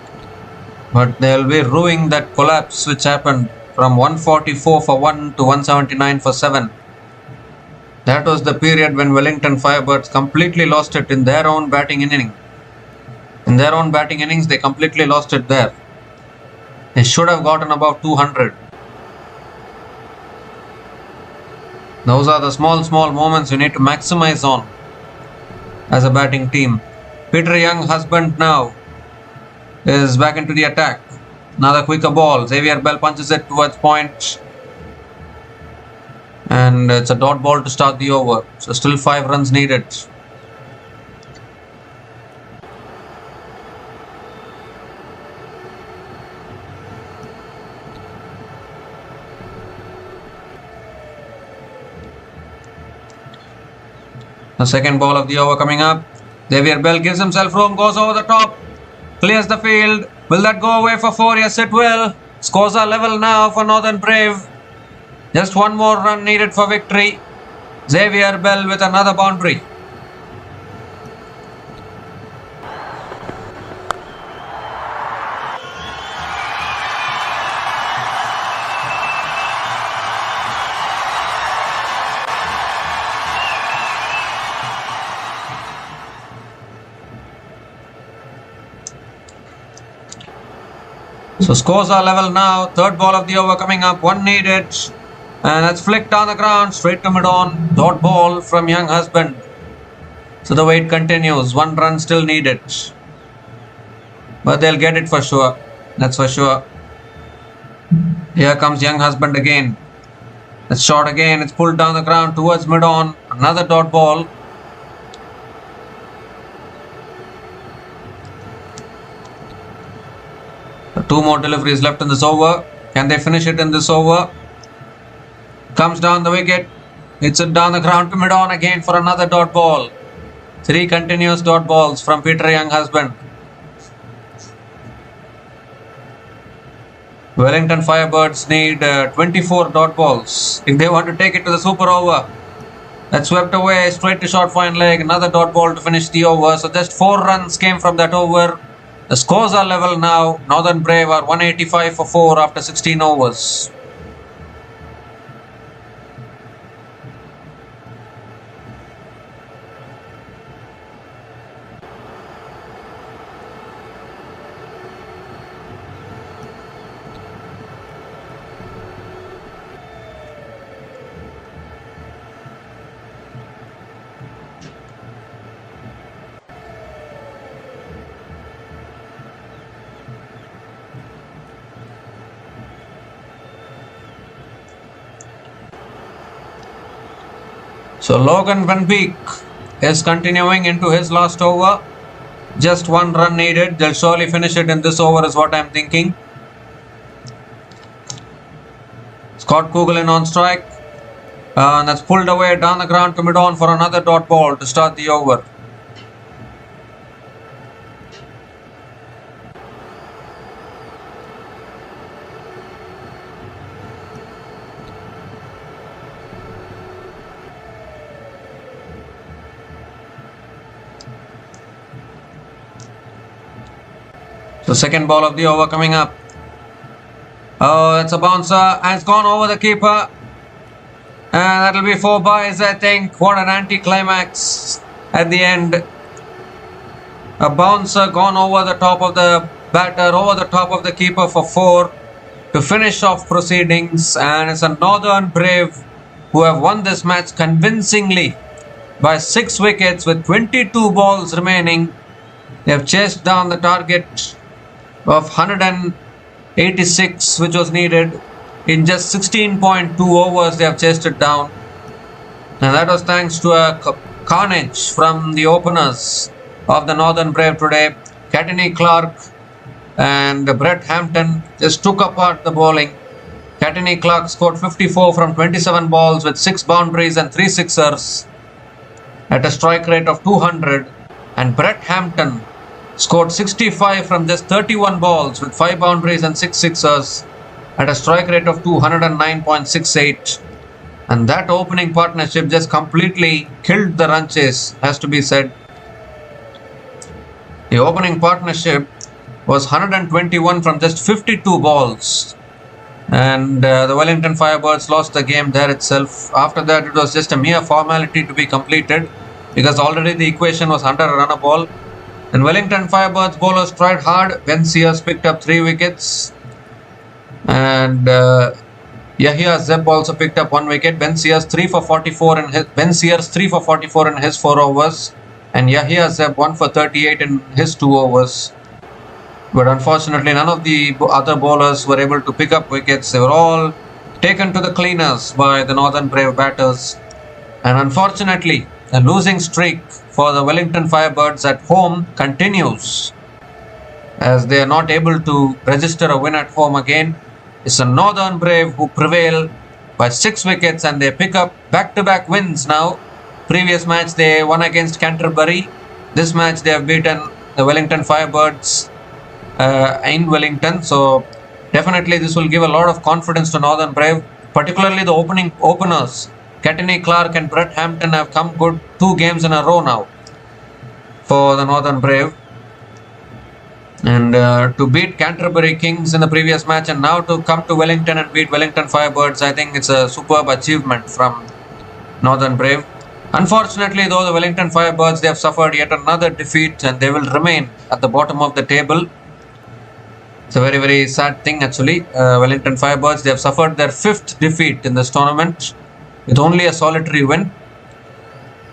But they'll be ruining that collapse which happened from 144 for 1 to 179 for 7. That was the period when Wellington Firebirds completely lost it in their own batting inning. In their own batting innings, they completely lost it there. They should have gotten above 200. Those are the small moments you need to maximize on as a batting team. Peter Young, husband now, is back into the attack. Another quicker ball. Xavier Bell punches it towards point. And it's a dot ball to start the over. So still 5 runs needed. The second ball of the over coming up. Xavier Bell gives himself room, goes over the top, clears the field. Will that go away for 4? Yes, it will. Scores are level now for Northern Brave. Just 1 more run needed for victory. Xavier Bell with another boundary. So scores are level now. Third ball of the over coming up. 1 needed. And that's flicked on the ground. Straight to mid-on. Dot ball from Young husband. So the wait continues. 1 run still needed. But they'll get it for sure. That's for sure. Here comes Young husband again. It's shot again. It's pulled down the ground towards mid-on. Another dot ball. Two more deliveries left in this over. Can they finish it in this over? Comes down the wicket. Hits it down the ground to mid-on again for another dot ball. 3 continuous dot balls from Peter Young husband. Wellington Firebirds need 24 dot balls if they want to take it to the super over. That's swept away straight to short fine leg. Another dot ball to finish the over. So just 4 runs came from that over. The scores are level now. Northern Brave are 185 for 4 after 16 overs. So Logan Van Beek is continuing into his last over. Just 1 run needed. They'll surely finish it in this over is what I'm thinking. Scott Kugelin on strike. And that's pulled away down the ground to mid-on for another dot ball to start the over. The second ball of the over coming up. Oh, that's a bouncer. And it's gone over the keeper. And that'll be 4 byes, I think. What an anticlimax at the end. A bouncer gone over the top of the batter, over the top of the keeper for 4 to finish off proceedings. And it's a Northern Brave who have won this match convincingly by 6 wickets with 22 balls remaining. They have chased down the target of 186 which was needed. In just 16.2 overs they have chased it down, and that was thanks to a carnage from the openers of the Northern Brave today. Catney Clark and Brett Hampton just took apart the bowling. Catney Clark scored 54 from 27 balls with 6 boundaries and 3 sixers at a strike rate of 200, and Brett Hampton scored 65 from just 31 balls with 5 boundaries and 6 sixers at a strike rate of 209.68. And that opening partnership just completely killed the run chase, has to be said. The opening partnership was 121 from just 52 balls. And the Wellington Firebirds lost the game there itself. After that, it was just a mere formality to be completed, because already the equation was under a run a ball. And Wellington Firebirds bowlers tried hard. Ben Sears picked up 3 wickets. And Yahya Zeb also picked up 1 wicket. Ben Sears 3 for 44 in his 4 overs. And Yahya Zeb 1 for 38 in his 2 overs. But unfortunately, none of the other bowlers were able to pick up wickets. They were all taken to the cleaners by the Northern Brave batters. And unfortunately, the losing streak for the Wellington Firebirds at home continues, as they are not able to register a win at home again. It's a Northern Brave who prevail by 6 wickets, and they pick up back-to-back wins now. Previous match they won against Canterbury. This match they have beaten the Wellington Firebirds in Wellington. So definitely this will give a lot of confidence to Northern Brave, particularly the openers. Catney Clark and Brett Hampton have come good 2 games in a row now for the Northern Brave. And to beat Canterbury Kings in the previous match, and now to come to Wellington and beat Wellington Firebirds, I think it's a superb achievement from Northern Brave. Unfortunately though, the Wellington Firebirds, they have suffered yet another defeat, and they will remain at the bottom of the table. It's a very, very sad thing actually. Wellington Firebirds, they have suffered their 5th defeat in this tournament with only a solitary win.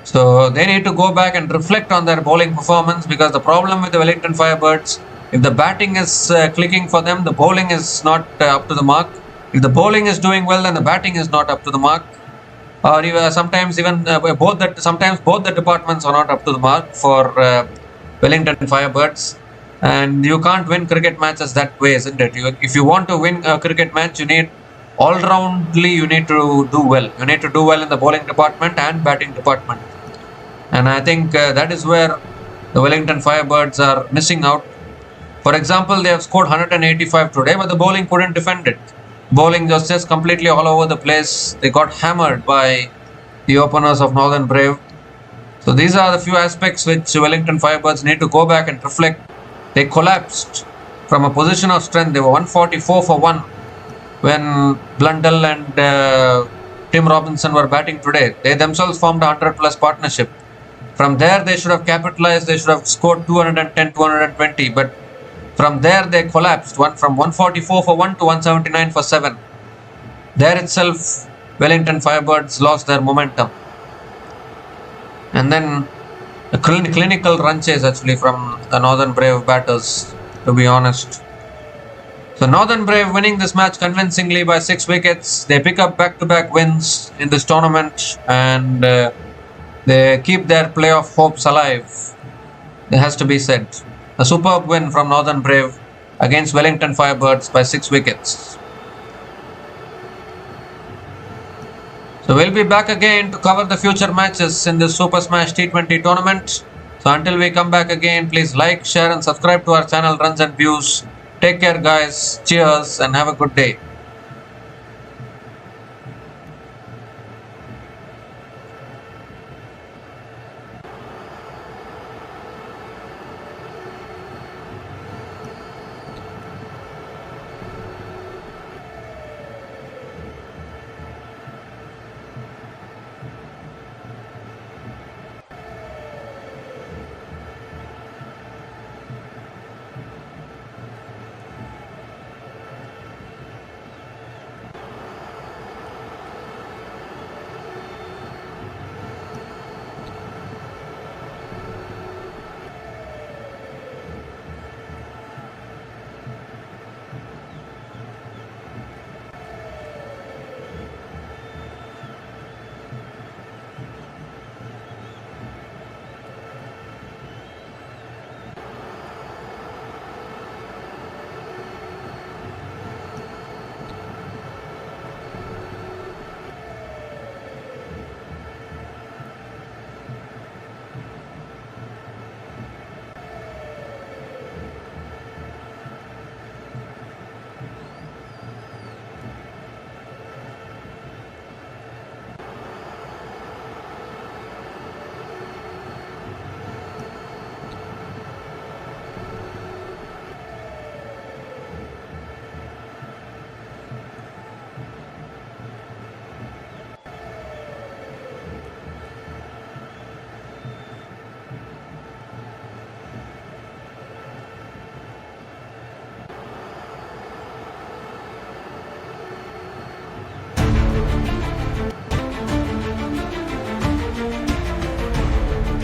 So they need to go back and reflect on their bowling performance, because the problem with the Wellington Firebirds, if the batting is clicking for them, the bowling is not up to the mark. If the bowling is doing well, then the batting is not up to the mark. Or even, sometimes both the departments are not up to the mark for Wellington Firebirds. And you can't win cricket matches that way, isn't it? If you want to win a cricket match, you need all-roundly, you need to do well. You need to do well in the bowling department and batting department. And I think that is where the Wellington Firebirds are missing out. For example, they have scored 185 today, but the bowling couldn't defend it. Bowling was just completely all over the place. They got hammered by the openers of Northern Brave. So these are the few aspects which Wellington Firebirds need to go back and reflect. They collapsed from a position of strength. They were 144 for 1 when Blundell and Tim Robinson were batting today. They themselves formed a 100+ partnership. From there they should have capitalized. They should have scored 210, 220, but from there they collapsed. From 144 for 1 to 179 for 7. There itself, Wellington Firebirds lost their momentum. And then a clinical run chase actually from the Northern Brave batters, to be honest. So Northern Brave winning this match convincingly by 6 wickets. They pick up back-to-back wins in this tournament, and they keep their playoff hopes alive. It has to be said. A superb win from Northern Brave against Wellington Firebirds by 6 wickets. So we'll be back again to cover the future matches in this Super Smash T20 tournament. So until we come back again, please like, share and subscribe to our channel Runs and Views. Take care guys, cheers and have a good day.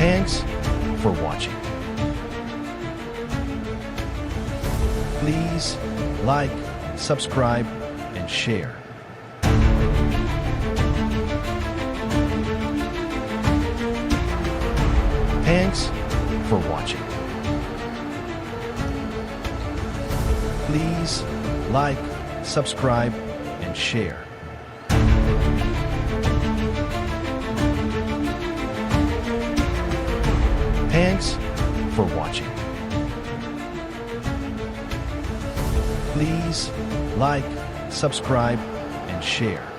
Thanks for watching. Please like, subscribe, and share. Thanks for watching. Please like, subscribe, and share. Thanks for watching. Please like, subscribe, and share.